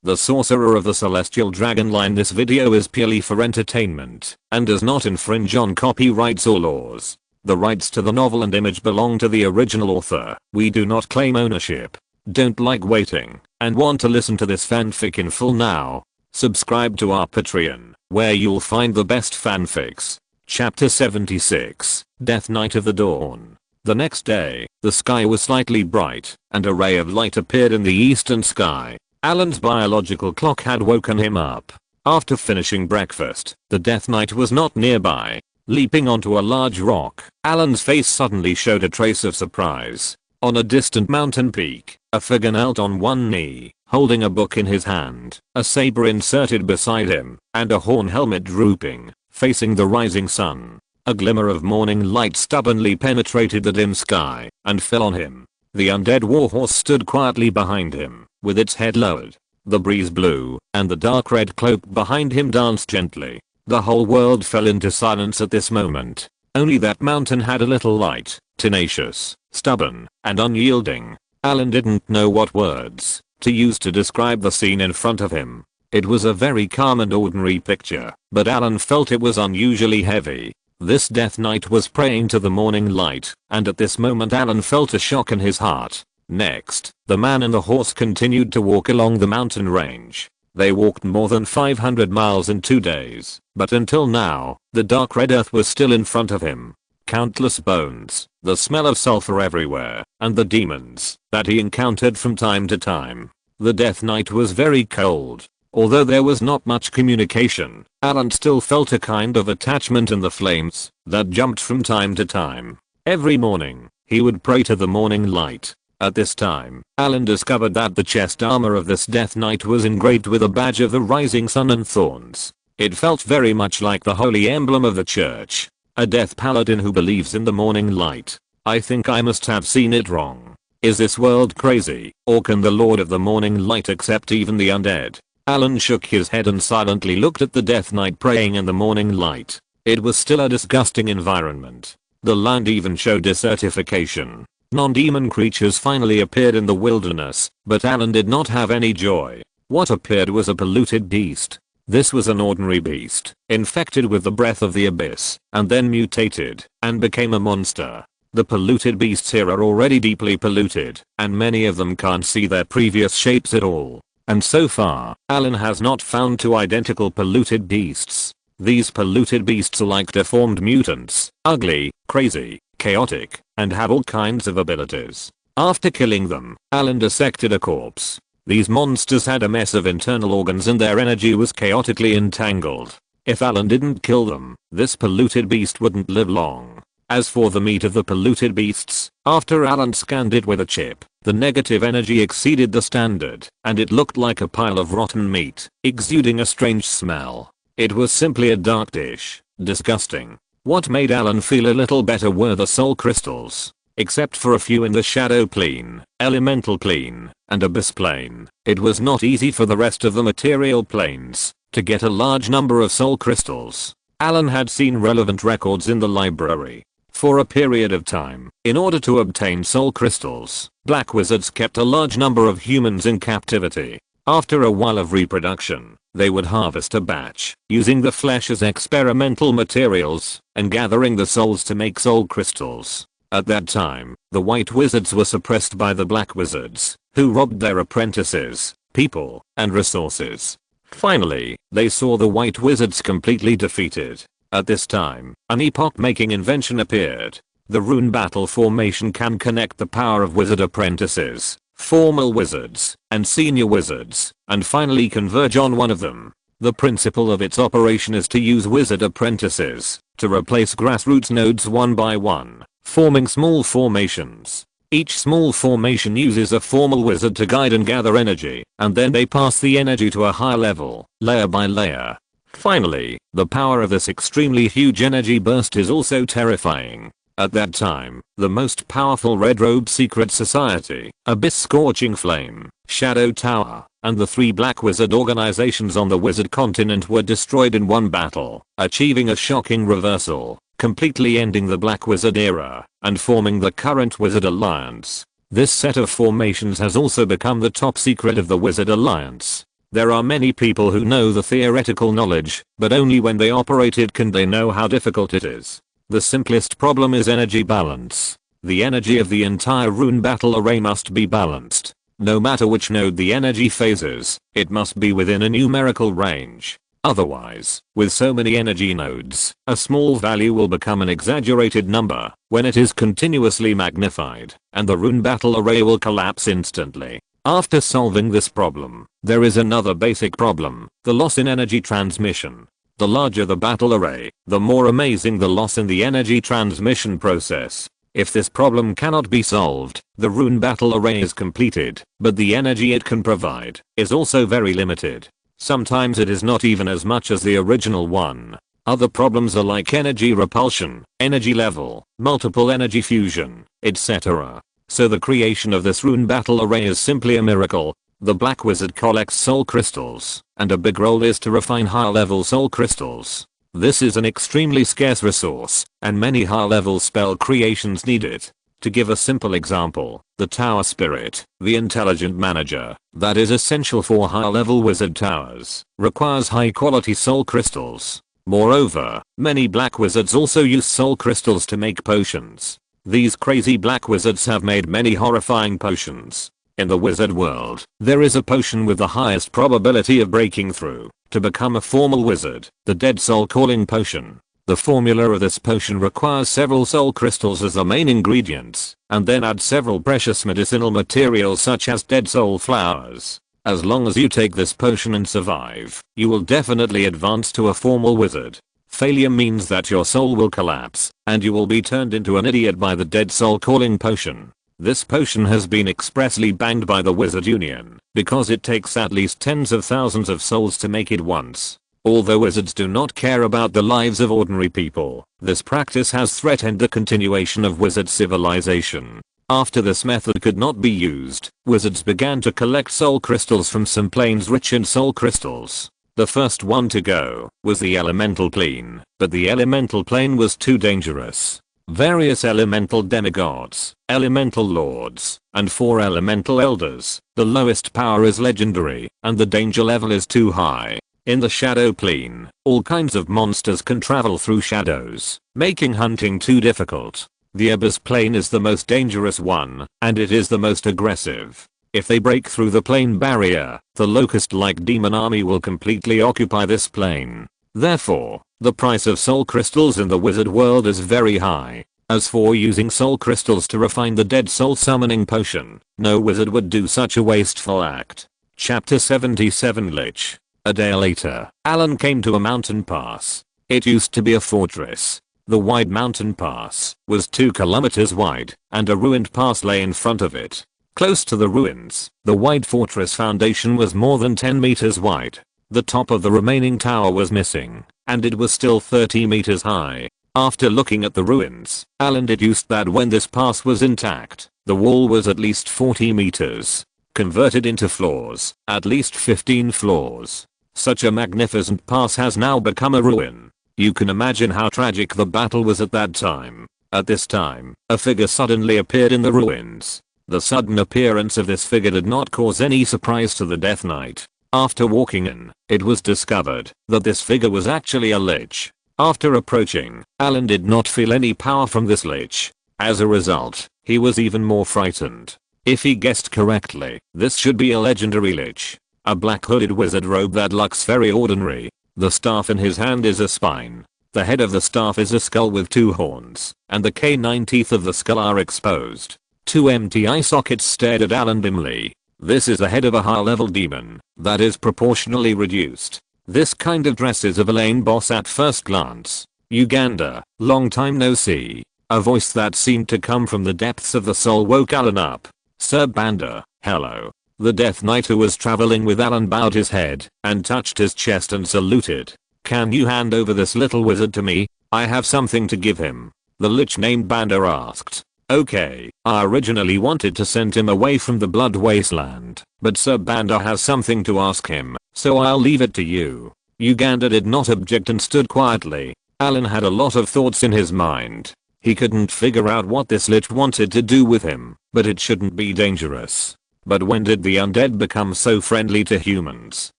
the Sorcerer of the Celestial Dragon line. This video is purely for entertainment and does not infringe on copyrights or laws. The rights to the novel and image belong to the original author. We do not claim ownership. Don't like waiting and want to listen to this fanfic in full now? Subscribe to our Patreon, where you'll find the best fanfics. Chapter 76, Death Night of the Dawn. The next day, the sky was slightly bright, and a ray of light appeared in the eastern sky. Allen's biological clock had woken him up. After finishing breakfast, the Death Knight was not nearby. Leaping onto a large rock, Allen's face suddenly showed a trace of surprise. On a distant mountain peak, a figure knelt on one knee, holding a book in his hand, a saber inserted beside him, and a horn helmet drooping, facing the rising sun. A glimmer of morning light stubbornly penetrated the dim sky and fell on him. The undead warhorse stood quietly behind him, with its head lowered. The breeze blew, and the dark red cloak behind him danced gently. The whole world fell into silence at this moment. Only that mountain had a little light, tenacious, stubborn, and unyielding. Allen didn't know what words to use to describe the scene in front of him. It was a very calm and ordinary picture, but Allen felt it was unusually heavy. This Death Knight was praying to the morning light, and at this moment Allen felt a shock in his heart. Next, the man and the horse continued to walk along the mountain range. They walked more than 500 miles in 2 days, but until now, the dark red earth was still in front of him. Countless bones, the smell of sulfur everywhere, and the demons that he encountered from time to time. The Death Knight was very cold. Although there was not much communication, Allen still felt a kind of attachment in the flames that jumped from time to time. Every morning, he would pray to the morning light. At this time, Allen discovered that the chest armor of this Death Knight was engraved with a badge of the rising sun and thorns. It felt very much like the holy emblem of the church. A death paladin who believes in the morning light. I think I must have seen it wrong. Is this world crazy, or can the Lord of the Morning Light accept even the undead? Allen shook his head and silently looked at the Death Knight praying in the morning light. It was still a disgusting environment. The land even showed desertification. Non-demon creatures finally appeared in the wilderness, but Allen did not have any joy. What appeared was a polluted beast. This was an ordinary beast, infected with the breath of the abyss, and then mutated, and became a monster. The polluted beasts here are already deeply polluted, and many of them can't see their previous shapes at all. And so far, Allen has not found two identical polluted beasts. These polluted beasts are like deformed mutants, ugly, crazy, chaotic, and have all kinds of abilities. After killing them, Allen dissected a corpse. These monsters had a mess of internal organs and their energy was chaotically entangled. If Allen didn't kill them, this polluted beast wouldn't live long. As for the meat of the polluted beasts, after Allen scanned it with a chip, the negative energy exceeded the standard, and it looked like a pile of rotten meat, exuding a strange smell. It was simply a dark dish. Disgusting. What made Allen feel a little better were the soul crystals. Except for a few in the shadow plane, elemental plane, and abyss plane, it was not easy for the rest of the material planes to get a large number of soul crystals. Allen had seen relevant records in the library. For a period of time, in order to obtain soul crystals, black wizards kept a large number of humans in captivity. After a while of reproduction, they would harvest a batch, using the flesh as experimental materials, and gathering the souls to make soul crystals. At that time, the white wizards were suppressed by the black wizards, who robbed their apprentices, people, and resources. Finally, they saw the white wizards completely defeated. At this time, an epoch-making invention appeared. The rune battle formation can connect the power of wizard apprentices, formal wizards, and senior wizards, and finally converge on one of them. The principle of its operation is to use wizard apprentices to replace grassroots nodes one by one, forming small formations. Each small formation uses a formal wizard to guide and gather energy, and then they pass the energy to a higher level, layer by layer. Finally, the power of this extremely huge energy burst is also terrifying. At that time, the most powerful Red Robe Secret Society, Abyss Scorching Flame, Shadow Tower, and the 3 Black Wizard organizations on the Wizard continent were destroyed in one battle, achieving a shocking reversal, completely ending the Black Wizard era, and forming the current Wizard Alliance. This set of formations has also become the top secret of the Wizard Alliance. There are many people who know the theoretical knowledge, but only when they operate it can they know how difficult it is. The simplest problem is energy balance. The energy of the entire rune battle array must be balanced. No matter which node the energy phases, it must be within a numerical range. Otherwise, with so many energy nodes, a small value will become an exaggerated number when it is continuously magnified, and the rune battle array will collapse instantly. After solving this problem, there is another basic problem, the loss in energy transmission. The larger the battle array, the more amazing the loss in the energy transmission process. If this problem cannot be solved, the rune battle array is completed, but the energy it can provide is also very limited. Sometimes it is not even as much as the original one. Other problems are like energy repulsion, energy level, multiple energy fusion, etc. So the creation of this rune battle array is simply a miracle. The Black Wizard collects soul crystals, and a big role is to refine higher level soul crystals. This is an extremely scarce resource, and many high level spell creations need it. To give a simple example, the Tower Spirit, the Intelligent Manager, that is essential for high level wizard towers, requires high quality soul crystals. Moreover, many black wizards also use soul crystals to make potions. These crazy black wizards have made many horrifying potions. In the wizard world, there is a potion with the highest probability of breaking through to become a formal wizard, the Dead Soul Calling Potion. The formula of this potion requires several soul crystals as the main ingredients, and then add several precious medicinal materials such as dead soul flowers. As long as you take this potion and survive, you will definitely advance to a formal wizard. Failure means that your soul will collapse, and you will be turned into an idiot by the Dead Soul Calling Potion. This potion has been expressly banned by the Wizard Union, because it takes at least tens of thousands of souls to make it once. Although wizards do not care about the lives of ordinary people, this practice has threatened the continuation of wizard civilization. After this method could not be used, wizards began to collect soul crystals from some planes rich in soul crystals. The first one to go was the elemental plane, but the elemental plane was too dangerous. Various elemental demigods, elemental lords, and 4 elemental elders. The lowest power is legendary, and the danger level is too high. In the shadow plane, all kinds of monsters can travel through shadows, making hunting too difficult. The abyss plane is the most dangerous one, and it is the most aggressive. If they break through the plane barrier, the locust-like demon army will completely occupy this plane. Therefore, the price of soul crystals in the wizard world is very high. As for using soul crystals to refine the dead soul summoning potion, no wizard would do such a wasteful act. Chapter 77 Lich. A day later, Allen came to a mountain pass. It used to be a fortress. The wide mountain pass was 2 kilometers wide, and a ruined pass lay in front of it. Close to the ruins, the wide fortress foundation was more than 10 meters wide. The top of the remaining tower was missing, and it was still 30 meters high. After looking at the ruins, Allen deduced that when this pass was intact, the wall was at least 40 meters. Converted into floors, at least 15 floors. Such a magnificent pass has now become a ruin. You can imagine how tragic the battle was at that time. At this time, a figure suddenly appeared in the ruins. The sudden appearance of this figure did not cause any surprise to the Death Knight. After walking in, it was discovered that this figure was actually a lich. After approaching, Allen did not feel any power from this lich. As a result, he was even more frightened. If he guessed correctly, this should be a legendary lich. A black hooded wizard robe that looks very ordinary. The staff in his hand is a spine. The head of the staff is a skull with 2 horns, and the canine teeth of the skull are exposed. 2 empty eye sockets stared at Allen dimly. This is the head of a high-level demon that is proportionally reduced. This kind of dress is a villain boss at first glance. Uganda, long time no see. A voice that seemed to come from the depths of the soul woke Allen up. Sir Banda, hello. The Death Knight who was traveling with Allen bowed his head and touched his chest and saluted. Can you hand over this little wizard to me? I have something to give him. The lich named Banda asked. Okay, I originally wanted to send him away from the Blood Wasteland, but Sir Banda has something to ask him, so I'll leave it to you. Uganda did not object and stood quietly. Allen had a lot of thoughts in his mind. He couldn't figure out what this lich wanted to do with him, but it shouldn't be dangerous. But when did the undead become so friendly to humans?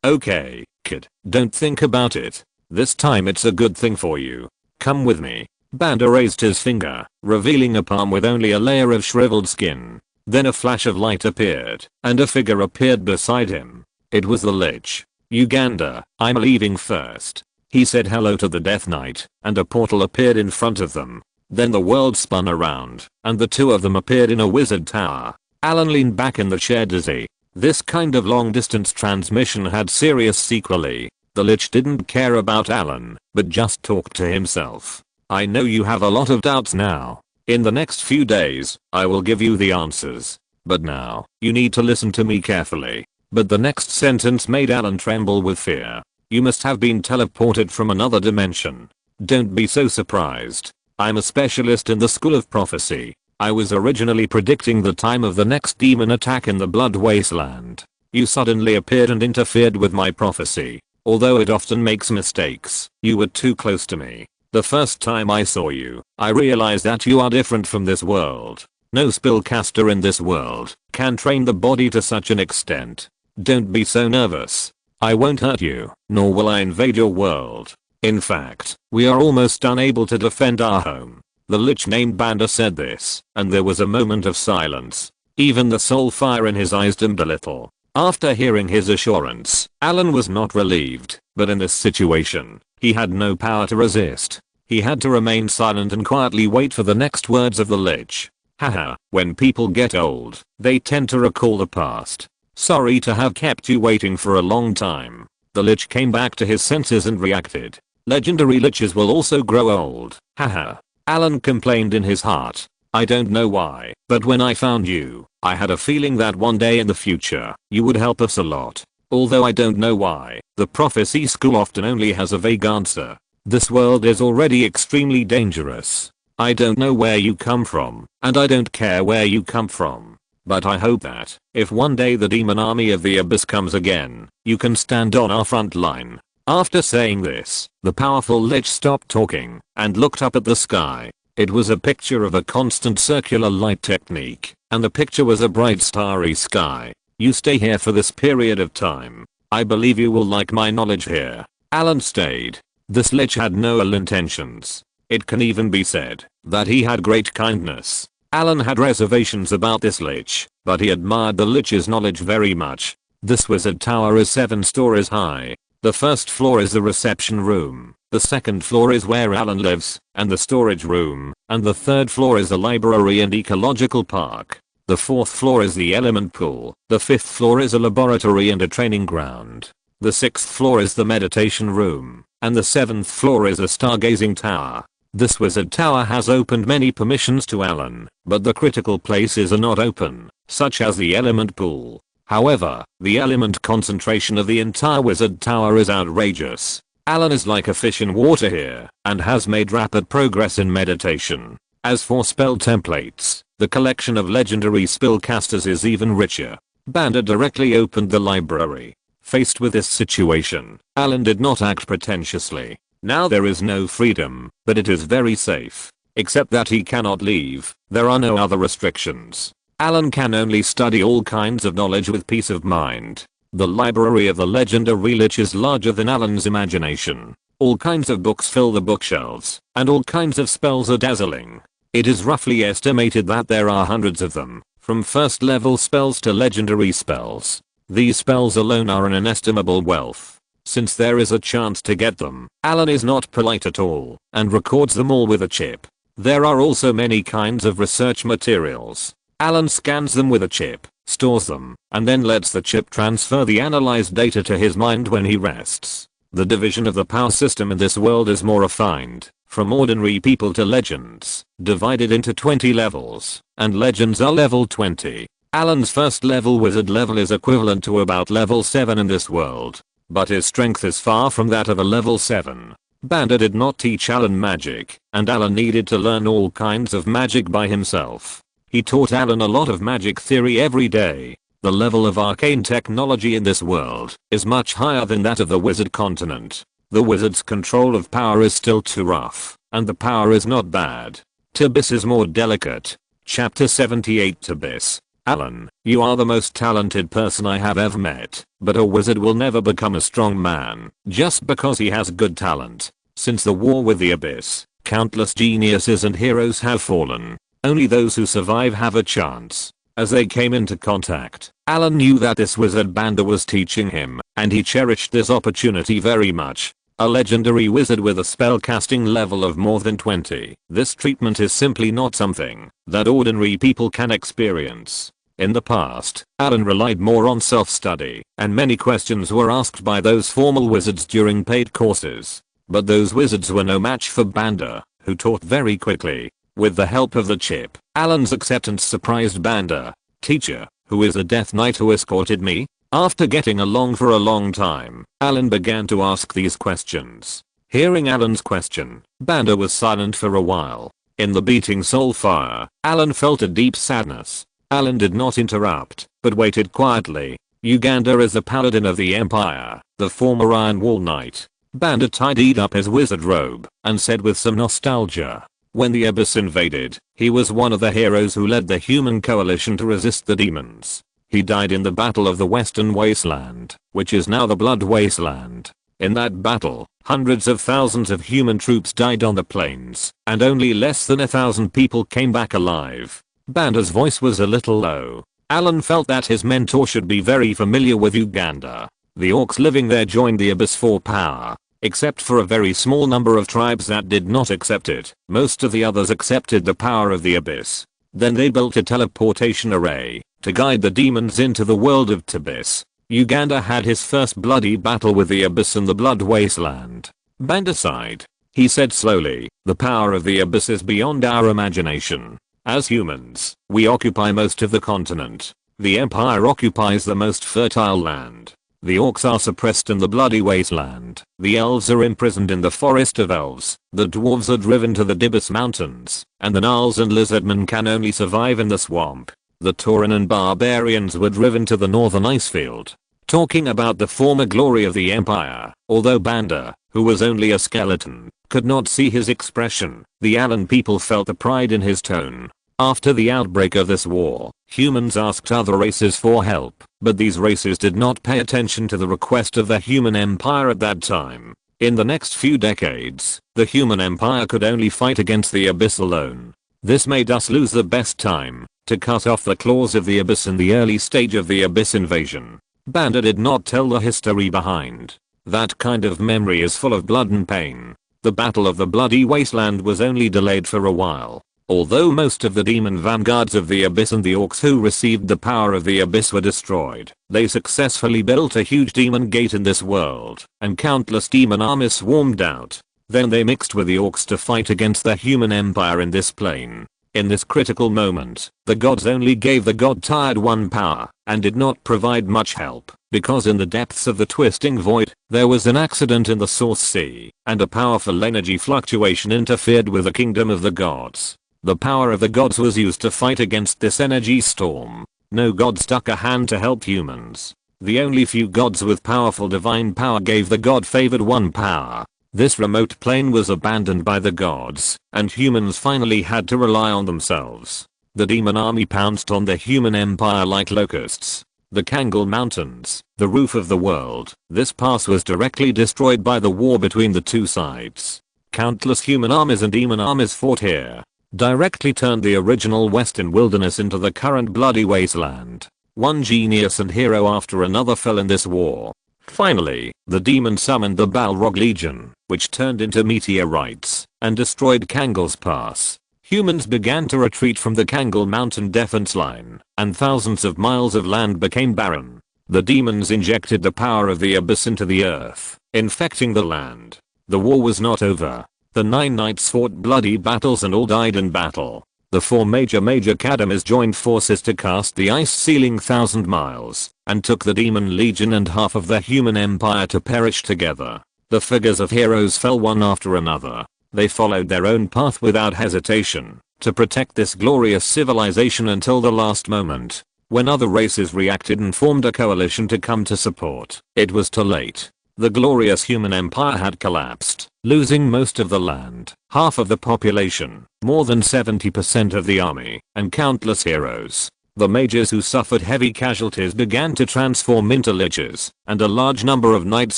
Okay, kid, don't think about it. This time it's a good thing for you. Come with me. Banda raised his finger, revealing a palm with only a layer of shriveled skin. Then a flash of light appeared, and a figure appeared beside him. It was the Lich. Uganda, I'm leaving first. He said hello to the Death Knight, and a portal appeared in front of them. Then the world spun around, and the two of them appeared in a wizard tower. Allen leaned back in the chair dizzy. This kind of long distance transmission had serious sequelae. The Lich didn't care about Allen, but just talked to himself. I know you have a lot of doubts now. In the next few days, I will give you the answers. But now, you need to listen to me carefully. But the next sentence made Allen tremble with fear. You must have been teleported from another dimension. Don't be so surprised. I'm a specialist in the School of Prophecy. I was originally predicting the time of the next demon attack in the Blood Wasteland. You suddenly appeared and interfered with my prophecy. Although it often makes mistakes, you were too close to me. The first time I saw you, I realized that you are different from this world. No spellcaster in this world can train the body to such an extent. Don't be so nervous. I won't hurt you, nor will I invade your world. In fact, we are almost unable to defend our home. The Lich named Banda said this, and there was a moment of silence. Even the soul fire in his eyes dimmed a little. After hearing his assurance, Allen was not relieved, but in this situation, he had no power to resist. He had to remain silent and quietly wait for the next words of the Lich. Haha, when people get old, they tend to recall the past. Sorry to have kept you waiting for a long time. The Lich came back to his senses and reacted. Legendary Liches will also grow old. Haha. Allen complained in his heart. I don't know why, but when I found you, I had a feeling that one day in the future, you would help us a lot. Although I don't know why, the prophecy school often only has a vague answer. This world is already extremely dangerous. I don't know where you come from, and I don't care where you come from. But I hope that, if one day the demon army of the abyss comes again, you can stand on our front line. After saying this, the powerful Lich stopped talking, and looked up at the sky. It was a picture of a constant circular light technique, and the picture was a bright starry sky. You stay here for this period of time. I believe you will like my knowledge here. Allen stayed. This Lich had no ill intentions. It can even be said that he had great kindness. Allen had reservations about this Lich, but he admired the Lich's knowledge very much. This wizard tower is 7 stories high. The first floor is the reception room, the second floor is where Allen lives, and the storage room, and the third floor is the library and ecological park. The fourth floor is the element pool, the fifth floor is a laboratory and a training ground. The sixth floor is the meditation room, and the seventh floor is a stargazing tower. This wizard tower has opened many permissions to Allen, but the critical places are not open, such as the element pool. However, the element concentration of the entire wizard tower is outrageous. Allen is like a fish in water here, and has made rapid progress in meditation. As for spell templates, the collection of legendary spellcasters is even richer. Banda directly opened the library. Faced with this situation, Allen did not act pretentiously. Now there is no freedom, but it is very safe. Except that he cannot leave, there are no other restrictions. Allen can only study all kinds of knowledge with peace of mind. The library of the legendary Lich is larger than Allen's imagination. All kinds of books fill the bookshelves, and all kinds of spells are dazzling. It is roughly estimated that there are hundreds of them, from first level spells to legendary spells. These spells alone are an inestimable wealth. Since there is a chance to get them, Allen is not polite at all, and records them all with a chip. There are also many kinds of research materials. Allen scans them with a chip, stores them, and then lets the chip transfer the analyzed data to his mind when he rests. The division of the power system in this world is more refined, from ordinary people to legends, divided into 20 levels, and legends are level 20. Allen's first level wizard level is equivalent to about level 7 in this world, but his strength is far from that of a level 7. Banda did not teach Allen magic, and Allen needed to learn all kinds of magic by himself. He taught Allen a lot of magic theory every day. The level of arcane technology in this world is much higher than that of the wizard continent. The wizard's control of power is still too rough, and the power is not bad. Tabis is more delicate. Chapter 78 Tabis. Allen, you are the most talented person I have ever met, but a wizard will never become a strong man just because he has good talent. Since the war with the Abyss, countless geniuses and heroes have fallen. Only those who survive have a chance. As they came into contact, Allen knew that this wizard Banda was teaching him, and he cherished this opportunity very much. A legendary wizard with a spellcasting level of more than 20. This treatment is simply not something that ordinary people can experience. In the past, Allen relied more on self-study, and many questions were asked by those formal wizards during paid courses. But those wizards were no match for Banda, who taught very quickly. With the help of the chip, Allen's acceptance surprised Banda. Teacher, who is the Death Knight who escorted me? After getting along for a long time, Allen began to ask these questions. Hearing Allen's question, Banda was silent for a while. In the beating soul fire, Allen felt a deep sadness. Allen did not interrupt, but waited quietly. Uganda is the paladin of the Empire, the former Iron Wall Knight. Banda tidied up his wizard robe and said with some nostalgia, when the Abyss invaded, he was one of the heroes who led the human coalition to resist the demons. He died in the Battle of the Western Wasteland, which is now the Blood Wasteland. In that battle, hundreds of thousands of human troops died on the plains, and only less than 1,000 people came back alive. Banda's voice was a little low. Allen felt that his mentor should be very familiar with Uganda. The orcs living there joined the Abyss for power. Except for a very small number of tribes that did not accept it, most of the others accepted the power of the Abyss. Then they built a teleportation array to guide the demons into the world of Abyss. Uganda had his first bloody battle with the Abyss in the Blood Wasteland. Banda sighed. He said slowly, the power of the Abyss is beyond our imagination. As humans, we occupy most of the continent. The Empire occupies the most fertile land. The orcs are suppressed in the bloody wasteland. The elves are imprisoned in the forest of elves. The dwarves are driven to the Dibus mountains. And the gnolls and lizardmen can only survive in the swamp. The Tauren and barbarians were driven to the northern icefield. Talking about the former glory of the Empire, although Banda, who was only a skeleton, could not see his expression, the Allen people felt the pride in his tone. After the outbreak of this war, humans asked other races for help, but these races did not pay attention to the request of the human empire at that time. In the next few decades, the human empire could only fight against the Abyss alone. This made us lose the best time to cut off the claws of the Abyss in the early stage of the Abyss invasion. Banda did not tell the history behind. That kind of memory is full of blood and pain. The Battle of the Bloody Wasteland was only delayed for a while. Although most of the demon vanguards of the Abyss and the orcs who received the power of the Abyss were destroyed, they successfully built a huge demon gate in this world, and countless demon armies swarmed out. Then they mixed with the orcs to fight against the human empire in this plane. In this critical moment, the gods only gave the god-tired one power, and did not provide much help, because in the depths of the twisting void, there was an accident in the source sea, and a powerful energy fluctuation interfered with the kingdom of the gods. The power of the gods was used to fight against this energy storm. No god stuck a hand to help humans. The only few gods with powerful divine power gave the god-favored one power. This remote plane was abandoned by the gods, and humans finally had to rely on themselves. The demon army pounced on the human empire like locusts. The Kangal Mountains, the roof of the world, this pass was directly destroyed by the war between the two sides. Countless human armies and demon armies fought here. Directly turned the original western wilderness into the current bloody wasteland. One genius and hero after another fell in this war. Finally, the demon summoned the Balrog Legion, which turned into meteorites and destroyed Kangal's Pass. Humans began to retreat from the Kangal mountain defense line, and thousands of miles of land became barren. The demons injected the power of the Abyss into the earth, infecting the land. The war was not over. The 9 knights fought bloody battles and all died in battle. The 4 major academies joined forces to cast the ice ceiling 1,000 miles, and took the demon legion and half of the human empire to perish together. The figures of heroes fell one after another. They followed their own path without hesitation, to protect this glorious civilization until the last moment. When other races reacted and formed a coalition to come to support, it was too late. The glorious human empire had collapsed, losing most of the land, half of the population, more than 70% of the army, and countless heroes. The mages who suffered heavy casualties began to transform into liches, and a large number of knights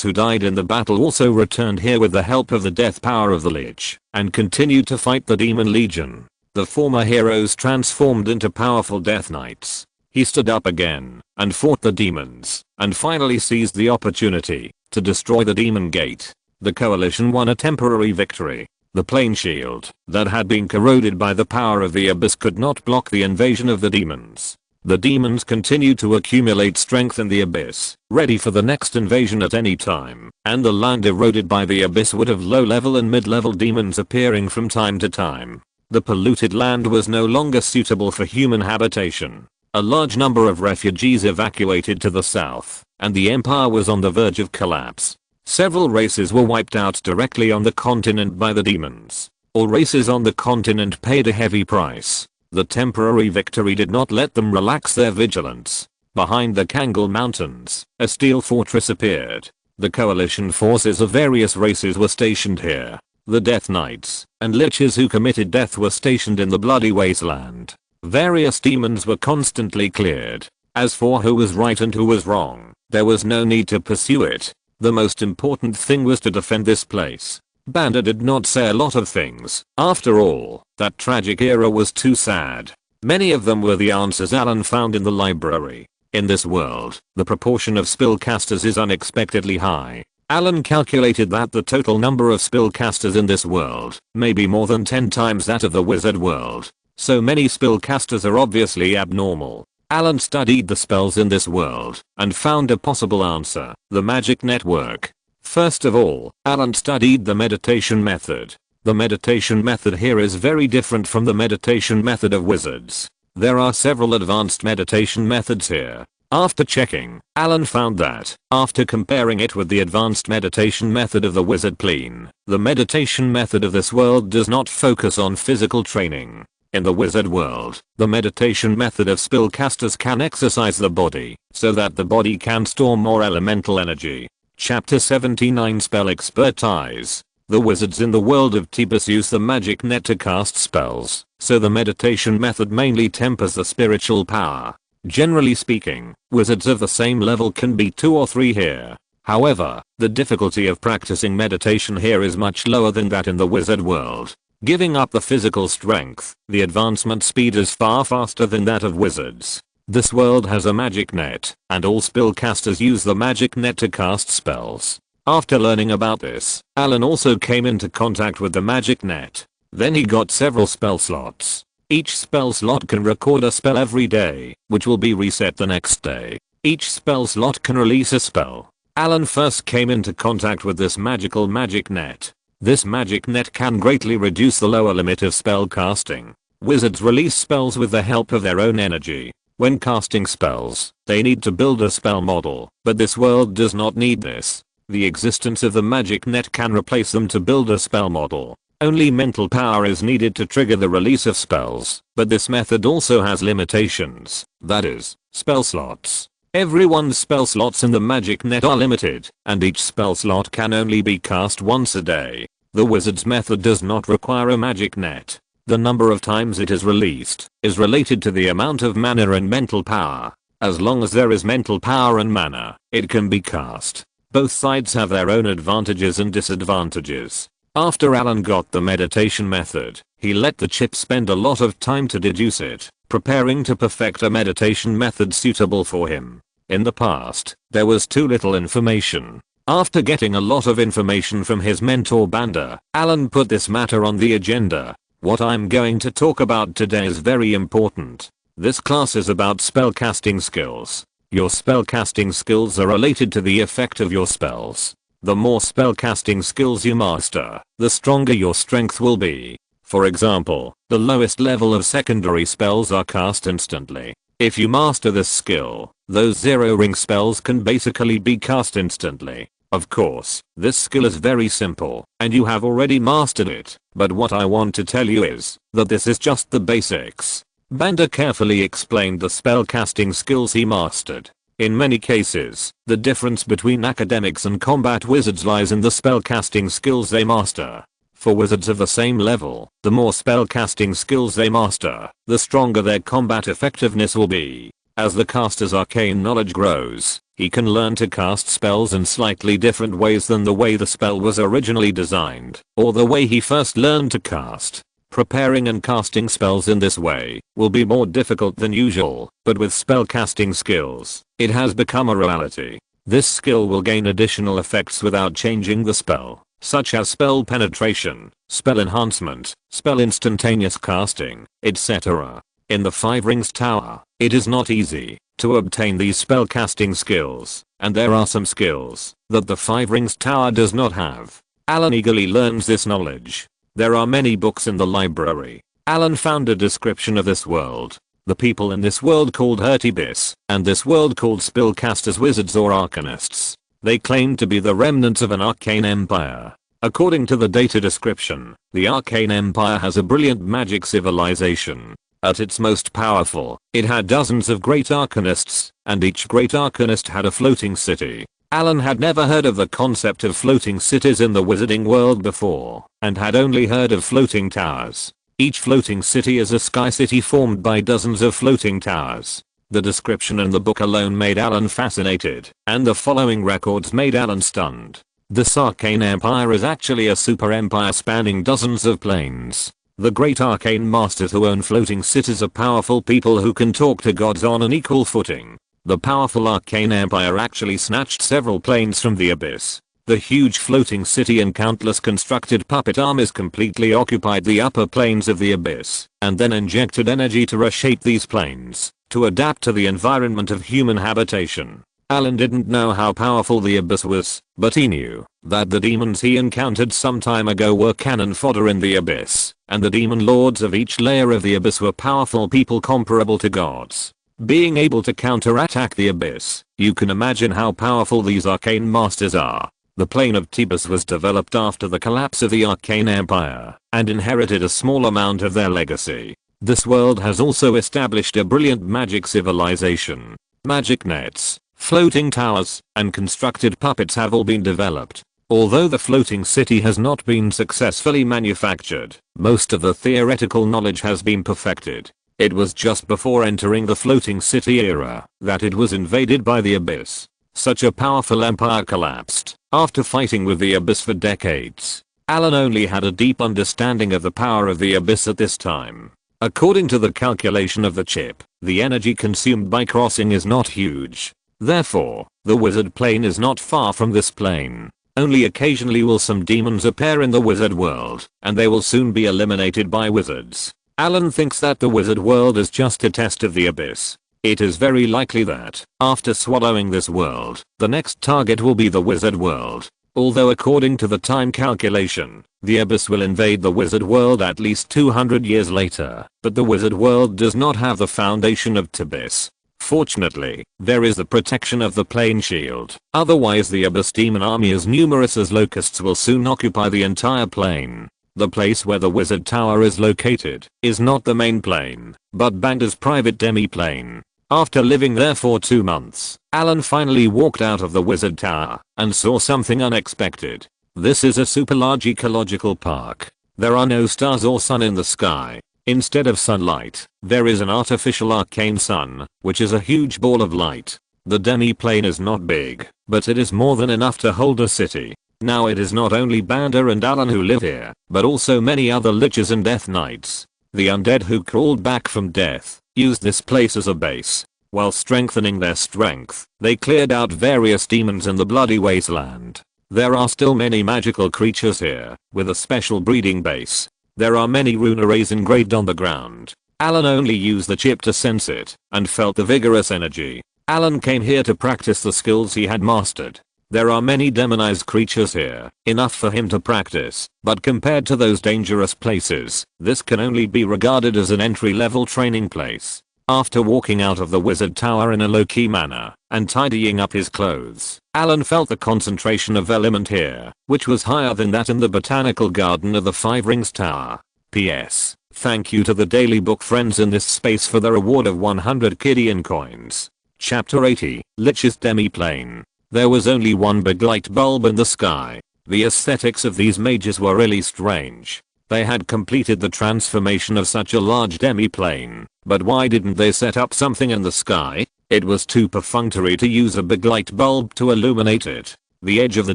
who died in the battle also returned here with the help of the death power of the lich, and continued to fight the demon legion. The former heroes transformed into powerful death knights. He stood up again, and fought the demons, and finally seized the opportunity to destroy the demon gate. The coalition won a temporary victory. The plane shield that had been corroded by the power of the abyss could not block the invasion of the demons. The demons continued to accumulate strength in the abyss, ready for the next invasion at any time, and the land eroded by the abyss would have low-level and mid-level demons appearing from time to time. The polluted land was no longer suitable for human habitation. A large number of refugees evacuated to the south, and the empire was on the verge of collapse. Several races were wiped out directly on the continent by the demons. All races on the continent paid a heavy price. The temporary victory did not let them relax their vigilance. Behind the Kangal Mountains, a steel fortress appeared. The coalition forces of various races were stationed here. The Death Knights and liches who committed death were stationed in the bloody wasteland. Various demons were constantly cleared. As for who was right and who was wrong, there was no need to pursue it. The most important thing was to defend this place. Banda did not say a lot of things. After all, that tragic era was too sad. Many of them were the answers Allen found in the library. In this world, the proportion of spellcasters is unexpectedly high. Allen calculated that the total number of spellcasters in this world may be more than 10 times that of the wizard world. So many spellcasters are obviously abnormal. Allen studied the spells in this world and found a possible answer: the magic network. First of all, Allen studied the meditation method. The meditation method here is very different from the meditation method of wizards. There are several advanced meditation methods here. After checking, Allen found that, after comparing it with the advanced meditation method of the wizard plane, the meditation method of this world does not focus on physical training. In the wizard world, the meditation method of spellcasters can exercise the body, so that the body can store more elemental energy. Chapter 79 Spell Expertise. The wizards in the world of Tebas use the magic net to cast spells, so the meditation method mainly tempers the spiritual power. Generally speaking, wizards of the same level can be 2 or 3 here. However, the difficulty of practicing meditation here is much lower than that in the wizard world. Giving up the physical strength, the advancement speed is far faster than that of wizards. This world has a magic net, and all spellcasters use the magic net to cast spells. After learning about this, Allen also came into contact with the magic net. Then he got several spell slots. Each spell slot can record a spell every day, which will be reset the next day. Each spell slot can release a spell. Allen first came into contact with this magical magic net. This magic net can greatly reduce the lower limit of spell casting. Wizards release spells with the help of their own energy. When casting spells, they need to build a spell model, but this world does not need this. The existence of the magic net can replace them to build a spell model. Only mental power is needed to trigger the release of spells, but this method also has limitations, that is, spell slots. Everyone's spell slots in the magic net are limited, and each spell slot can only be cast once a day. The wizard's method does not require a magic net. The number of times it is released is related to the amount of mana and mental power. As long as there is mental power and mana, it can be cast. Both sides have their own advantages and disadvantages. After Allen got the meditation method, he let the chip spend a lot of time to deduce it, preparing to perfect a meditation method suitable for him. In the past, there was too little information. After getting a lot of information from his mentor Banda, Allen put this matter on the agenda. What I'm going to talk about today is very important. This class is about spellcasting skills. Your spellcasting skills are related to the effect of your spells. The more spellcasting skills you master, the stronger your strength will be. For example, the lowest level of secondary spells are cast instantly. If you master this skill, those zero ring spells can basically be cast instantly. Of course, this skill is very simple, and you have already mastered it, but what I want to tell you is that this is just the basics. Banda carefully explained the spellcasting skills he mastered. In many cases, the difference between academics and combat wizards lies in the spellcasting skills they master. For wizards of the same level, the more spellcasting skills they master, the stronger their combat effectiveness will be. As the caster's arcane knowledge grows, he can learn to cast spells in slightly different ways than the way the spell was originally designed, or the way he first learned to cast. Preparing and casting spells in this way will be more difficult than usual, but with spellcasting skills, it has become a reality. This skill will gain additional effects without changing the spell, such as spell penetration, spell enhancement, spell instantaneous casting, etc. In the Five Rings Tower, it is not easy to obtain these spellcasting skills, and there are some skills that the Five Rings Tower does not have. Allen eagerly learns this knowledge. There are many books in the library. Allen found a description of this world. The people in this world called Hurtibis, and this world called spellcasters, wizards or arcanists. They claim to be the remnants of an arcane empire. According to the data description, the arcane empire has a brilliant magic civilization. At its most powerful, it had dozens of great arcanists, and each great arcanist had a floating city. Allen had never heard of the concept of floating cities in the wizarding world before, and had only heard of floating towers. Each floating city is a sky city formed by dozens of floating towers. The description in the book alone made Allen fascinated, and the following records made Allen stunned. This arcane empire is actually a super empire spanning dozens of planes. The great arcane masters who own floating cities are powerful people who can talk to gods on an equal footing. The powerful arcane empire actually snatched several planes from the abyss. The huge floating city and countless constructed puppet armies completely occupied the upper planes of the abyss, and then injected energy to reshape these planes to adapt to the environment of human habitation. Allen didn't know how powerful the abyss was, but he knew that the demons he encountered some time ago were cannon fodder in the abyss, and the demon lords of each layer of the abyss were powerful people comparable to gods. Being able to counterattack the abyss, you can imagine how powerful these arcane masters are. The plane of Tibus was developed after the collapse of the arcane empire, and inherited a small amount of their legacy. This world has also established a brilliant magic civilization. Magic nets, floating towers, and constructed puppets have all been developed. Although the floating city has not been successfully manufactured, most of the theoretical knowledge has been perfected. It was just before entering the floating city era that it was invaded by the abyss. Such a powerful empire collapsed after fighting with the abyss for decades. Allen only had a deep understanding of the power of the abyss at this time. According to the calculation of the chip, the energy consumed by crossing is not huge. Therefore, the wizard plane is not far from this plane. Only occasionally will some demons appear in the wizard world, and they will soon be eliminated by wizards. Allen thinks that the wizard world is just a test of the abyss. It is very likely that, after swallowing this world, the next target will be the wizard world. Although according to the time calculation, the abyss will invade the wizard world at least 200 years later, but the wizard world does not have the foundation of Tibis. Fortunately, there is the protection of the plane shield. Otherwise the abyss demon army as numerous as locusts will soon occupy the entire plane. The place where the wizard tower is located is not the main plane, but Banda's private demi-plane. After living there for 2 months, Allen finally walked out of the wizard tower and saw something unexpected. This is a super large ecological park. There are no stars or sun in the sky. Instead of sunlight, there is an artificial arcane sun, which is a huge ball of light. The demi-plane is not big, but it is more than enough to hold a city. Now it is not only Banda and Allen who live here, but also many other liches and death knights. The undead who crawled back from death used this place as a base. While strengthening their strength, they cleared out various demons in the bloody wasteland. There are still many magical creatures here, with a special breeding base. There are many rune arrays engraved on the ground. Allen only used the chip to sense it, and felt the vigorous energy. Allen came here to practice the skills he had mastered. There are many demonized creatures here, enough for him to practice, but compared to those dangerous places, this can only be regarded as an entry-level training place. After walking out of the wizard tower in a low-key manner, and tidying up his clothes, Allen felt the concentration of element here, which was higher than that in the botanical garden of the Five Rings Tower. P.S. Thank you to the daily book friends in this space for the reward of 100 Kidian coins. Chapter 80, Lich's Demi-Plane. There was only one big light bulb in the sky. The aesthetics of these mages were really strange. They had completed the transformation of such a large demi-plane, but why didn't they set up something in the sky? It was too perfunctory to use a big light bulb to illuminate it. The edge of the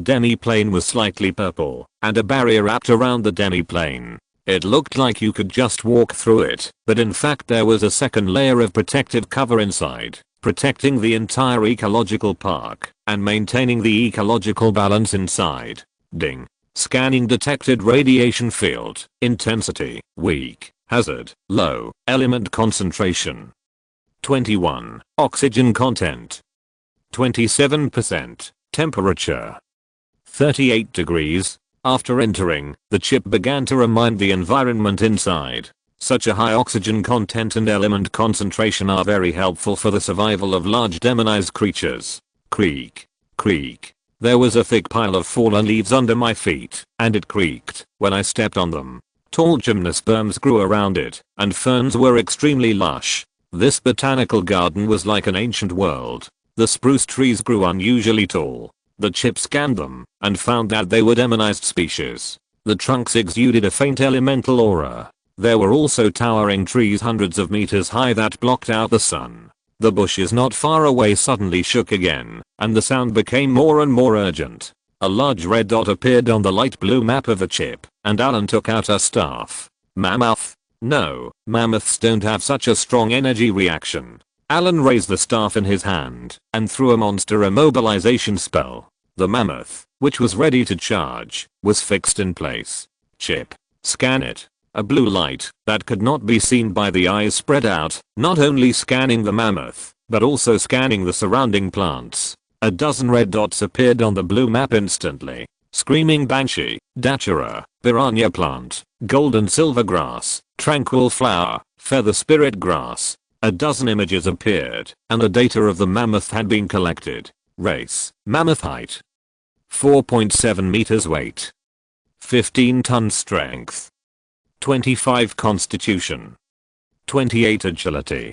demi-plane was slightly purple, and a barrier wrapped around the demi-plane. It looked like you could just walk through it, but in fact there was a second layer of protective cover inside, protecting the entire ecological park, and maintaining the ecological balance inside. Ding. Scanning detected radiation field, intensity, weak, hazard, low, element concentration. 21. Oxygen content. 27%. Temperature. 38 degrees. After entering, the chip began to remind the environment inside. Such a high oxygen content and element concentration are very helpful for the survival of large demonized creatures. Creak. Creak. There was a thick pile of fallen leaves under my feet, and it creaked when I stepped on them. Tall gymnosperms grew around it, and ferns were extremely lush. This botanical garden was like an ancient world. The spruce trees grew unusually tall. The chip scanned them, and found that they were demonized species. The trunks exuded a faint elemental aura. There were also towering trees hundreds of meters high that blocked out the sun. The bushes not far away suddenly shook again, and the sound became more and more urgent. A large red dot appeared on the light blue map of the chip, and Allen took out a staff. Mammoth? No, mammoths don't have such a strong energy reaction. Allen raised the staff in his hand, and threw a monster immobilization spell. The mammoth, which was ready to charge, was fixed in place. Chip. Scan it. A blue light that could not be seen by the eyes spread out, not only scanning the mammoth, but also scanning the surrounding plants. A dozen red dots appeared on the blue map instantly. Screaming banshee, datura, piranha plant, gold and silver grass, tranquil flower, feather spirit grass. A dozen images appeared, and the data of the mammoth had been collected. Race, mammoth height. 4.7 meters weight. 15 tons strength. 25 constitution. 28 agility.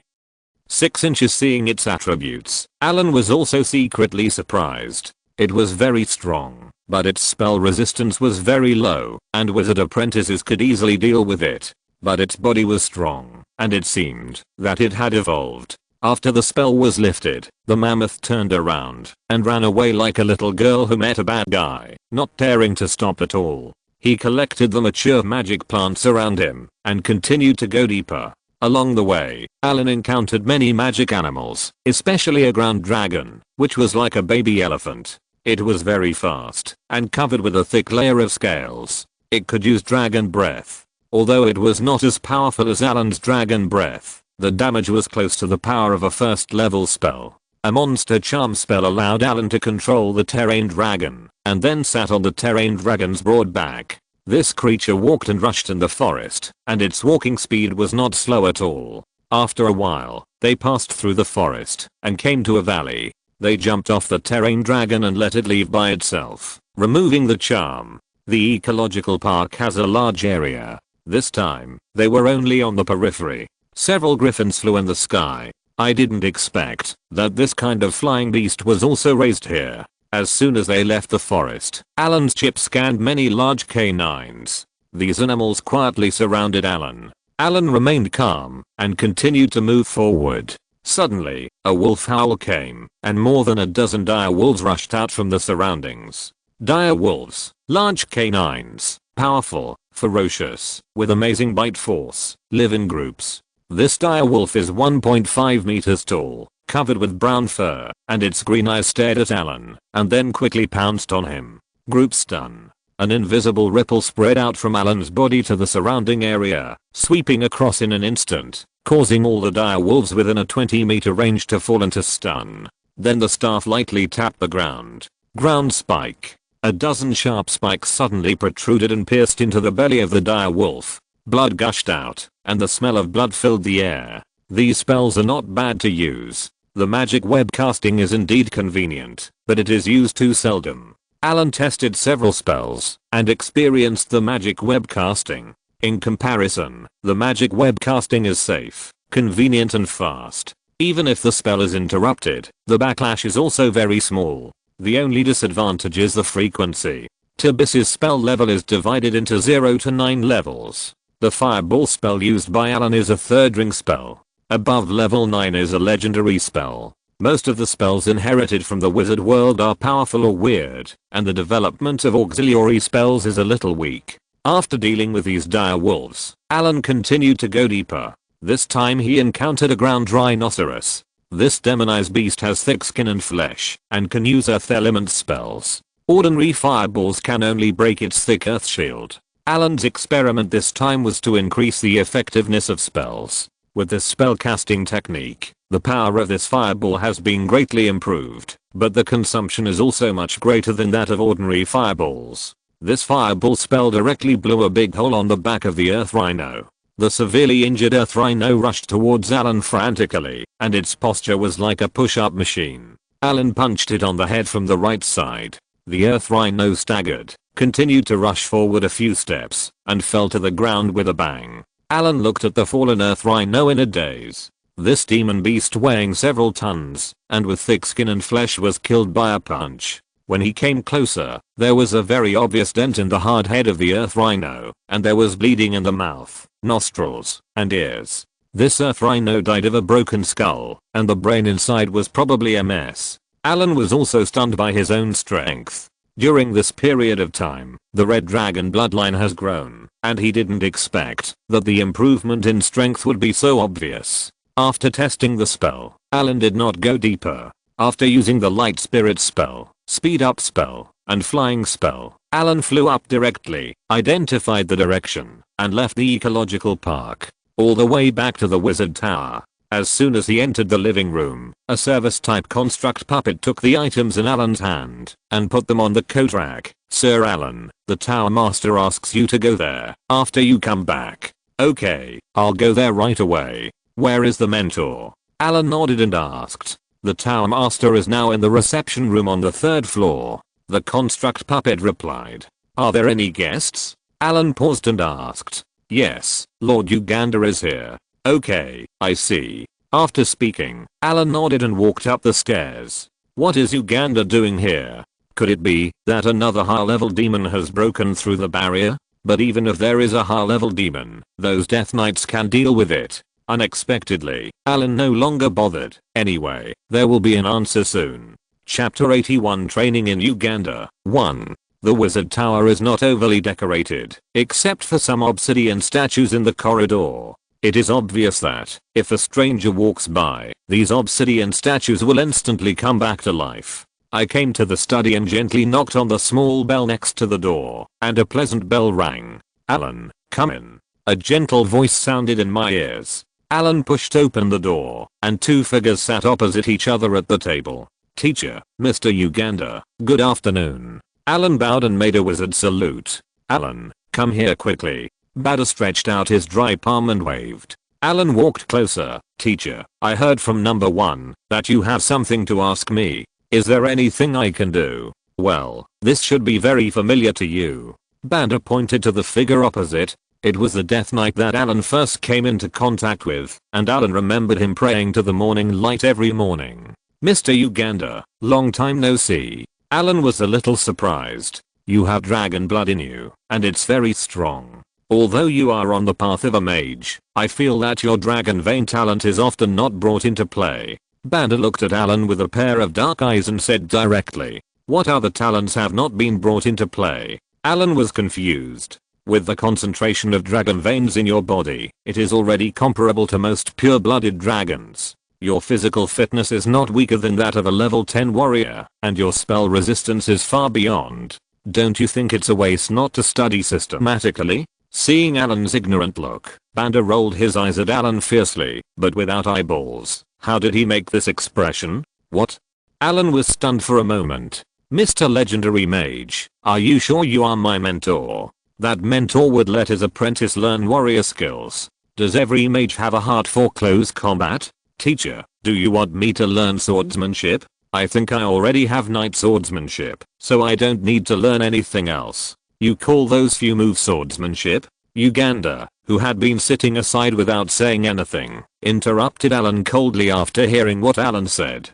6 inches. Seeing its attributes, Allen was also secretly surprised. It was very strong, but its spell resistance was very low, and wizard apprentices could easily deal with it. But its body was strong, and it seemed that it had evolved. After the spell was lifted, the mammoth turned around and ran away like a little girl who met a bad guy, not daring to stop at all. He collected the mature magic plants around him and continued to go deeper. Along the way, Allen encountered many magic animals, especially a ground dragon, which was like a baby elephant. It was very fast and covered with a thick layer of scales. It could use dragon breath. Although it was not as powerful as Allen's dragon breath, the damage was close to the power of a first level spell. A monster charm spell allowed Allen to control the terrain dragon, and then sat on the terrain dragon's broad back. This creature walked and rushed in the forest, and its walking speed was not slow at all. After a while, they passed through the forest, and came to a valley. They jumped off the terrain dragon and let it leave by itself, removing the charm. The ecological park has a large area. This time, they were only on the periphery. Several griffins flew in the sky. I didn't expect that this kind of flying beast was also raised here. As soon as they left the forest, Allen's chip scanned many large canines. These animals quietly surrounded Allen. Allen remained calm and continued to move forward. Suddenly, a wolf howl came, and more than a dozen dire wolves rushed out from the surroundings. Dire wolves, large canines, powerful, ferocious, with amazing bite force, live in groups. This dire wolf is 1.5 meters tall, covered with brown fur, and its green eyes stared at Allen, and then quickly pounced on him. Group stun. An invisible ripple spread out from Allen's body to the surrounding area, sweeping across in an instant, causing all the dire wolves within a 20-meter range to fall into stun. Then the staff lightly tapped the ground. Ground spike. A dozen sharp spikes suddenly protruded and pierced into the belly of the dire wolf. Blood gushed out, and the smell of blood filled the air. These spells are not bad to use. The magic web casting is indeed convenient, but it is used too seldom. Allen tested several spells, and experienced the magic web casting. In comparison, the magic web casting is safe, convenient and fast. Even if the spell is interrupted, the backlash is also very small. The only disadvantage is the frequency. Tibis's spell level is divided into 0 to 9 levels. The fireball spell used by Allen is a 3rd ring spell. Above level 9 is a legendary spell. Most of the spells inherited from the wizard world are powerful or weird, and the development of auxiliary spells is a little weak. After dealing with these dire wolves, Allen continued to go deeper. This time he encountered a ground rhinoceros. This demonized beast has thick skin and flesh, and can use earth element spells. Ordinary fireballs can only break its thick earth shield. Allen's experiment this time was to increase the effectiveness of spells. With this spellcasting technique, the power of this fireball has been greatly improved, but the consumption is also much greater than that of ordinary fireballs. This fireball spell directly blew a big hole on the back of the earth rhino. The severely injured earth rhino rushed towards Allen frantically, and its posture was like a push-up machine. Allen punched it on the head from the right side. The earth rhino staggered, continued to rush forward a few steps, and fell to the ground with a bang. Allen looked at the fallen earth rhino in a daze. This demon beast weighing several tons, and with thick skin and flesh was killed by a punch. When he came closer, there was a very obvious dent in the hard head of the earth rhino, and there was bleeding in the mouth, nostrils, and ears. This earth rhino died of a broken skull, and the brain inside was probably a mess. Allen was also stunned by his own strength. During this period of time, the red dragon bloodline has grown, and he didn't expect that the improvement in strength would be so obvious. After testing the spell, Allen did not go deeper. After using the light spirit spell, speed up spell, and flying spell, Allen flew up directly, identified the direction, and left the ecological park, all the way back to the wizard tower. As soon as he entered the living room, a service-type construct puppet took the items in Allen's hand and put them on the coat rack. "Sir Allen, the tower master asks you to go there after you come back." "Okay, I'll go there right away. Where is the mentor?" Allen nodded and asked. "The tower master is now in the reception room on the 3rd floor." The construct puppet replied. "Are there any guests?" Allen paused and asked. "Yes, Lord Uganda is here." "Okay, I see." After speaking, Allen nodded and walked up the stairs. What is Uganda doing here? Could it be that another high-level demon has broken through the barrier? But even if there is a high-level demon, those Death Knights can deal with it. Unexpectedly, Allen no longer bothered. Anyway, there will be an answer soon. Chapter 81 Training in Uganda 1. The wizard tower is not overly decorated, except for some obsidian statues in the corridor. It is obvious that, if a stranger walks by, these obsidian statues will instantly come back to life. I came to the study and gently knocked on the small bell next to the door, and a pleasant bell rang. "Allen, come in." A gentle voice sounded in my ears. Allen pushed open the door, and 2 figures sat opposite each other at the table. "Teacher, Mr. Uganda, good afternoon." Allen bowed and made a wizard salute. "Allen, come here quickly." Bada stretched out his dry palm and waved. Allen walked closer. "Teacher, I heard from number 1 that you have something to ask me. Is there anything I can do?" "Well, this should be very familiar to you." Bada pointed to the figure opposite. It was the Death Knight that Allen first came into contact with, and Allen remembered him praying to the morning light every morning. "Mr. Uganda, long time no see." Allen was a little surprised. "You have dragon blood in you, and it's very strong. Although you are on the path of a mage, I feel that your dragon vein talent is often not brought into play." Bada looked at Allen with a pair of dark eyes and said directly, "What other talents have not been brought into play?" Allen was confused. "With the concentration of dragon veins in your body, it is already comparable to most pure-blooded dragons. Your physical fitness is not weaker than that of a level 10 warrior, and your spell resistance is far beyond. Don't you think it's a waste not to study systematically?" Seeing Allen's ignorant look, Banda rolled his eyes at Allen fiercely, but without eyeballs. How did he make this expression? What? Allen was stunned for a moment. "Mr. Legendary Mage, are you sure you are my mentor? That mentor would let his apprentice learn warrior skills. Does every mage have a heart for close combat? Teacher, do you want me to learn swordsmanship? I think I already have knight swordsmanship, so I don't need to learn anything else." "You call those few moves swordsmanship?" Uganda, who had been sitting aside without saying anything, interrupted Allen coldly after hearing what Allen said.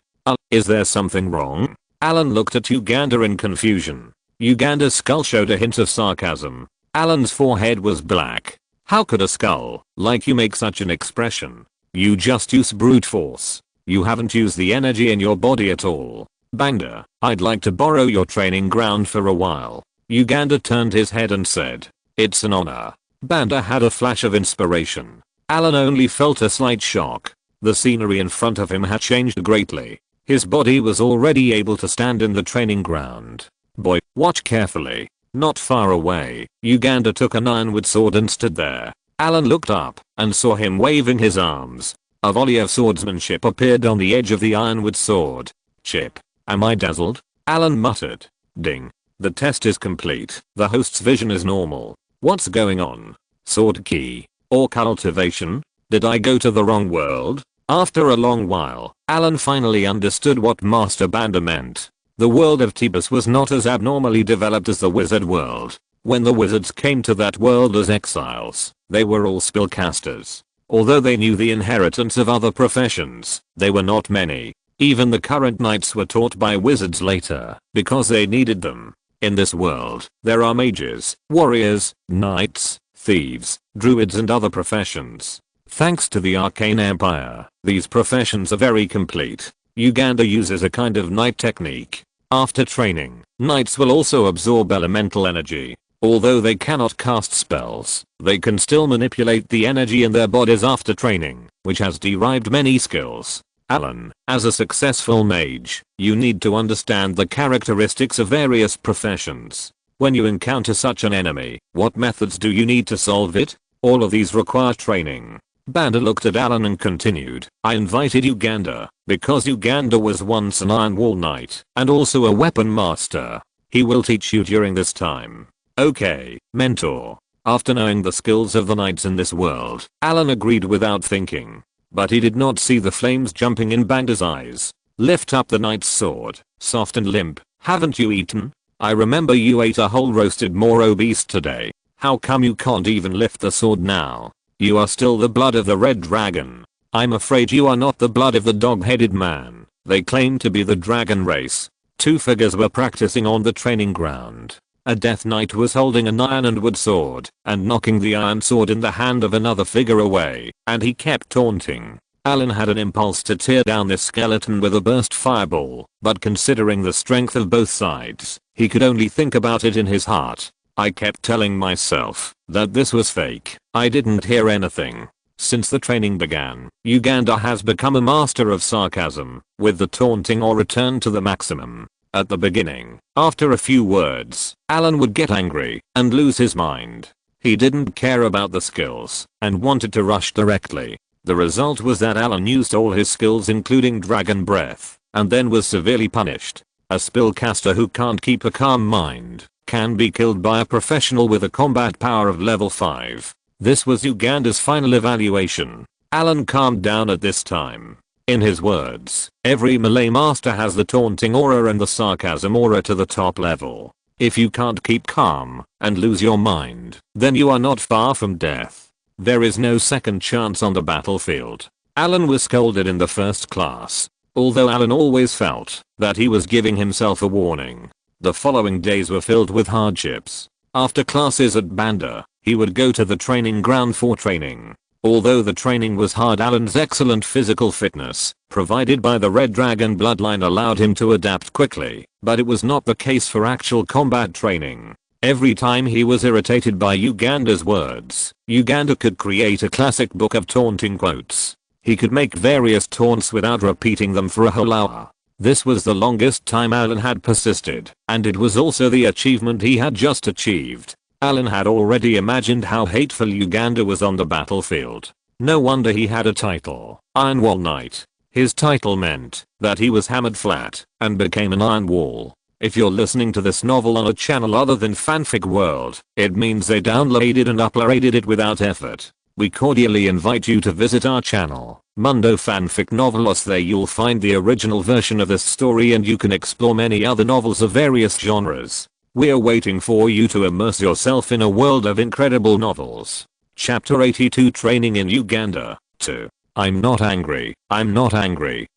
Is there something wrong?" Allen looked at Uganda in confusion. Uganda's skull showed a hint of sarcasm. Allen's forehead was black. How could a skull like you make such an expression? You just use brute force. You haven't used the energy in your body at all. Banda, I'd like to borrow your training ground for a while. Uganda turned his head and said, it's an honor. Banda had a flash of inspiration. Allen only felt a slight shock. The scenery in front of him had changed greatly. His body was already able to stand in the training ground. Boy, watch carefully. Not far away, Uganda took an ironwood sword and stood there. Allen looked up and saw him waving his arms. A volley of swordsmanship appeared on the edge of the ironwood sword. Chip. Am I dazzled? Allen muttered. Ding. The test is complete. The host's vision is normal. What's going on? Sword key. Or cultivation? Did I go to the wrong world? After a long while, Allen finally understood what Master Banda meant. The world of Tebas was not as abnormally developed as the wizard world. When the wizards came to that world as exiles, they were all spellcasters. Although they knew the inheritance of other professions, they were not many. Even the current knights were taught by wizards later, because they needed them. In this world, there are mages, warriors, knights, thieves, druids and other professions. Thanks to the Arcane Empire, these professions are very complete. Uganda uses a kind of knight technique. After training, knights will also absorb elemental energy. Although they cannot cast spells, they can still manipulate the energy in their bodies after training, which has derived many skills. Allen, as a successful mage, you need to understand the characteristics of various professions. When you encounter such an enemy, what methods do you need to solve it? All of these require training. Banda looked at Allen and continued, I invited Uganda, because Uganda was once an Iron Wall Knight, and also a weapon master. He will teach you during this time. Okay, mentor. After knowing the skills of the knights in this world, Allen agreed without thinking. But he did not see the flames jumping in Banda's eyes. Lift up the knight's sword, soft and limp. Haven't you eaten? I remember you ate a whole roasted Moro beast today. How come you can't even lift the sword now? You are still the blood of the red dragon. I'm afraid you are not the blood of the dog-headed man. They claim to be the dragon race. Two figures were practicing on the training ground. A death knight was holding an iron and wood sword and knocking the iron sword in the hand of another figure away, and he kept taunting. Allen had an impulse to tear down this skeleton with a burst fireball, but considering the strength of both sides, he could only think about it in his heart. I kept telling myself that this was fake. I didn't hear anything. Since the training began, Uganda has become a master of sarcasm, with the taunting or return to the maximum. At the beginning, after a few words, Allen would get angry and lose his mind. He didn't care about the skills and wanted to rush directly. The result was that Allen used all his skills including Dragon Breath, and then was severely punished. A spellcaster who can't keep a calm mind can be killed by a professional with a combat power of level 5. This was Uganda's final evaluation. Allen calmed down at this time. In his words, every melee master has the taunting aura and the sarcasm aura to the top level. If you can't keep calm and lose your mind, then you are not far from death. There is no second chance on the battlefield. Allen was scolded in the first class. Although Allen always felt that he was giving himself a warning, the following days were filled with hardships. After classes at Banda, he would go to the training ground for training. Although the training was hard, Allen's excellent physical fitness, provided by the Red Dragon bloodline, allowed him to adapt quickly, but it was not the case for actual combat training. Every time he was irritated by Uganda's words, Uganda could create a classic book of taunting quotes. He could make various taunts without repeating them for a whole hour. This was the longest time Allen had persisted, and it was also the achievement he had just achieved. Allen had already imagined how hateful Uganda was on the battlefield. No wonder he had a title, Iron Wall Knight. His title meant that he was hammered flat and became an iron wall. If you're listening to this novel on a channel other than Fanfic World, it means they downloaded and uploaded it without effort. We cordially invite you to visit our channel, Mundo Fanfic Novelos. There you'll find the original version of this story and you can explore many other novels of various genres. We're waiting for you to immerse yourself in a world of incredible novels. Chapter 82, Training in Uganda. 2. I'm not angry.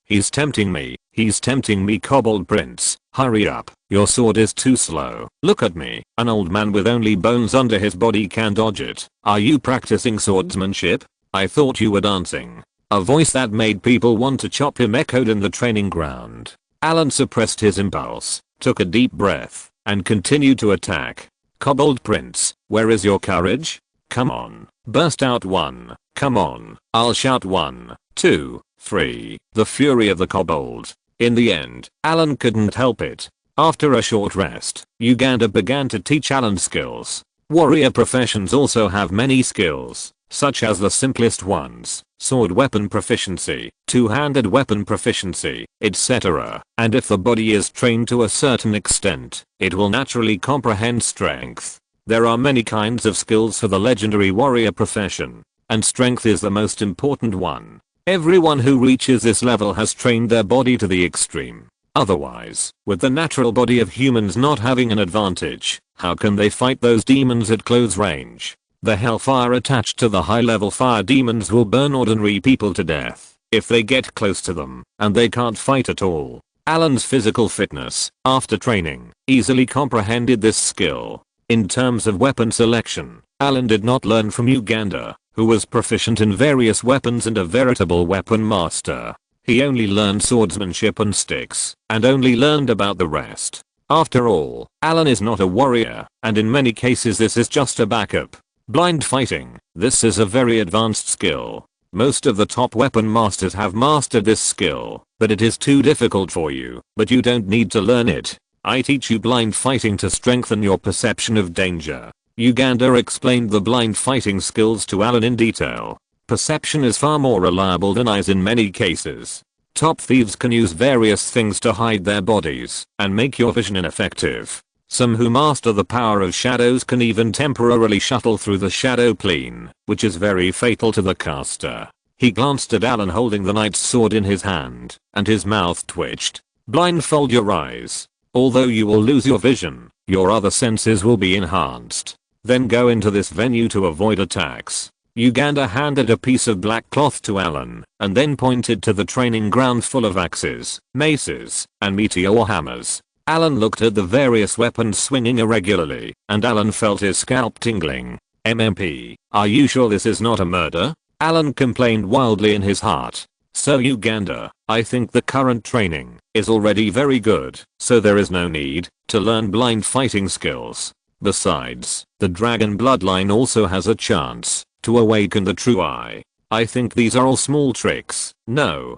He's tempting me. He's tempting me, Kobold Prince. Hurry up. Your sword is too slow. Look at me. An old man with only bones under his body can dodge it. Are you practicing swordsmanship? I thought you were dancing. A voice that made people want to chop him echoed in the training ground. Allen suppressed his impulse, took a deep breath, and continued to attack. Kobold Prince, where is your courage? Come on. Burst out one. Come on. I'll shout 1, 2, 3. The fury of the kobold. In the end, Allen couldn't help it. After a short rest, Uganda began to teach Allen skills. Warrior professions also have many skills, such as the simplest ones, sword weapon proficiency, two-handed weapon proficiency, etc. And if the body is trained to a certain extent, it will naturally comprehend strength. There are many kinds of skills for the legendary warrior profession, and strength is the most important one. Everyone who reaches this level has trained their body to the extreme. Otherwise, with the natural body of humans not having an advantage, how can they fight those demons at close range? The hellfire attached to the high-level fire demons will burn ordinary people to death if they get close to them, and they can't fight at all. Allen's physical fitness, after training, easily comprehended this skill. In terms of weapon selection, Allen did not learn from Uganda, who was proficient in various weapons and a veritable weapon master. He only learned swordsmanship and sticks, and only learned about the rest. After all, Allen is not a warrior, and in many cases this is just a backup. Blind fighting. This is a very advanced skill. Most of the top weapon masters have mastered this skill, but it is too difficult for you, but you don't need to learn it. I teach you blind fighting to strengthen your perception of danger. Uganda explained the blind fighting skills to Allen in detail. Perception is far more reliable than eyes in many cases. Top thieves can use various things to hide their bodies and make your vision ineffective. Some who master the power of shadows can even temporarily shuttle through the shadow plane, which is very fatal to the caster. He glanced at Allen holding the knight's sword in his hand, and his mouth twitched. Blindfold your eyes. Although you will lose your vision, your other senses will be enhanced. Then go into this venue to avoid attacks. Uganda handed a piece of black cloth to Allen, and then pointed to the training ground full of axes, maces, and meteor hammers. Allen looked at the various weapons swinging irregularly, and Allen felt his scalp tingling. MMP, are you sure this is not a murder? Allen complained wildly in his heart. So Uganda, I think the current training is already very good, so there is no need to learn blind fighting skills. Besides, the dragon bloodline also has a chance to awaken the true eye. I think these are all small tricks. No,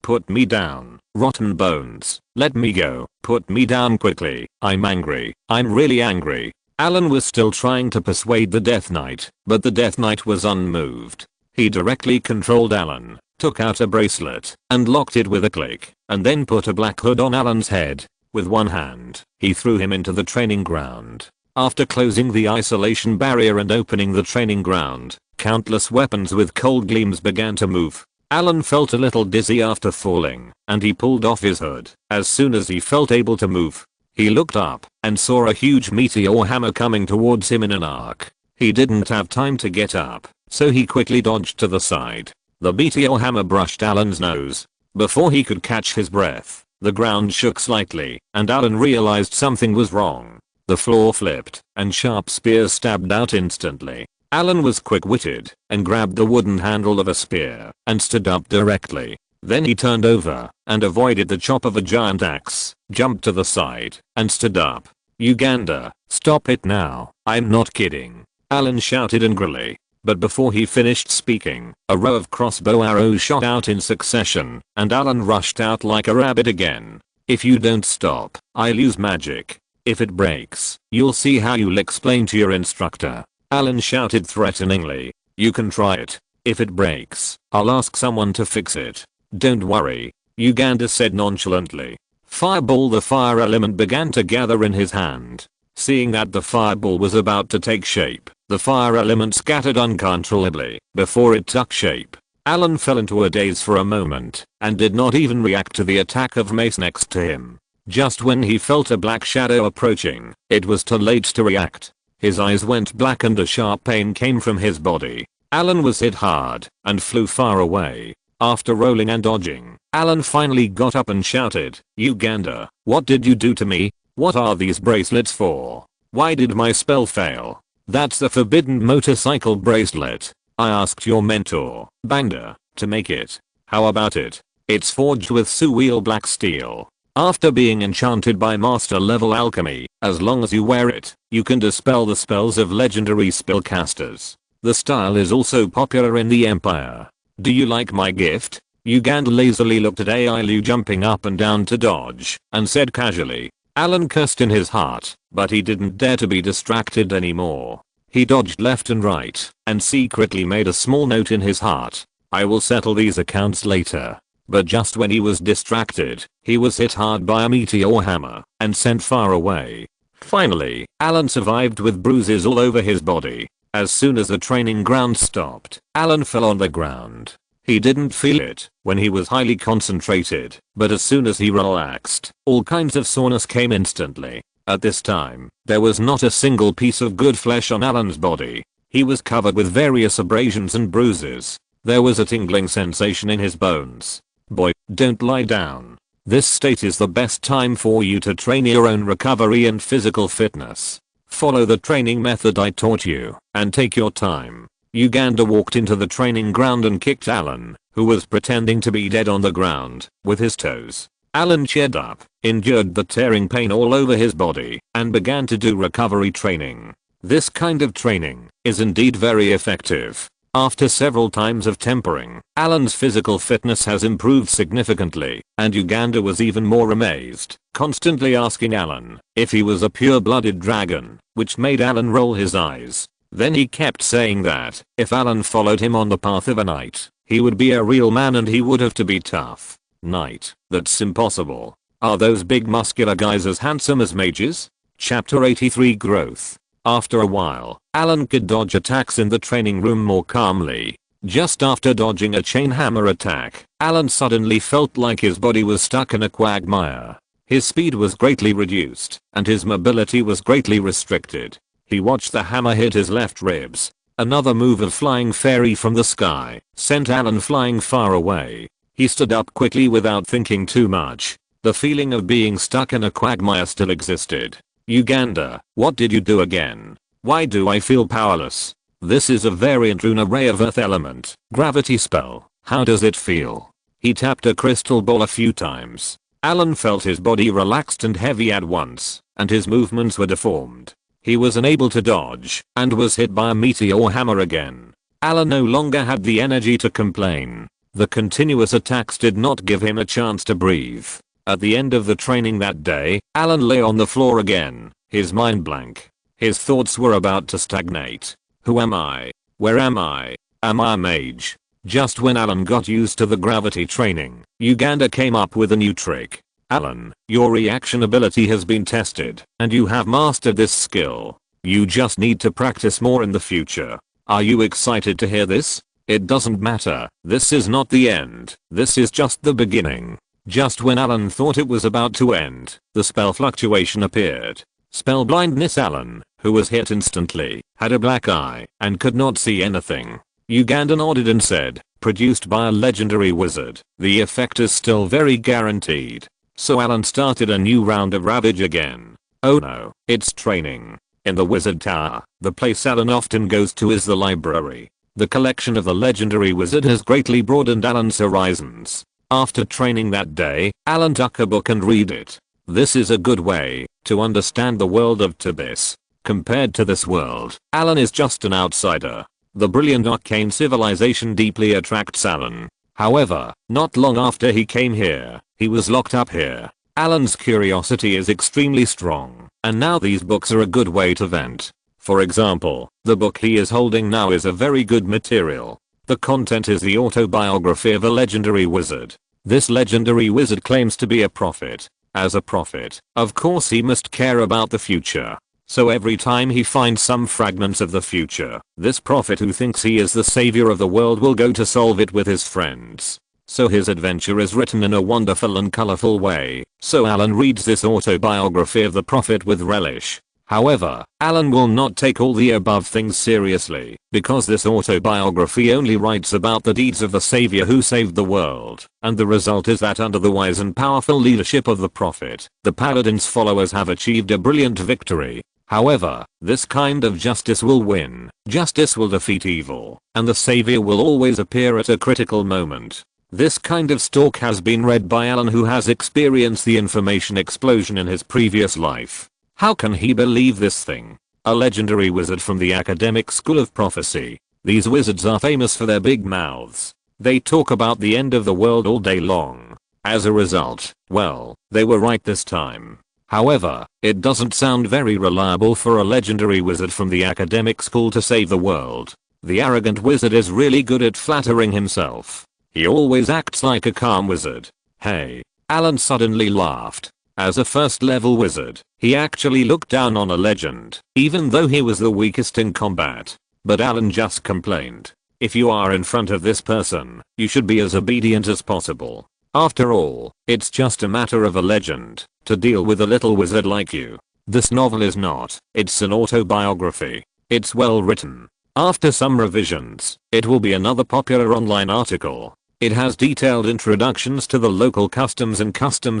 put me down, rotten bones. Let me go. Put me down quickly. I'm angry. I'm really angry. Allen was still trying to persuade the Death Knight, but the Death Knight was unmoved. He directly controlled Allen, took out a bracelet, and locked it with a click, and then put a black hood on Allen's head. With one hand, he threw him into the training ground. After closing the isolation barrier and opening the training ground, countless weapons with cold gleams began to move. Allen felt a little dizzy after falling, and he pulled off his hood. As soon as he felt able to move, he looked up and saw a huge meteor hammer coming towards him in an arc. He didn't have time to get up, so he quickly dodged to the side. The meteor hammer brushed Allen's nose. Before he could catch his breath, the ground shook slightly, and Allen realized something was wrong. The floor flipped, and sharp spears stabbed out instantly. Allen was quick-witted, and grabbed the wooden handle of a spear, and stood up directly. Then he turned over, and avoided the chop of a giant axe, jumped to the side, and stood up. Uganda, stop it now, I'm not kidding. Allen shouted angrily. But before he finished speaking, a row of crossbow arrows shot out in succession, and Allen rushed out like a rabbit again. If you don't stop, I'll use magic. If it breaks, you'll see how you'll explain to your instructor. Allen shouted threateningly. You can try it. If it breaks, I'll ask someone to fix it. Don't worry, Uganda said nonchalantly. Fireball. The fire element began to gather in his hand. Seeing that the fireball was about to take shape, the fire element scattered uncontrollably before it took shape. Allen fell into a daze for a moment and did not even react to the attack of mace next to him. Just when he felt a black shadow approaching, it was too late to react. His eyes went black and a sharp pain came from his body. Allen was hit hard and flew far away. After rolling and dodging, Allen finally got up and shouted, "Uganda, what did you do to me? What are these bracelets for? Why did my spell fail? That's a forbidden motorcycle bracelet. I asked your mentor, Bangda, to make it. How about it? It's forged with Suweel black steel. After being enchanted by master level alchemy, as long as you wear it, you can dispel the spells of legendary spellcasters. The style is also popular in the Empire. Do you like my gift?" Uganda lazily looked at AI Lu jumping up and down to dodge, and said casually. Allen cursed in his heart, but he didn't dare to be distracted anymore. He dodged left and right, and secretly made a small note in his heart. "I will settle these accounts later." But just when he was distracted, he was hit hard by a meteor hammer, and sent far away. Finally, Allen survived with bruises all over his body. As soon as the training ground stopped, Allen fell on the ground. He didn't feel it when he was highly concentrated, but as soon as he relaxed, all kinds of soreness came instantly. At this time, there was not a single piece of good flesh on Allen's body. He was covered with various abrasions and bruises. There was a tingling sensation in his bones. Boy, don't lie down. This state is the best time for you to train your own recovery and physical fitness. Follow the training method I taught you, and take your time. Uganda walked into the training ground and kicked Allen, who was pretending to be dead on the ground, with his toes. Allen cheered up, endured the tearing pain all over his body, and began to do recovery training. This kind of training is indeed very effective. After several times of tempering, Allen's physical fitness has improved significantly, and Uganda was even more amazed, constantly asking Allen if he was a pure-blooded dragon, which made Allen roll his eyes. Then he kept saying that if Allen followed him on the path of a knight, he would be a real man and he would have to be tough. Knight, that's impossible. Are those big muscular guys as handsome as mages? Chapter 83 Growth. After a while, Allen could dodge attacks in the training room more calmly. Just after dodging a chain hammer attack, Allen suddenly felt like his body was stuck in a quagmire. His speed was greatly reduced, and his mobility was greatly restricted. He watched the hammer hit his left ribs. Another move of flying fairy from the sky sent Allen flying far away. He stood up quickly without thinking too much. The feeling of being stuck in a quagmire still existed. Uganda, what did you do again? Why do I feel powerless? This is a variant rune array of earth element, gravity spell. How does it feel? He tapped a crystal ball a few times. Allen felt his body relaxed and heavy at once, and his movements were deformed. He was unable to dodge, and was hit by a meteor hammer again. Allen no longer had the energy to complain. The continuous attacks did not give him a chance to breathe. At the end of the training that day, Allen lay on the floor again, his mind blank. His thoughts were about to stagnate. Who am I? Where am I? Am I a mage? Just when Allen got used to the gravity training, Uganda came up with a new trick. Allen, your reaction ability has been tested, and you have mastered this skill. You just need to practice more in the future. Are you excited to hear this? It doesn't matter. This is not the end. This is just the beginning. Just when Allen thought it was about to end, the spell fluctuation appeared. Spell blindness. Allen, who was hit instantly, had a black eye and could not see anything. Uganda nodded and said, produced by a legendary wizard, the effect is still very guaranteed. So Allen started a new round of Ravage again. Oh no, it's training. In the wizard tower, the place Allen often goes to is the library. The collection of the legendary wizard has greatly broadened Allen's horizons. After training that day, Allen took a book and read it. This is a good way to understand the world of Tibis. Compared to this world, Allen is just an outsider. The brilliant arcane civilization deeply attracts Allen. However, not long after he came here, he was locked up here. Allen's curiosity is extremely strong, and now these books are a good way to vent. For example, the book he is holding now is a very good material. The content is the autobiography of a legendary wizard. This legendary wizard claims to be a prophet. As a prophet, of course he must care about the future. So every time he finds some fragments of the future, this prophet who thinks he is the savior of the world will go to solve it with his friends. So his adventure is written in a wonderful and colorful way. So Allen reads this autobiography of the prophet with relish. However, Allen will not take all the above things seriously, because this autobiography only writes about the deeds of the savior who saved the world, and the result is that under the wise and powerful leadership of the prophet, the paladin's followers have achieved a brilliant victory. However, this kind of justice will win, justice will defeat evil, and the savior will always appear at a critical moment. This kind of talk has been read by Allen, who has experienced the information explosion in his previous life. How can he believe this thing? A legendary wizard from the academic school of prophecy. These wizards are famous for their big mouths. They talk about the end of the world all day long. As a result, well, they were right this time. However, it doesn't sound very reliable for a legendary wizard from the academic school to save the world. The arrogant wizard is really good at flattering himself. He always acts like a calm wizard. Hey. Allen suddenly laughed. As a first level wizard, he actually looked down on a legend, even though he was the weakest in combat. But Allen just complained. If you are in front of this person, you should be as obedient as possible. After all, it's just a matter of a legend to deal with a little wizard like you. This novel is not, it's an autobiography. It's well written. After some revisions, it will be another popular online article. It has detailed introductions to the local customs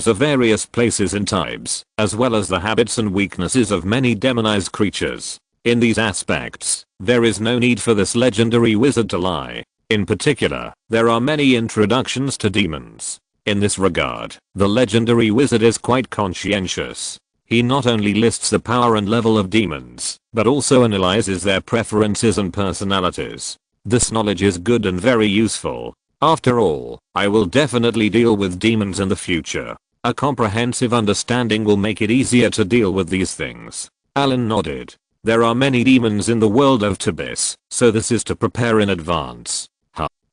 of various places and types, as well as the habits and weaknesses of many demonized creatures. In these aspects, there is no need for this legendary wizard to lie. In particular, there are many introductions to demons. In this regard, the legendary wizard is quite conscientious. He not only lists the power and level of demons, but also analyzes their preferences and personalities. This knowledge is good and very useful. After all, I will definitely deal with demons in the future. A comprehensive understanding will make it easier to deal with these things. Allen nodded. There are many demons in the world of Abyss, so this is to prepare in advance.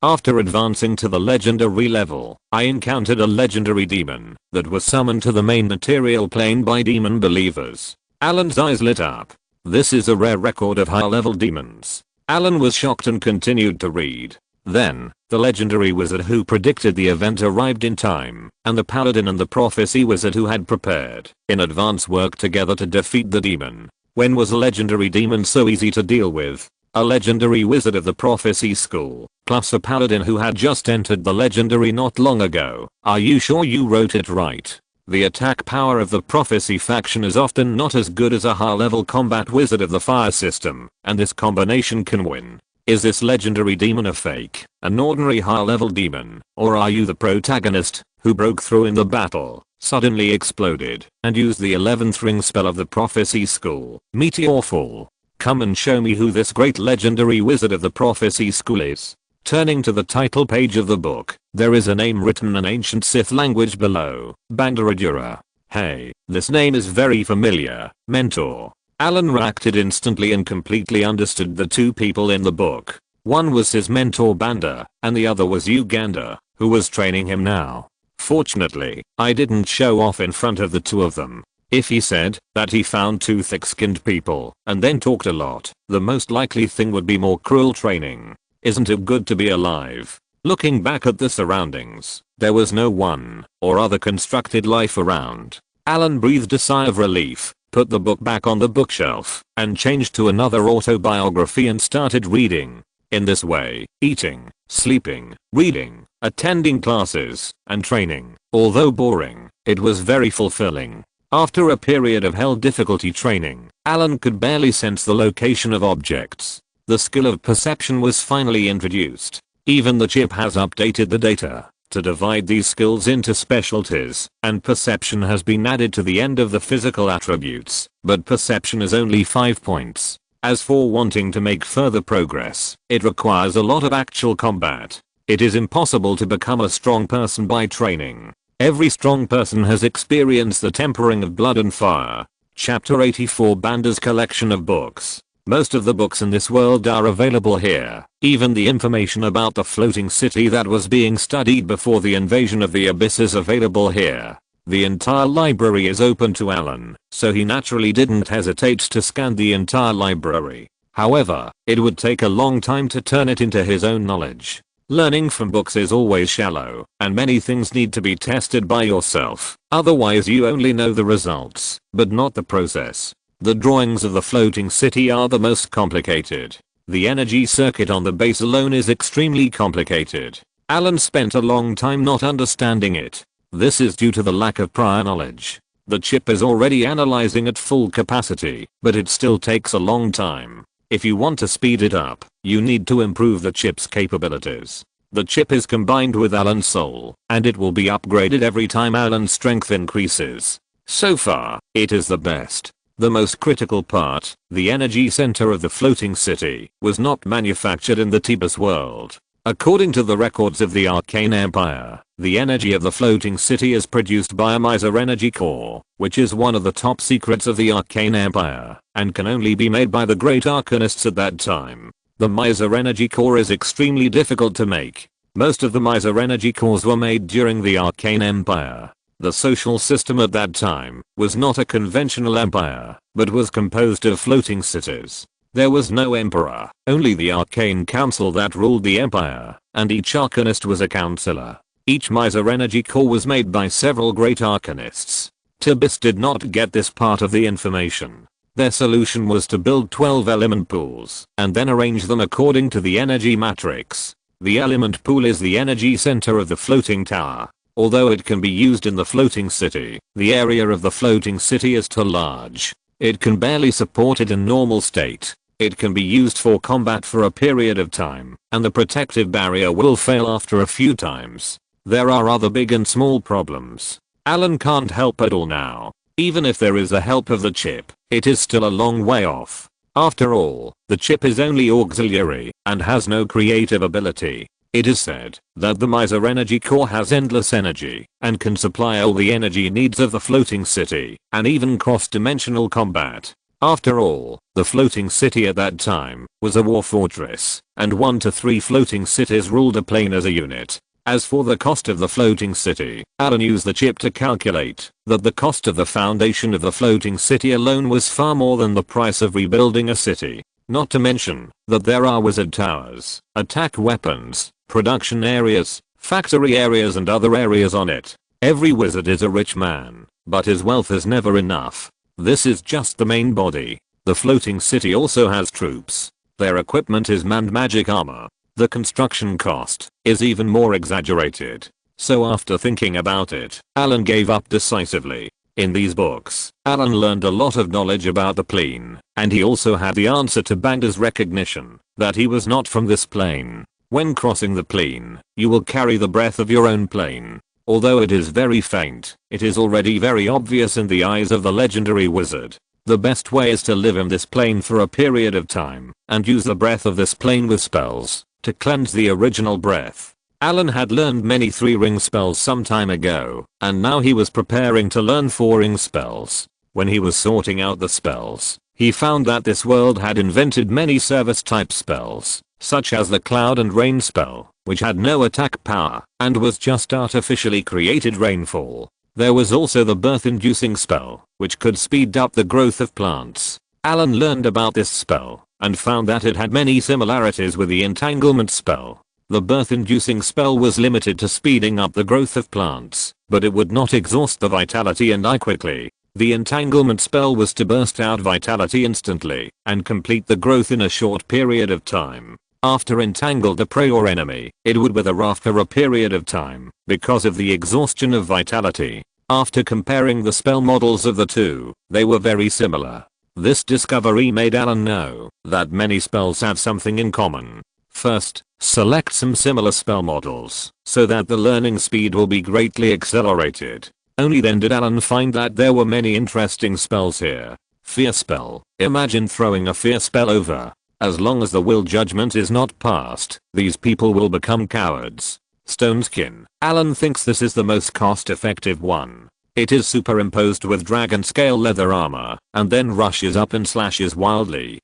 After advancing to the legendary level, I encountered a legendary demon that was summoned to the main material plane by demon believers. Allen's eyes lit up. This is a rare record of high-level demons. Allen was shocked and continued to read. Then, the legendary wizard who predicted the event arrived in time, and the paladin and the prophecy wizard who had prepared in advance worked together to defeat the demon. When was a legendary demon so easy to deal with? A legendary wizard of the prophecy school, plus a paladin who had just entered the legendary not long ago. Are you sure you wrote it right? The attack power of the prophecy faction is often not as good as a high-level combat wizard of the fire system, and this combination can win. Is this legendary demon a fake, an ordinary high-level demon, or are you the protagonist, who broke through in the battle, suddenly exploded, and used the 11th ring spell of the prophecy school, Meteor Fall? Come and show me who this great legendary wizard of the prophecy school is. Turning to the title page of the book, there is a name written in ancient Sith language below, Bandaradura. Hey, this name is very familiar, Mentor. Allen reacted instantly and completely understood the two people in the book. One was his mentor Banda, and the other was Uganda, who was training him now. Fortunately, I didn't show off in front of the two of them. If he said that he found two thick-skinned people and then talked a lot, the most likely thing would be more cruel training. Isn't it good to be alive? Looking back at the surroundings, there was no one or other constructed life around. Allen breathed a sigh of relief, put the book back on the bookshelf, and changed to another autobiography and started reading. In this way, eating, sleeping, reading, attending classes, and training, although boring, it was very fulfilling. After a period of hell difficulty training, Allen could barely sense the location of objects. The skill of perception was finally introduced. Even the chip has updated the data to divide these skills into specialties, and perception has been added to the end of the physical attributes, but perception is only 5 points. As for wanting to make further progress, it requires a lot of actual combat. It is impossible to become a strong person by training. Every strong person has experienced the tempering of blood and fire. Chapter 84 Banda's collection of books. Most of the books in this world are available here, even the information about the floating city that was being studied before the invasion of the Abyss is available here. The entire library is open to Allen, so he naturally didn't hesitate to scan the entire library. However, it would take a long time to turn it into his own knowledge. Learning from books is always shallow, and many things need to be tested by yourself, otherwise you only know the results, but not the process. The drawings of the floating city are the most complicated. The energy circuit on the base alone is extremely complicated. Allen spent a long time not understanding it. This is due to the lack of prior knowledge. The chip is already analyzing at full capacity, but it still takes a long time. If you want to speed it up, you need to improve the chip's capabilities. The chip is combined with Allen's soul, and it will be upgraded every time Allen's strength increases. So far, it is the best. The most critical part, the energy center of the floating city, was not manufactured in the Tebas world. According to the records of the Arcane Empire, the energy of the floating city is produced by a miser energy core, which is one of the top secrets of the Arcane Empire, and can only be made by the great arcanists at that time. The miser energy core is extremely difficult to make. Most of the miser energy cores were made during the Arcane Empire. The social system at that time was not a conventional empire, but was composed of floating cities. There was no emperor, only the arcane council that ruled the empire, and each arcanist was a councillor. Each miser energy core was made by several great arcanists. Tebas did not get this part of the information. Their solution was to build 12 element pools, and then arrange them according to the energy matrix. The element pool is the energy center of the floating tower. Although it can be used in the floating city, the area of the floating city is too large. It can barely support it in normal state. It can be used for combat for a period of time, and the protective barrier will fail after a few times. There are other big and small problems. Allen can't help at all now. Even if there is the help of the chip, it is still a long way off. After all, the chip is only auxiliary, and has no creative ability. It is said that the miser energy core has endless energy, and can supply all the energy needs of the floating city, and even cross-dimensional combat. After all, the floating city at that time was a war fortress, and 1 to 3 floating cities ruled a plane as a unit. As for the cost of the floating city, Allen used the chip to calculate that the cost of the foundation of the floating city alone was far more than the price of rebuilding a city. Not to mention that there are wizard towers, attack weapons, production areas, factory areas and other areas on it. Every wizard is a rich man, but his wealth is never enough. This is just the main body. The floating city also has troops. Their equipment is manned magic armor. The construction cost is even more exaggerated. So after thinking about it, Allen gave up decisively. In these books, Allen learned a lot of knowledge about the plane, and he also had the answer to Banda's recognition that he was not from this plane. When crossing the plane, you will carry the breath of your own plane. Although it is very faint, it is already very obvious in the eyes of the legendary wizard. The best way is to live in this plane for a period of time, and use the breath of this plane with spells, to cleanse the original breath. Allen had learned many 3-ring spells some time ago, and now he was preparing to learn 4-ring spells. When he was sorting out the spells, he found that this world had invented many service type spells, such as the cloud and rain spell, which had no attack power, and was just artificially created rainfall. There was also the birth-inducing spell, which could speed up the growth of plants. Allen learned about this spell, and found that it had many similarities with the entanglement spell. The birth-inducing spell was limited to speeding up the growth of plants, but it would not exhaust the vitality and die quickly. The entanglement spell was to burst out vitality instantly, and complete the growth in a short period of time. After entangled a prey or enemy, it would wither after a period of time, because of the exhaustion of vitality. After comparing the spell models of the two, they were very similar. This discovery made Allen know that many spells have something in common. First, select some similar spell models, so that the learning speed will be greatly accelerated. Only then did Allen find that there were many interesting spells here. Fear spell. Imagine throwing a fear spell over. As long as the will judgment is not passed, these people will become cowards. Stone skin. Allen thinks this is the most cost-effective one. It is superimposed with dragon scale leather armor, and then rushes up and slashes wildly.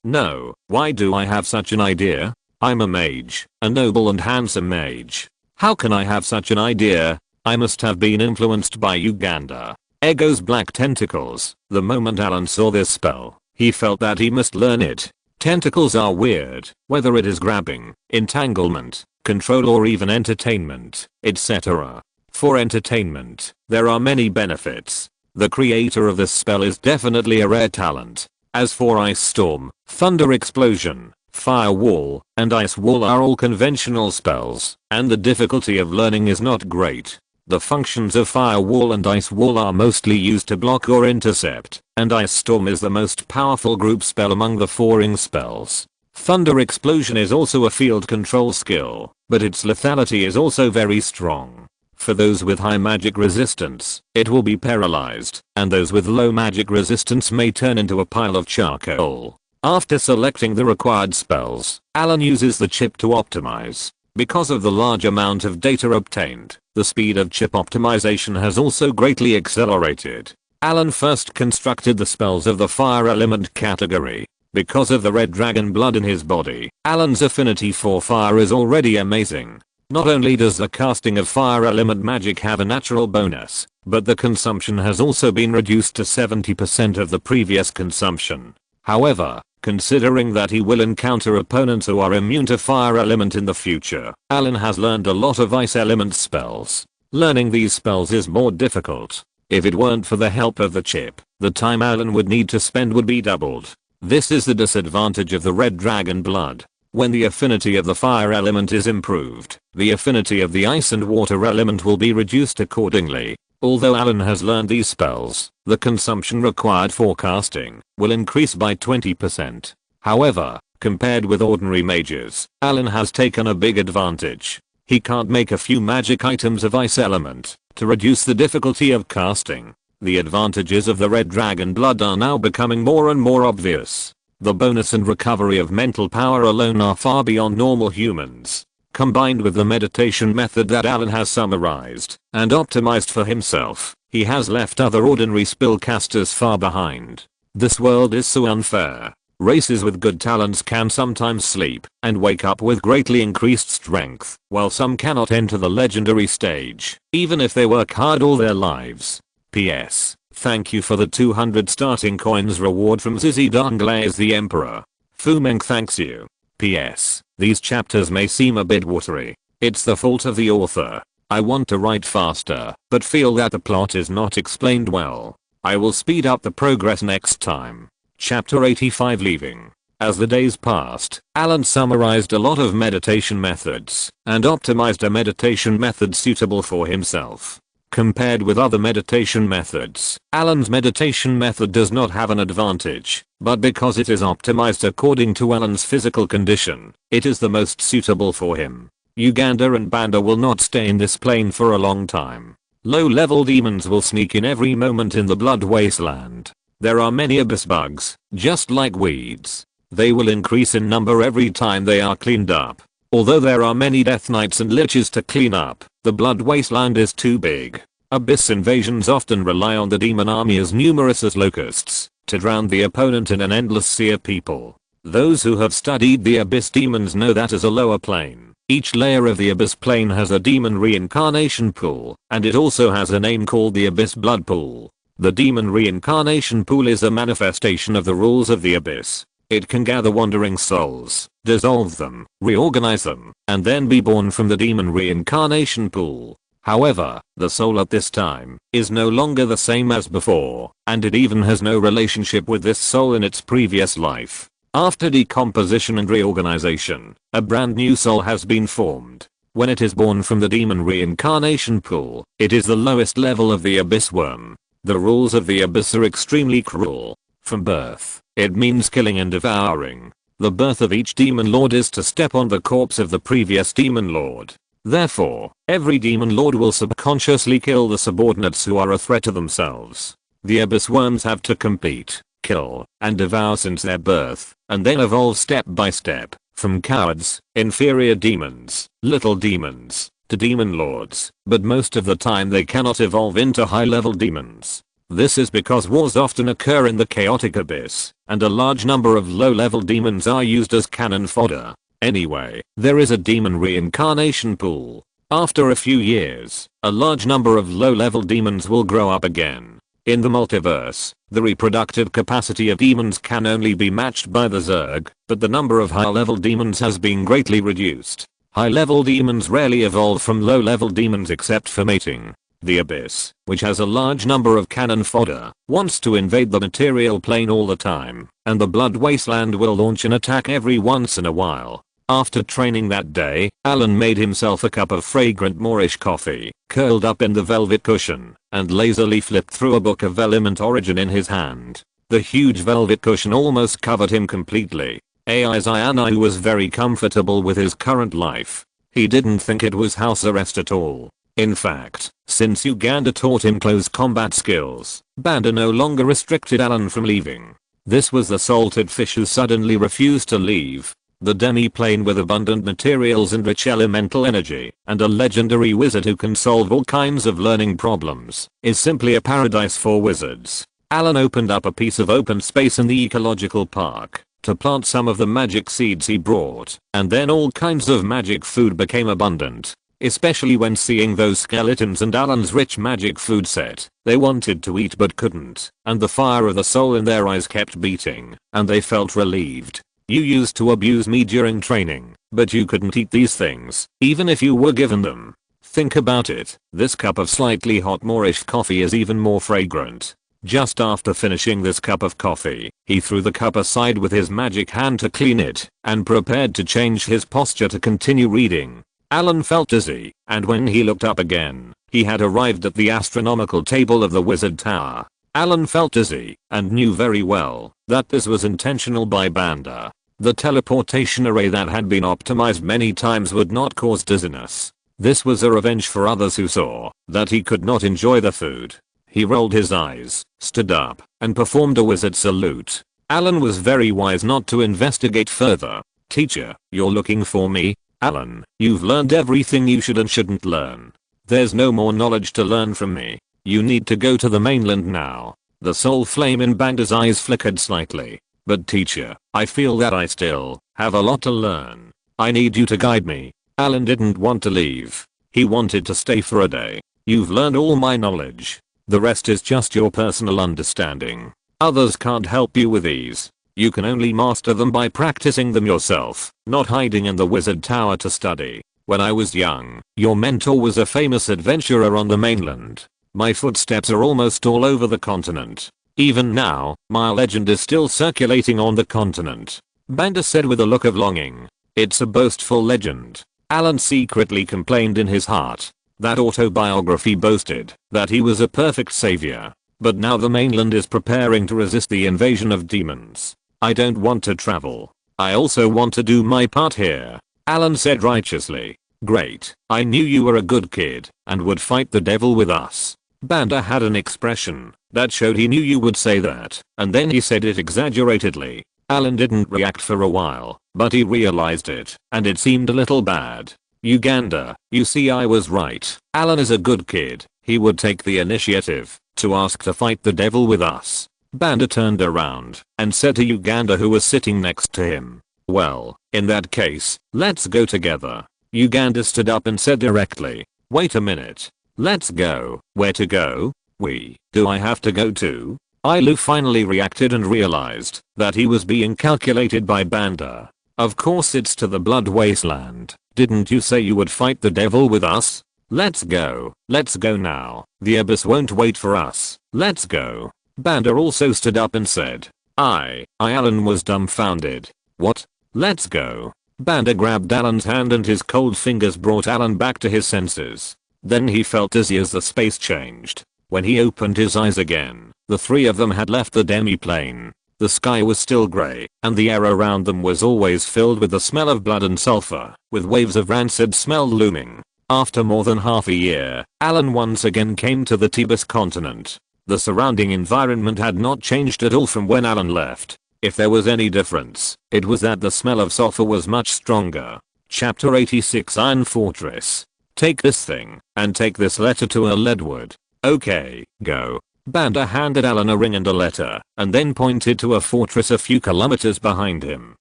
No, why do I have such an idea? I'm a mage, a noble and handsome mage. How can I have such an idea? I must have been influenced by Uganda. Ego's black tentacles. The moment Allen saw this spell, he felt that he must learn it. Tentacles are weird, whether it is grabbing, entanglement, control or even entertainment, etc. For entertainment, there are many benefits. The creator of this spell is definitely a rare talent. As for Ice Storm, Thunder Explosion, Fire Wall, and Ice Wall are all conventional spells, and the difficulty of learning is not great. The functions of Fire Wall and Ice Wall are mostly used to block or intercept, and Ice Storm is the most powerful group spell among the 4 ring spells. Thunder Explosion is also a field control skill, but its lethality is also very strong. For those with high magic resistance, it will be paralyzed, and those with low magic resistance may turn into a pile of charcoal. After selecting the required spells, Allen uses the chip to optimize. Because of the large amount of data obtained, the speed of chip optimization has also greatly accelerated. Allen first constructed the spells of the fire element category. Because of the red dragon blood in his body, Allen's affinity for fire is already amazing. Not only does the casting of fire element magic have a natural bonus, but the consumption has also been reduced to 70% of the previous consumption. However, considering that he will encounter opponents who are immune to fire element in the future, Allen has learned a lot of ice element spells. Learning these spells is more difficult. If it weren't for the help of the chip, the time Allen would need to spend would be doubled. This is the disadvantage of the red dragon blood. When the affinity of the fire element is improved, the affinity of the ice and water element will be reduced accordingly. Although Allen has learned these spells, the consumption required for casting will increase by 20%. However, compared with ordinary mages, Allen has taken a big advantage. He can't make a few magic items of ice element to reduce the difficulty of casting. The advantages of the red dragon blood are now becoming more and more obvious. The bonus and recovery of mental power alone are far beyond normal humans. Combined with the meditation method that Allen has summarized and optimized for himself, he has left other ordinary spellcasters far behind. This world is so unfair. Races with good talents can sometimes sleep and wake up with greatly increased strength, while some cannot enter the legendary stage, even if they work hard all their lives. PS. Thank you for the 200 starting coins reward from Zizzy Danglaze the Emperor. Fumeng thanks you. PS. These chapters may seem a bit watery. It's the fault of the author. I want to write faster, but feel that the plot is not explained well. I will speed up the progress next time. Chapter 85 Leaving. As the days passed, Allen summarized a lot of meditation methods and optimized a meditation method suitable for himself. Compared with other meditation methods, Allen's meditation method does not have an advantage, but because it is optimized according to Allen's physical condition, it is the most suitable for him. Uganda and Banda will not stay in this plane for a long time. Low-level demons will sneak in every moment in the Blood Wasteland. There are many abyss bugs, just like weeds. They will increase in number every time they are cleaned up. Although there are many death knights and liches to clean up, the Blood Wasteland is too big. Abyss invasions often rely on the demon army as numerous as locusts to drown the opponent in an endless sea of people. Those who have studied the abyss demons know that as a lower plane, each layer of the abyss plane has a demon reincarnation pool, and it also has a name called the abyss blood pool. The demon reincarnation pool is a manifestation of the rules of the abyss. It can gather wandering souls, dissolve them, reorganize them, and then be born from the demon reincarnation pool. However, the soul at this time is no longer the same as before, and it even has no relationship with this soul in its previous life. After decomposition and reorganization, a brand new soul has been formed. When it is born from the demon reincarnation pool, it is the lowest level of the abyss worm. The rules of the abyss are extremely cruel. From birth, it means killing and devouring. The birth of each demon lord is to step on the corpse of the previous demon lord. Therefore, every demon lord will subconsciously kill the subordinates who are a threat to themselves. The abyss worms have to compete, kill, and devour since their birth, and then evolve step by step, from cowards, inferior demons, little demons, to demon lords, but most of the time they cannot evolve into high-level demons. This is because wars often occur in the chaotic abyss, and a large number of low-level demons are used as cannon fodder. Anyway, there is a demon reincarnation pool. After a few years, a large number of low-level demons will grow up again. In the multiverse, the reproductive capacity of demons can only be matched by the Zerg, but the number of high-level demons has been greatly reduced. High-level demons rarely evolve from low-level demons except for mating. The abyss, which has a large number of cannon fodder, wants to invade the material plane all the time, and the blood wasteland will launch an attack every once in a while. After training that day, Allen made himself a cup of fragrant Moorish coffee, curled up in the velvet cushion, and lazily flipped through a book of Element Origin in his hand. The huge velvet cushion almost covered him completely. Ayana was very comfortable with his current life. He didn't think it was house arrest at all. In fact, since Uganda taught him close combat skills, Banda no longer restricted Allen from leaving. This was the salted fish who suddenly refused to leave. The demi-plane with abundant materials and rich elemental energy, and a legendary wizard who can solve all kinds of learning problems, is simply a paradise for wizards. Allen opened up a piece of open space in the ecological park to plant some of the magic seeds he brought, and then all kinds of magic food became abundant. Especially when seeing those skeletons and Allen's rich magic food set, they wanted to eat but couldn't, and the fire of the soul in their eyes kept beating, and they felt relieved. You used to abuse me during training, but you couldn't eat these things, even if you were given them. Think about it, this cup of slightly hot Moorish coffee is even more fragrant. Just after finishing this cup of coffee, he threw the cup aside with his magic hand to clean it, and prepared to change his posture to continue reading. Allen felt dizzy, and when he looked up again, he had arrived at the astronomical table of the wizard tower. Allen felt dizzy, and knew very well that this was intentional by Banda. The teleportation array that had been optimized many times would not cause dizziness. This was a revenge for others who saw that he could not enjoy the food. He rolled his eyes, stood up, and performed a wizard salute. Allen was very wise not to investigate further. Teacher, you're looking for me? Allen, you've learned everything you should and shouldn't learn. There's no more knowledge to learn from me. You need to go to the mainland now. The soul flame in Banda's eyes flickered slightly. But teacher, I feel that I still have a lot to learn. I need you to guide me. Allen didn't want to leave. He wanted to stay for a day. You've learned all my knowledge. The rest is just your personal understanding. Others can't help you with these. You can only master them by practicing them yourself, not hiding in the wizard tower to study. When I was young, your mentor was a famous adventurer on the mainland. My footsteps are almost all over the continent. Even now, my legend is still circulating on the continent. Banda said with a look of longing. It's a boastful legend. Allen secretly complained in his heart. That autobiography boasted that he was a perfect savior. But now the mainland is preparing to resist the invasion of demons. I don't want to travel. I also want to do my part here. Allen said righteously. Great, I knew you were a good kid and would fight the devil with us. Banda had an expression that showed he knew you would say that, and then he said it exaggeratedly. Allen didn't react for a while, but he realized it, and it seemed a little bad. Uganda, you see I was right. Allen is a good kid. He would take the initiative to ask to fight the devil with us. Banda turned around and said to Uganda who was sitting next to him. Well, in that case, let's go together. Uganda stood up and said directly. Wait a minute. Let's go. Where to go? Do I have to go too? Ilu finally reacted and realized that he was being calculated by Banda. Of course it's to the blood wasteland. Didn't you say you would fight the devil with us? Let's go. Let's go now. The abyss won't wait for us. Let's go. Banda also stood up and said. Allen was dumbfounded. What? Let's go. Banda grabbed Allen's hand and his cold fingers brought Allen back to his senses. Then he felt dizzy as the space changed. When he opened his eyes again, the three of them had left the demi-plane. The sky was still grey, and the air around them was always filled with the smell of blood and sulfur, with waves of rancid smell looming. After more than half a year, Allen once again came to the Tebus continent. The surrounding environment had not changed at all from when Allen left. If there was any difference, it was that the smell of sulfur was much stronger. Chapter 86 Iron Fortress. Take this thing, and take this letter to Leadwood. Okay, go. Banda handed Allen a ring and a letter, and then pointed to a fortress a few kilometers behind him.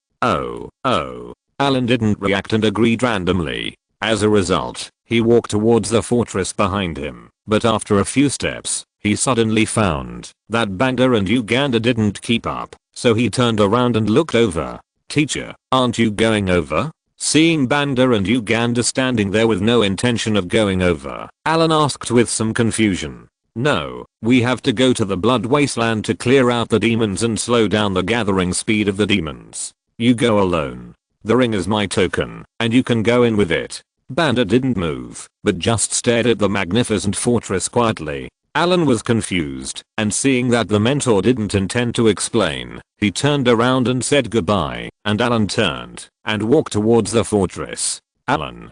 Oh. Allen didn't react and agreed randomly. As a result, he walked towards the fortress behind him, but after a few steps, he suddenly found that Banda and Uganda didn't keep up, so he turned around and looked over. Teacher, aren't you going over? Seeing Banda and Uganda standing there with no intention of going over, Allen asked with some confusion. No, we have to go to the Blood Wasteland to clear out the demons and slow down the gathering speed of the demons. You go alone. The ring is my token, and you can go in with it. Banda didn't move, but just stared at the magnificent fortress quietly. Allen was confused, and seeing that the mentor didn't intend to explain, he turned around and said goodbye, and Allen turned and walked towards the fortress. Allen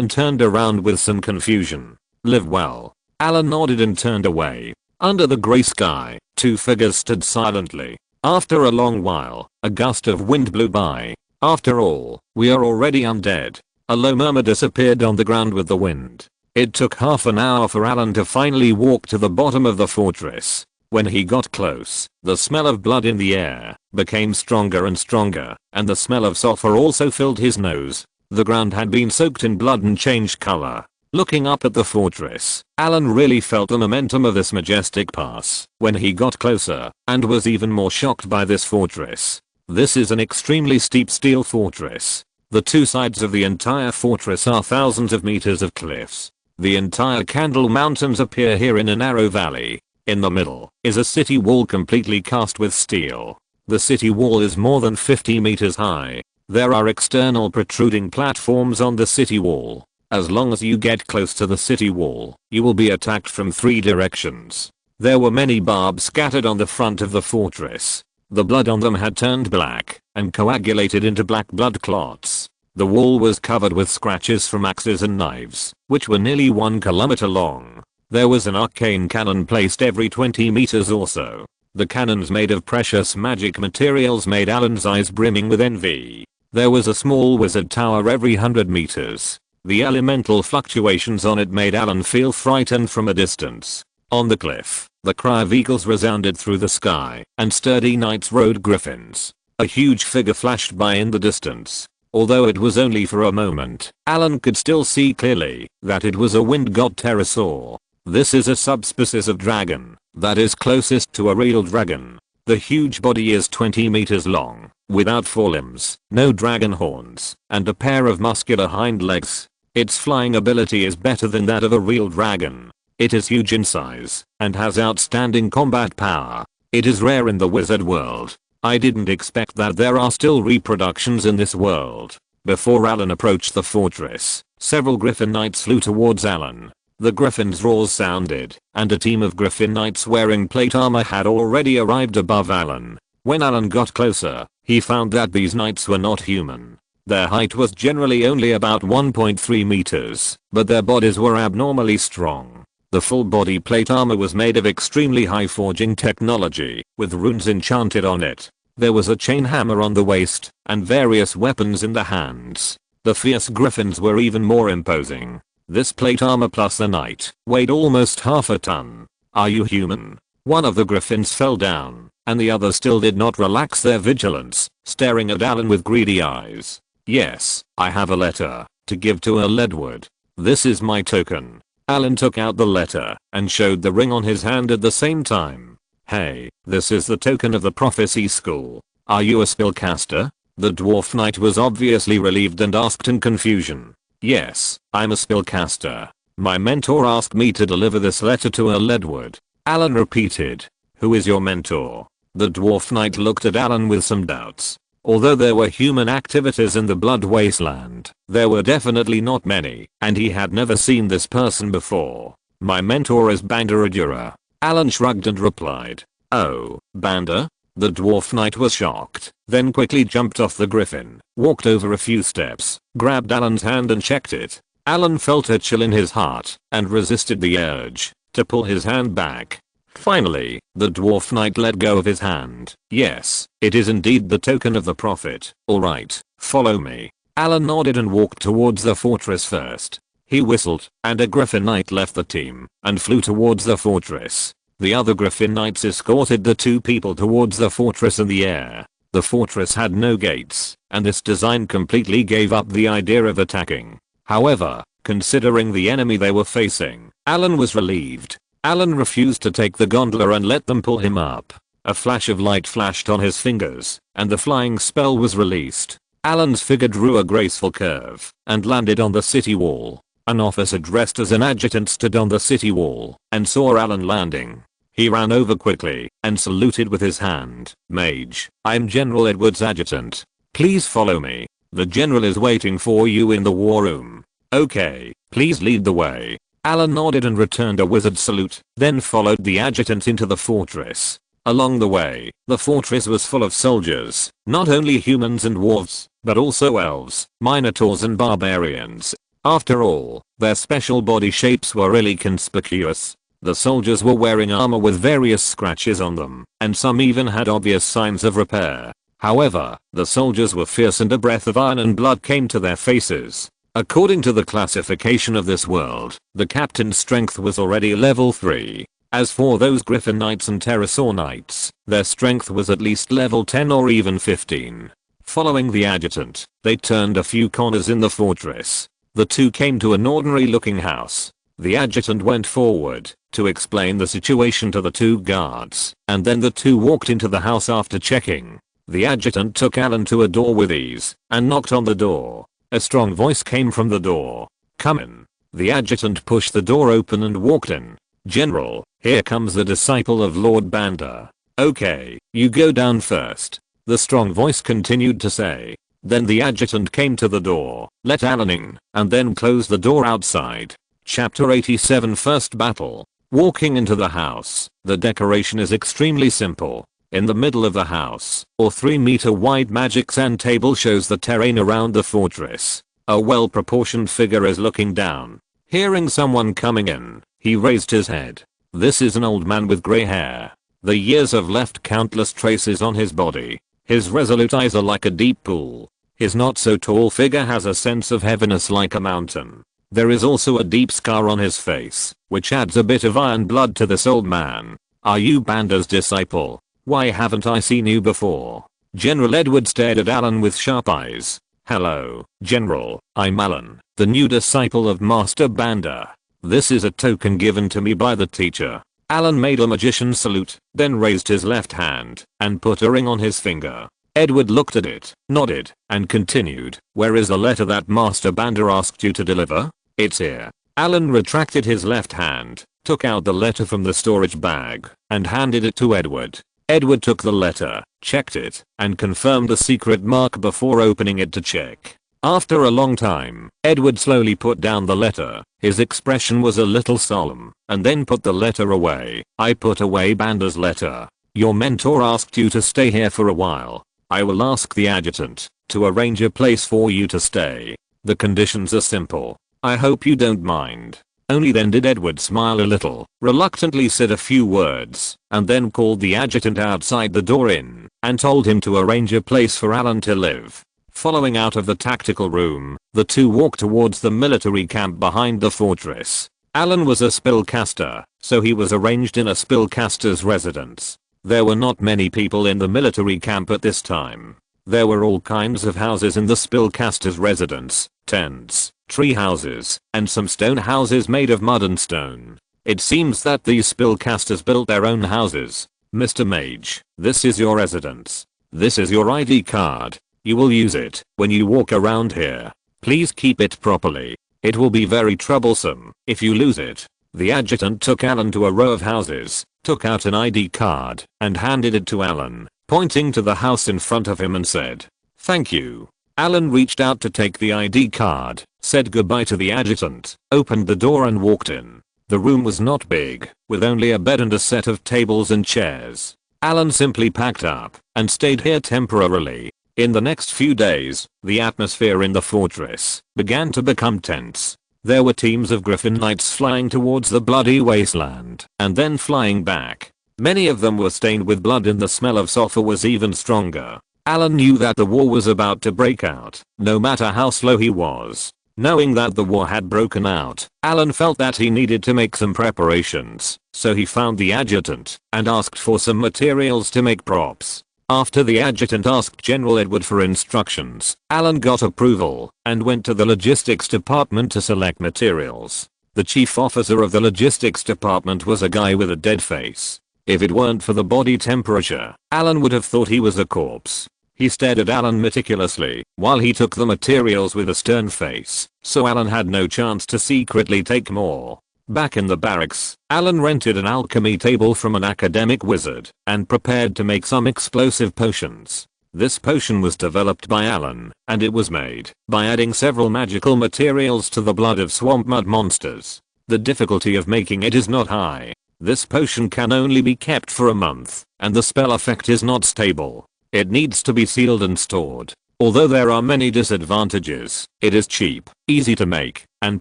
turned around with some confusion. Live well. Allen nodded and turned away. Under the grey sky, two figures stood silently. After a long while, a gust of wind blew by. After all, we are already undead. A low murmur disappeared on the ground with the wind. It took half an hour for Allen to finally walk to the bottom of the fortress. When he got close, the smell of blood in the air became stronger and stronger, and the smell of sulfur also filled his nose. The ground had been soaked in blood and changed color. Looking up at the fortress, Allen really felt the momentum of this majestic pass when he got closer, and was even more shocked by this fortress. This is an extremely steep steel fortress. The two sides of the entire fortress are thousands of meters of cliffs. The entire Candle Mountains appear here in a narrow valley. In the middle is a city wall completely cast with steel. The city wall is more than 50 meters high. There are external protruding platforms on the city wall. As long as you get close to the city wall, you will be attacked from 3 directions. There were many barbs scattered on the front of the fortress. The blood on them had turned black and coagulated into black blood clots. The wall was covered with scratches from axes and knives, which were nearly 1 kilometer long. There was an arcane cannon placed every 20 meters or so. The cannons made of precious magic materials made Allen's eyes brimming with envy. There was a small wizard tower every 100 meters. The elemental fluctuations on it made Allen feel frightened from a distance. On the cliff, the cry of eagles resounded through the sky, and sturdy knights rode griffins. A huge figure flashed by in the distance. Although it was only for a moment, Allen could still see clearly that it was a wind god pterosaur. This is a subspecies of dragon that is closest to a real dragon. The huge body is 20 meters long, without forelimbs, no dragon horns, and a pair of muscular hind legs. Its flying ability is better than that of a real dragon. It is huge in size and has outstanding combat power. It is rare in the wizard world. I didn't expect that there are still reproductions in this world. Before Allen approached the fortress, several griffin knights flew towards Allen. The griffins' roars sounded, and a team of griffin knights wearing plate armor had already arrived above Allen. When Allen got closer, he found that these knights were not human. Their height was generally only about 1.3 meters, but their bodies were abnormally strong. The full body plate armor was made of extremely high forging technology, with runes enchanted on it. There was a chain hammer on the waist, and various weapons in the hands. The fierce griffins were even more imposing. This plate armor plus the knight weighed almost half a ton. Are you human? One of the griffins fell down, and the others still did not relax their vigilance, staring at Allen with greedy eyes. Yes, I have a letter to give to Ledwood. This is my token. Allen took out the letter and showed the ring on his hand at the same time. Hey, this is the token of the prophecy school. Are you a spellcaster? The dwarf knight was obviously relieved and asked in confusion. Yes, I'm a spellcaster. My mentor asked me to deliver this letter to Ledwood. Allen repeated. Who is your mentor? The dwarf knight looked at Allen with some doubts. Although there were human activities in the Blood Wasteland, there were definitely not many, and he had never seen this person before. My mentor is Banda Adura. Allen shrugged and replied. Oh, Banda? The dwarf knight was shocked, then quickly jumped off the griffin, walked over a few steps, grabbed Allen's hand and checked it. Allen felt a chill in his heart, and resisted the urge to pull his hand back. Finally, the dwarf knight let go of his hand. Yes, it is indeed the token of the prophet. Alright, follow me. Allen nodded and walked towards the fortress first. He whistled, and a griffin knight left the team and flew towards the fortress. The other griffin knights escorted the two people towards the fortress in the air. The fortress had no gates, and this design completely gave up the idea of attacking. However, considering the enemy they were facing, Allen was relieved. Allen refused to take the gondola and let them pull him up. A flash of light flashed on his fingers, and the flying spell was released. Allen's figure drew a graceful curve and landed on the city wall. An officer dressed as an adjutant stood on the city wall and saw Allen landing. He ran over quickly and saluted with his hand. "Mage, I'm General Edward's adjutant. Please follow me. The general is waiting for you in the war room." "Okay, please lead the way." Allen nodded and returned a wizard salute, then followed the adjutant into the fortress. Along the way, the fortress was full of soldiers, not only humans and dwarves, but also elves, minotaurs and barbarians. After all, their special body shapes were really conspicuous. The soldiers were wearing armor with various scratches on them, and some even had obvious signs of repair. However, the soldiers were fierce and a breath of iron and blood came to their faces. According to the classification of this world, the captain's strength was already level 3. As for those Griffin Knights and Pterosaur Knights, their strength was at least level 10 or even 15. Following the adjutant, they turned a few corners in the fortress. The two came to an ordinary looking house. The adjutant went forward to explain the situation to the two guards, and then the two walked into the house after checking. The adjutant took Allen to a door with ease and knocked on the door. A strong voice came from the door. "Come in." The adjutant pushed the door open and walked in. "General, here comes the disciple of Lord Banda." "Okay, you go down first," the strong voice continued to say. Then the adjutant came to the door, let Allen in, and then closed the door outside. Chapter 87 First Battle. Walking into the house, the decoration is extremely simple. In the middle of the house, a 3-meter wide magic sand table shows the terrain around the fortress. A well-proportioned figure is looking down. Hearing someone coming in, he raised his head. This is an old man with grey hair. The years have left countless traces on his body. His resolute eyes are like a deep pool. His not so tall figure has a sense of heaviness like a mountain. There is also a deep scar on his face, which adds a bit of iron blood to this old man. "Are you Banda's disciple? Why haven't I seen you before?" General Edward stared at Allen with sharp eyes. "Hello, General, I'm Allen, the new disciple of Master Banda. This is a token given to me by the teacher." Allen made a magician's salute, then raised his left hand and put a ring on his finger. Edward looked at it, nodded, and continued. "Where is the letter that Master Banda asked you to deliver?" "It's here." Allen retracted his left hand, took out the letter from the storage bag, and handed it to Edward. Edward took the letter, checked it, and confirmed the secret mark before opening it to check. After a long time, Edward slowly put down the letter. His expression was a little solemn, and then put the letter away. "I put away Banda's letter. Your mentor asked you to stay here for a while. I will ask the adjutant to arrange a place for you to stay. The conditions are simple. I hope you don't mind." Only then did Edward smile a little, reluctantly said a few words, and then called the adjutant outside the door in, and told him to arrange a place for Allen to live. Following out of the tactical room, the two walked towards the military camp behind the fortress. Allen was a spellcaster, so he was arranged in a spellcaster's residence. There were not many people in the military camp at this time. There were all kinds of houses in the spellcaster's residence, tents, tree houses, and some stone houses made of mud and stone. It seems that these spellcasters built their own houses. "Mr. Mage, this is your residence. This is your ID card. You will use it when you walk around here. Please keep it properly. It will be very troublesome if you lose it." The adjutant took Allen to a row of houses, took out an ID card, and handed it to Allen, pointing to the house in front of him and said, "Thank you." Allen reached out to take the ID card, said goodbye to the adjutant, opened the door and walked in. The room was not big, with only a bed and a set of tables and chairs. Allen simply packed up and stayed here temporarily. In the next few days, the atmosphere in the fortress began to become tense. There were teams of Griffin Knights flying towards the bloody wasteland and then flying back. Many of them were stained with blood and the smell of sulfur was even stronger. Allen knew that the war was about to break out, no matter how slow he was. Knowing that the war had broken out, Allen felt that he needed to make some preparations, so he found the adjutant and asked for some materials to make props. After the adjutant asked General Edward for instructions, Allen got approval and went to the logistics department to select materials. The chief officer of the logistics department was a guy with a dead face. If it weren't for the body temperature, Allen would have thought he was a corpse. He stared at Allen meticulously while he took the materials with a stern face, so Allen had no chance to secretly take more. Back in the barracks, Allen rented an alchemy table from an academic wizard and prepared to make some explosive potions. This potion was developed by Allen, and it was made by adding several magical materials to the blood of swamp mud monsters. The difficulty of making it is not high. This potion can only be kept for a month, and the spell effect is not stable. It needs to be sealed and stored. Although there are many disadvantages, it is cheap, easy to make, and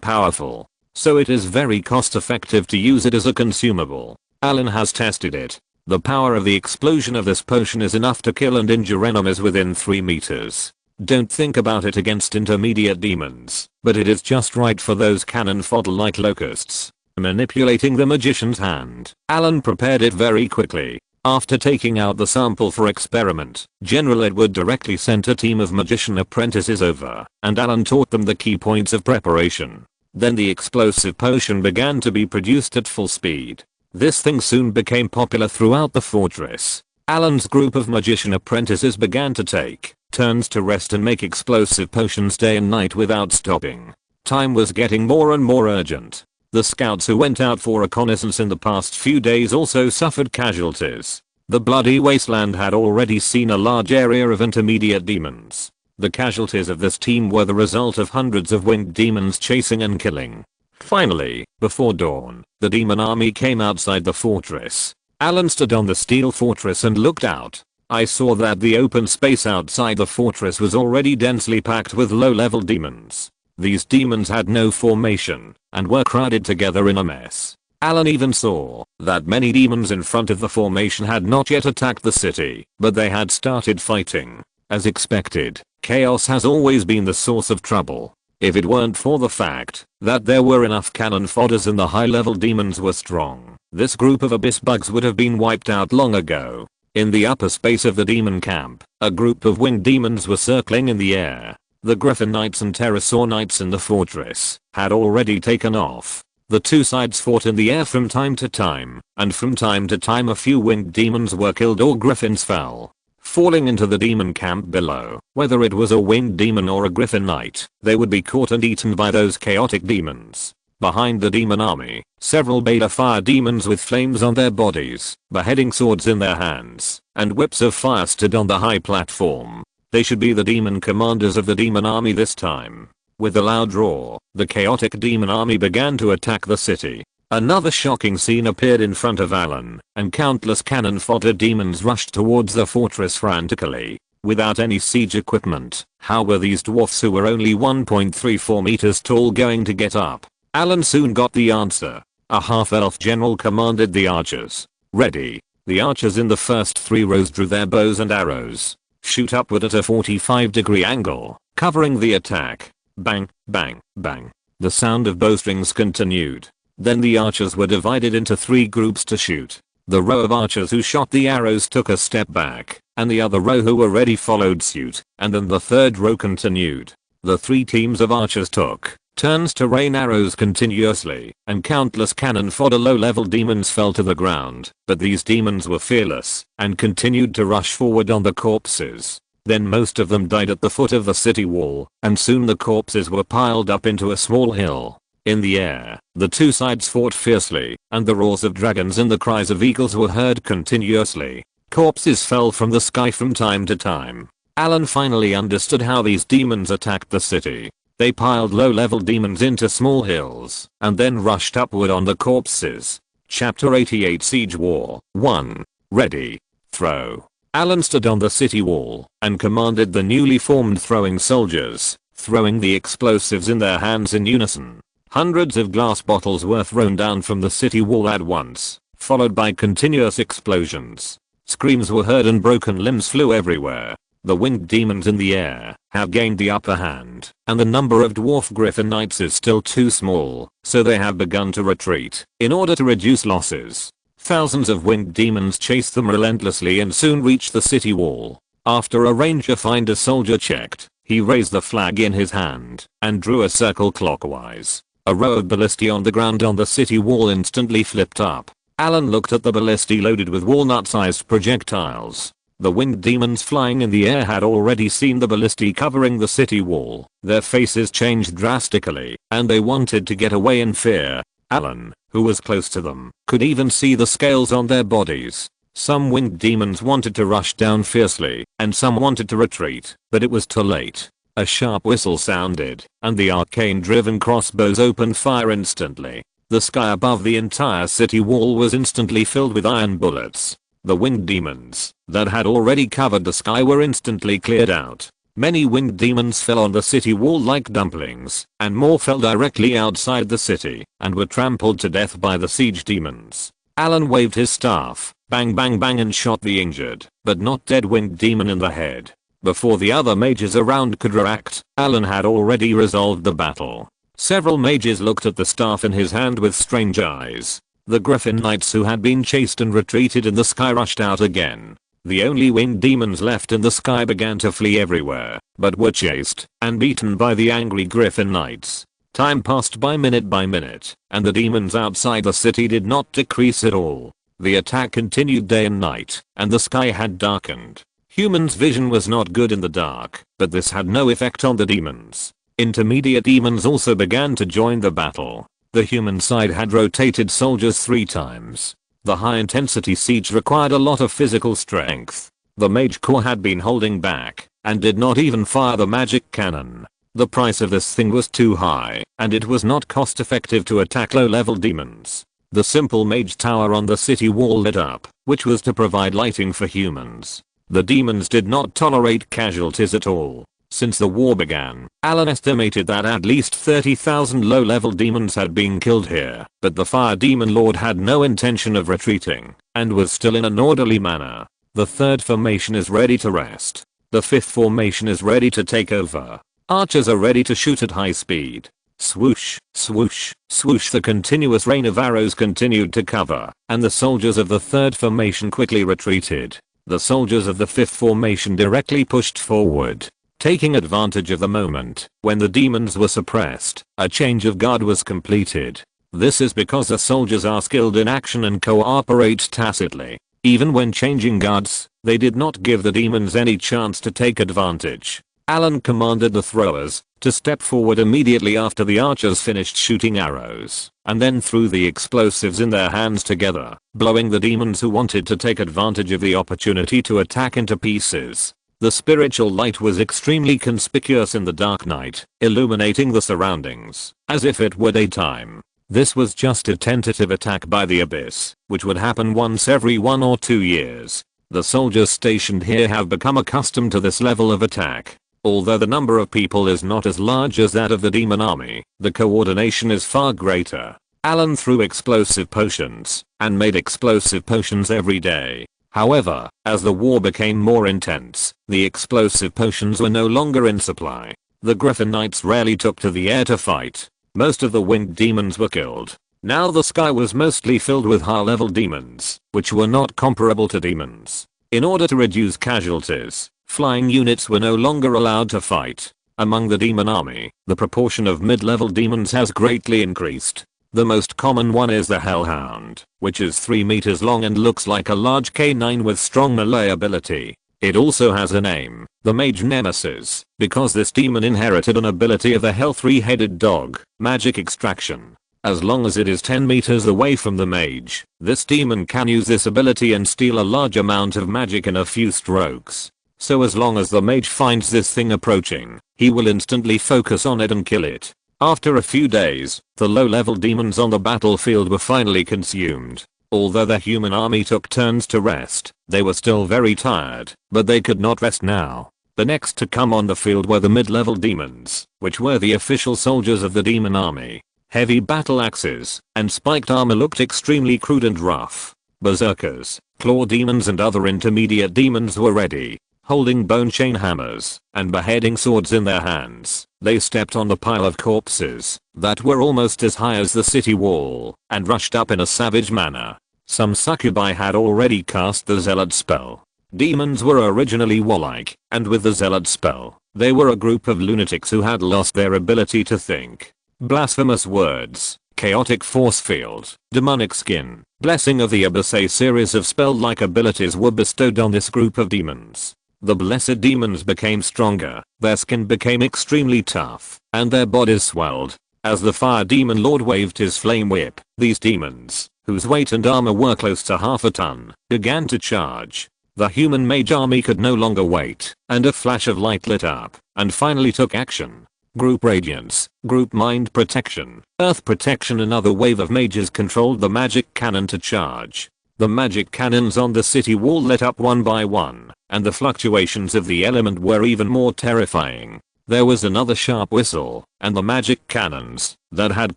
powerful. So it is very cost effective to use it as a consumable. Allen has tested it. The power of the explosion of this potion is enough to kill and injure enemies within 3 meters. Don't think about it against intermediate demons, but it is just right for those cannon fodder like locusts. Manipulating the magician's hand, Allen prepared it very quickly. After taking out the sample for experiment, General Edward directly sent a team of magician apprentices over, and Allen taught them the key points of preparation. Then the explosive potion began to be produced at full speed. This thing soon became popular throughout the fortress. Allen's group of magician apprentices began to take turns to rest and make explosive potions day and night without stopping. Time was getting more and more urgent. The scouts who went out for reconnaissance in the past few days also suffered casualties. The bloody wasteland had already seen a large area of intermediate demons. The casualties of this team were the result of hundreds of winged demons chasing and killing. Finally, before dawn, the demon army came outside the fortress. Allen stood on the steel fortress and looked out. I saw that the open space outside the fortress was already densely packed with low-level demons. These demons had no formation and were crowded together in a mess. Allen even saw that many demons in front of the formation had not yet attacked the city, but they had started fighting. As expected, chaos has always been the source of trouble. If it weren't for the fact that there were enough cannon fodders and the high-level demons were strong, this group of abyss bugs would have been wiped out long ago. In the upper space of the demon camp, a group of winged demons were circling in the air. The Griffin Knights and Pterosaur Knights in the fortress had already taken off. The two sides fought in the air from time to time, and from time to time a few winged demons were killed or griffins fell, falling into the demon camp below. Whether it was a winged demon or a Griffin Knight, they would be caught and eaten by those chaotic demons. Behind the demon army, several beta fire demons with flames on their bodies, beheading swords in their hands, and whips of fire stood on the high platform. They should be the demon commanders of the demon army this time. With a loud roar, the chaotic demon army began to attack the city. Another shocking scene appeared in front of Allen, and countless cannon fodder demons rushed towards the fortress frantically. Without any siege equipment, how were these dwarfs who were only 1.34 meters tall going to get up? Allen soon got the answer. A half-elf general commanded the archers. Ready. The archers in the first 3 rows drew their bows and arrows. Shoot upward at a 45-degree angle, covering the attack. Bang, bang, bang. The sound of bowstrings continued. Then the archers were divided into 3 groups to shoot. The row of archers who shot the arrows took a step back, and the other row who were ready followed suit, and then the third row continued. The 3 teams of archers took turns to rain arrows continuously, and countless cannon fodder low-level demons fell to the ground, but these demons were fearless, and continued to rush forward on the corpses. Then most of them died at the foot of the city wall, and soon the corpses were piled up into a small hill. In the air, the two sides fought fiercely, and the roars of dragons and the cries of eagles were heard continuously. Corpses fell from the sky from time to time. Allen finally understood how these demons attacked the city. They piled low-level demons into small hills, and then rushed upward on the corpses. Chapter 88 Siege War 1. Ready. Throw. Allen stood on the city wall, and commanded the newly formed throwing soldiers, throwing the explosives in their hands in unison. Hundreds of glass bottles were thrown down from the city wall at once, followed by continuous explosions. Screams were heard and broken limbs flew everywhere. The winged demons in the air have gained the upper hand, and the number of dwarf Griffin Knights is still too small, so they have begun to retreat in order to reduce losses. Thousands of winged demons chased them relentlessly and soon reached the city wall. After a ranger find a soldier checked, he raised the flag in his hand and drew a circle clockwise. A row of ballistae on the ground on the city wall instantly flipped up. Allen looked at the ballistae loaded with walnut-sized projectiles. The winged demons flying in the air had already seen the ballistae covering the city wall. Their faces changed drastically, and they wanted to get away in fear. Allen, who was close to them, could even see the scales on their bodies. Some winged demons wanted to rush down fiercely, and some wanted to retreat, but it was too late. A sharp whistle sounded, and the arcane-driven crossbows opened fire instantly. The sky above the entire city wall was instantly filled with iron bullets. The winged demons that had already covered the sky were instantly cleared out. Many winged demons fell on the city wall like dumplings, and more fell directly outside the city and were trampled to death by the siege demons. Allen waved his staff, bang bang bang, and shot the injured, but not dead winged demon in the head. Before the other mages around could react, Allen had already resolved the battle. Several mages looked at the staff in his hand with strange eyes. The Griffin Knights who had been chased and retreated in the sky rushed out again. The only winged demons left in the sky began to flee everywhere, but were chased and beaten by the angry Griffin Knights. Time passed by minute, and the demons outside the city did not decrease at all. The attack continued day and night, and the sky had darkened. Humans' vision was not good in the dark, but this had no effect on the demons. Intermediate demons also began to join the battle. The human side had rotated soldiers 3 times. The high-intensity siege required a lot of physical strength. The mage corps had been holding back, and did not even fire the magic cannon. The price of this thing was too high, and it was not cost-effective to attack low-level demons. The simple mage tower on the city wall lit up, which was to provide lighting for humans. The demons did not tolerate casualties at all. Since the war began, Allen estimated that at least 30,000 low-level demons had been killed here, but the Fire Demon Lord had no intention of retreating, and was still in an orderly manner. The 3rd formation is ready to rest. The 5th formation is ready to take over. Archers are ready to shoot at high speed. Swoosh, swoosh, swoosh. The continuous rain of arrows continued to cover, and the soldiers of the 3rd formation quickly retreated. The soldiers of the 5th formation directly pushed forward. Taking advantage of the moment when the demons were suppressed, a change of guard was completed. This is because the soldiers are skilled in action and cooperate tacitly. Even when changing guards, they did not give the demons any chance to take advantage. Allen commanded the throwers to step forward immediately after the archers finished shooting arrows, and then threw the explosives in their hands together, blowing the demons who wanted to take advantage of the opportunity to attack into pieces. The spiritual light was extremely conspicuous in the dark night, illuminating the surroundings, as if it were daytime. This was just a tentative attack by the Abyss, which would happen once every 1 or 2 years. The soldiers stationed here have become accustomed to this level of attack. Although the number of people is not as large as that of the demon army, the coordination is far greater. Allen threw explosive potions, and made explosive potions every day. However, as the war became more intense, the explosive potions were no longer in supply. The Griffin Knights rarely took to the air to fight. Most of the winged demons were killed. Now the sky was mostly filled with high-level demons, which were not comparable to demons. In order to reduce casualties, flying units were no longer allowed to fight. Among the demon army, the proportion of mid-level demons has greatly increased. The most common one is the Hellhound, which is 3 meters long and looks like a large canine with strong melee ability. It also has a name, the Mage Nemesis, because this demon inherited an ability of the Hell 3-headed dog, magic extraction. As long as it is 10 meters away from the mage, this demon can use this ability and steal a large amount of magic in a few strokes. So as long as the mage finds this thing approaching, he will instantly focus on it and kill it. After a few days, the low-level demons on the battlefield were finally consumed. Although the human army took turns to rest, they were still very tired, but they could not rest now. The next to come on the field were the mid-level demons, which were the official soldiers of the demon army. Heavy battle axes and spiked armor looked extremely crude and rough. Berserkers, claw demons and other intermediate demons were ready, holding bone chain hammers and beheading swords in their hands. They stepped on the pile of corpses that were almost as high as the city wall and rushed up in a savage manner. Some succubi had already cast the zealot spell. Demons were originally warlike, and with the zealot spell, they were a group of lunatics who had lost their ability to think. Blasphemous words chaotic force field, demonic skin, blessing of the abyss. A series of spell-like abilities were bestowed on this group of demons. The blessed demons became stronger, their skin became extremely tough, and their bodies swelled. As the fire demon lord waved his flame whip, these demons, whose weight and armor were close to half a ton, began to charge. The human mage army could no longer wait, and a flash of light lit up, and finally took action. Group Radiance, Group Mind Protection, Earth Protection. Another wave of mages controlled the magic cannon to charge. The magic cannons on the city wall lit up one by one, and the fluctuations of the element were even more terrifying. There was another sharp whistle, and the magic cannons, that had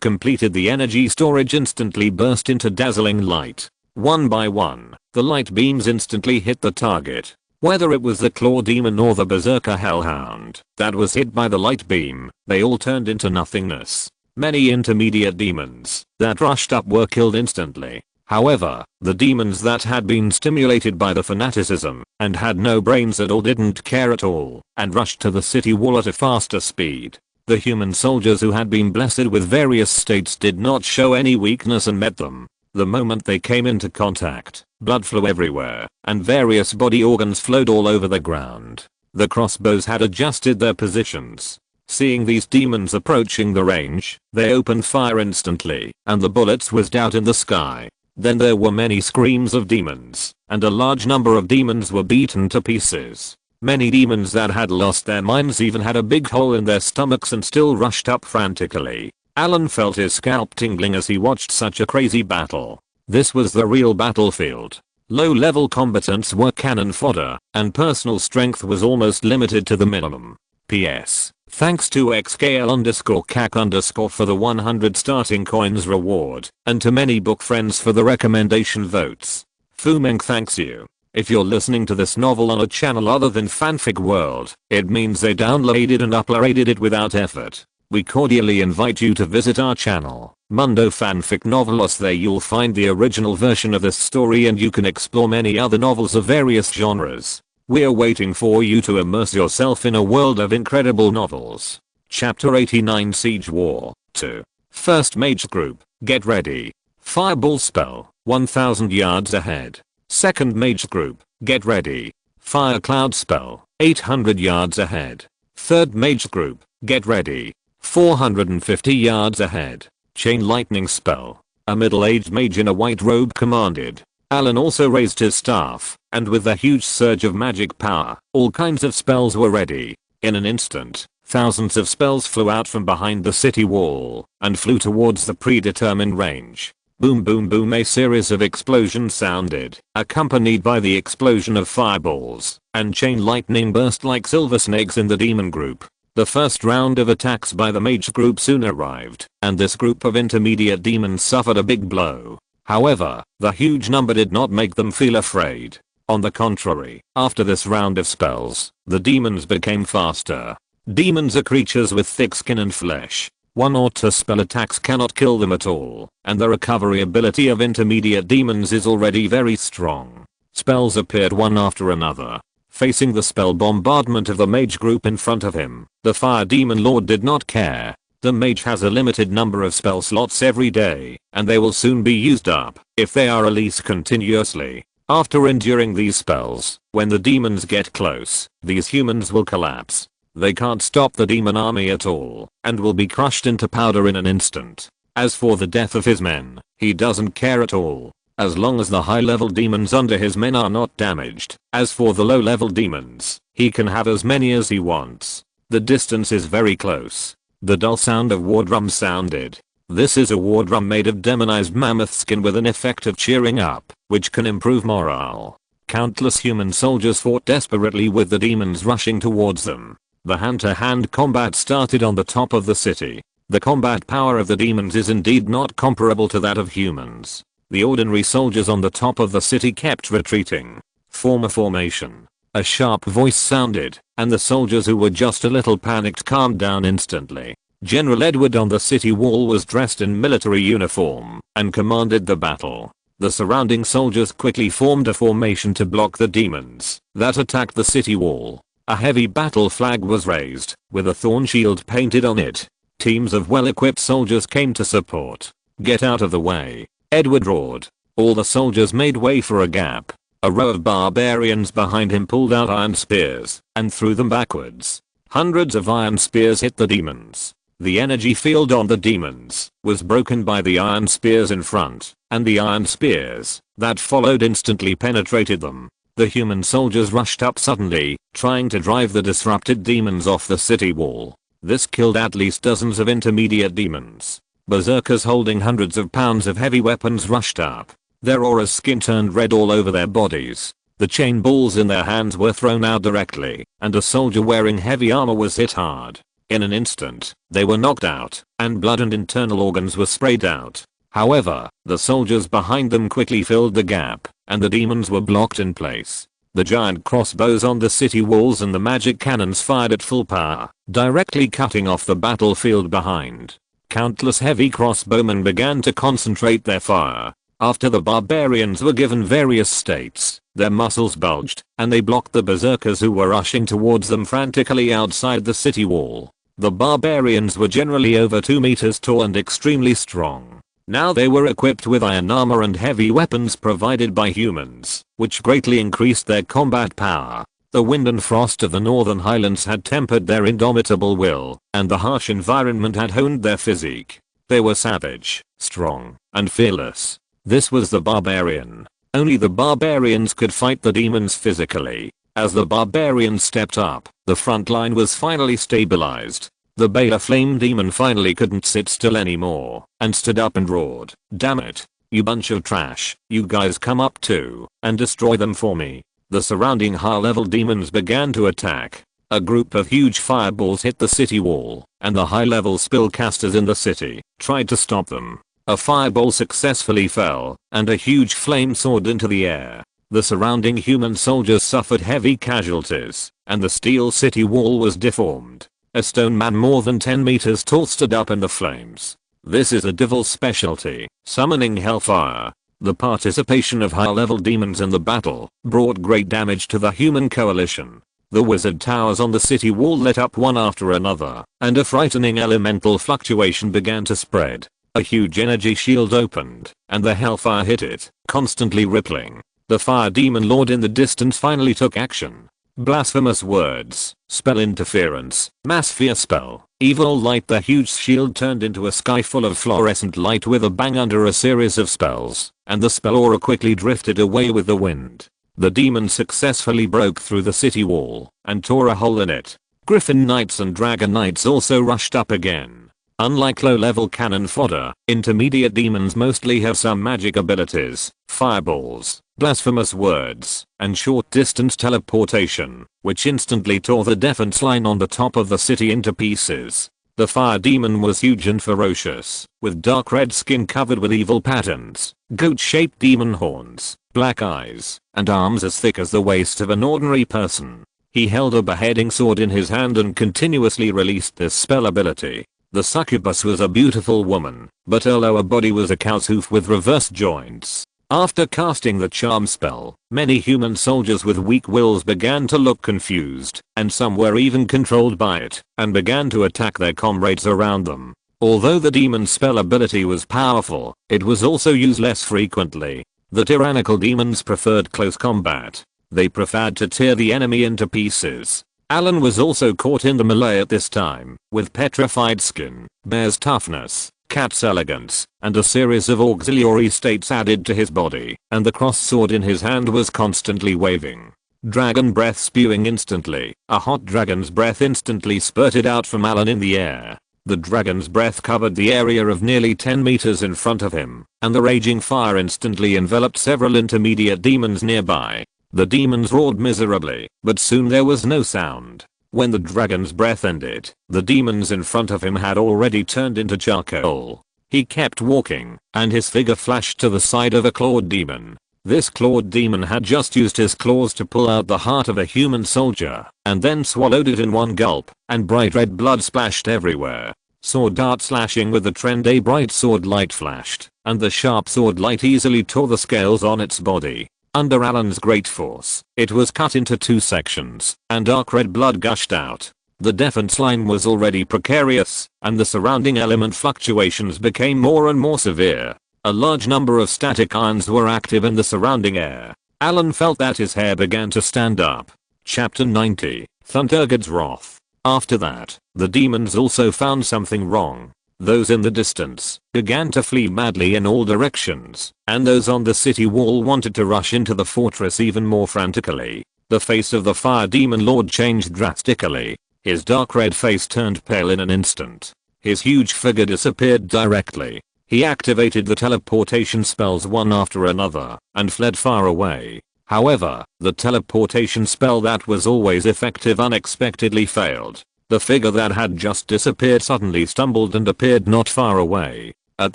completed the energy storage, instantly burst into dazzling light. One by one, the light beams instantly hit the target. Whether it was the claw demon or the berserker hellhound that was hit by the light beam, they all turned into nothingness. Many intermediate demons that rushed up were killed instantly. However, the demons that had been stimulated by the fanaticism and had no brains at all didn't care at all and rushed to the city wall at a faster speed. The human soldiers who had been blessed with various states did not show any weakness and met them. The moment they came into contact, blood flew everywhere, and various body organs flowed all over the ground. The crossbows had adjusted their positions. Seeing these demons approaching the range, they opened fire instantly, and the bullets whizzed out in the sky. Then there were many screams of demons, and a large number of demons were beaten to pieces. Many demons that had lost their minds even had a big hole in their stomachs and still rushed up frantically. Allen felt his scalp tingling as he watched such a crazy battle. This was the real battlefield. Low-level combatants were cannon fodder, and personal strength was almost limited to the minimum. P.S. Thanks to xkl_cac_ for the 100 starting coins reward, and to many book friends for the recommendation votes. Fumeng thanks you. If you're listening to this novel on a channel other than Fanfic World, it means they downloaded and uploaded it without effort. We cordially invite you to visit our channel, Mundo Fanfic Novelos. There you'll find the original version of this story and you can explore many other novels of various genres. We're waiting for you to immerse yourself in a world of incredible novels. Chapter 89 Siege War 2. First Mage Group, get ready. Fireball spell, 1000 yards ahead. Second Mage Group, get ready. Fire Cloud spell, 800 yards ahead. Third Mage Group, get ready. 450 yards ahead. Chain Lightning spell. A middle-aged mage in a white robe commanded. Allen also raised his staff, and with the huge surge of magic power, all kinds of spells were ready. In an instant, thousands of spells flew out from behind the city wall, and flew towards the predetermined range. Boom boom boom, a series of explosions sounded, accompanied by the explosion of fireballs, and chain lightning burst like silver snakes in the demon group. The first round of attacks by the mage group soon arrived, and this group of intermediate demons suffered a big blow. However, the huge number did not make them feel afraid. On the contrary, after this round of spells, the demons became faster. Demons are creatures with thick skin and flesh. One or two spell attacks cannot kill them at all, and the recovery ability of intermediate demons is already very strong. Spells appeared one after another. Facing the spell bombardment of the mage group in front of him, the fire demon lord did not care. The mage has a limited number of spell slots every day, and they will soon be used up if they are released continuously. After enduring these spells, when the demons get close, these humans will collapse. They can't stop the demon army at all, and will be crushed into powder in an instant. As for the death of his men, he doesn't care at all. As long as the high-level demons under his men are not damaged. As for the low-level demons, he can have as many as he wants. The distance is very close. The dull sound of war drums sounded. This is a war drum made of demonized mammoth skin with an effect of cheering up, which can improve morale. Countless human soldiers fought desperately with the demons rushing towards them. The hand-to-hand combat started on the top of the city. The combat power of the demons is indeed not comparable to that of humans. The ordinary soldiers on the top of the city kept retreating. Form a formation. A sharp voice sounded, and the soldiers who were just a little panicked calmed down instantly. General Edward on the city wall was dressed in military uniform and commanded the battle. The surrounding soldiers quickly formed a formation to block the demons that attacked the city wall. A heavy battle flag was raised, with a thorn shield painted on it. Teams of well-equipped soldiers came to support. Get out of the way, Edward roared. All the soldiers made way for a gap. A row of barbarians behind him pulled out iron spears and threw them backwards. Hundreds of iron spears hit the demons. The energy field on the demons was broken by the iron spears in front, and the iron spears that followed instantly penetrated them. The human soldiers rushed up suddenly, trying to drive the disrupted demons off the city wall. This killed at least dozens of intermediate demons. Berserkers holding hundreds of pounds of heavy weapons rushed up. Their aura's skin turned red all over their bodies. The chain balls in their hands were thrown out directly, and a soldier wearing heavy armor was hit hard. In an instant, they were knocked out, and blood and internal organs were sprayed out. However, the soldiers behind them quickly filled the gap, and the demons were blocked in place. The giant crossbows on the city walls and the magic cannons fired at full power, directly cutting off the battlefield behind. Countless heavy crossbowmen began to concentrate their fire. After the barbarians were given various states, their muscles bulged, and they blocked the berserkers who were rushing towards them frantically outside the city wall. The barbarians were generally over 2 meters tall and extremely strong. Now they were equipped with iron armor and heavy weapons provided by humans, which greatly increased their combat power. The wind and frost of the northern highlands had tempered their indomitable will, and the harsh environment had honed their physique. They were savage, strong, and fearless. This was the barbarian. Only the barbarians could fight the demons physically. As the barbarians stepped up, the front line was finally stabilized. The Beta Flame Demon finally couldn't sit still anymore, and stood up and roared, "Damn it. You bunch of trash, you guys come up too, and destroy them for me." The surrounding high-level demons began to attack. A group of huge fireballs hit the city wall, and the high-level spellcasters in the city tried to stop them. A fireball successfully fell, and a huge flame soared into the air. The surrounding human soldiers suffered heavy casualties, and the steel city wall was deformed. A stone man more than 10 meters tall stood up in the flames. This is a devil's specialty, summoning hellfire. The participation of high-level demons in the battle brought great damage to the human coalition. The wizard towers on the city wall lit up one after another, and a frightening elemental fluctuation began to spread. A huge energy shield opened, and the hellfire hit it, constantly rippling. The fire demon lord in the distance finally took action. Blasphemous words, spell interference, mass fear spell, evil light. The huge shield turned into a sky full of fluorescent light with a bang under a series of spells, and the spell aura quickly drifted away with the wind. The demon successfully broke through the city wall, and tore a hole in it. Griffin Knights and Dragon Knights also rushed up again. Unlike low-level cannon fodder, intermediate demons mostly have some magic abilities, fireballs, blasphemous words, and short-distance teleportation, which instantly tore the defense line on the top of the city into pieces. The fire demon was huge and ferocious, with dark red skin covered with evil patterns, goat-shaped demon horns, black eyes, and arms as thick as the waist of an ordinary person. He held a beheading sword in his hand and continuously released this spell ability. The succubus was a beautiful woman, but her lower body was a cow's hoof with reversed joints. After casting the charm spell, many human soldiers with weak wills began to look confused, and some were even controlled by it, and began to attack their comrades around them. Although the demon spell ability was powerful, it was also used less frequently. The tyrannical demons preferred close combat. They preferred to tear the enemy into pieces. Allen was also caught in the melee at this time, with petrified skin, bear's toughness, cat's elegance, and a series of auxiliary states added to his body, and the cross sword in his hand was constantly waving. Dragon breath spewing instantly. A hot dragon's breath instantly spurted out from Allen in the air. The dragon's breath covered the area of nearly 10 meters in front of him, and the raging fire instantly enveloped several intermediate demons nearby. The demons roared miserably, but soon there was no sound. When the dragon's breath ended, the demons in front of him had already turned into charcoal. He kept walking, and his figure flashed to the side of a clawed demon. This clawed demon had just used his claws to pull out the heart of a human soldier, and then swallowed it in one gulp, and bright red blood splashed everywhere. Sword dart slashing with the trend, a bright sword light flashed, and the sharp sword light easily tore the scales on its body. Under Allen's great force, it was cut into 2 sections, and dark red blood gushed out. The defense line was already precarious, and the surrounding element fluctuations became more and more severe. A large number of static ions were active in the surrounding air. Allen felt that his hair began to stand up. Chapter 90, Thundergod's Wrath. After that, the demons also found something wrong. Those in the distance began to flee madly in all directions, and those on the city wall wanted to rush into the fortress even more frantically. The face of the fire demon lord changed drastically. His dark red face turned pale in an instant. His huge figure disappeared directly. He activated the teleportation spells one after another and fled far away. However, the teleportation spell that was always effective unexpectedly failed. The figure that had just disappeared suddenly stumbled and appeared not far away. At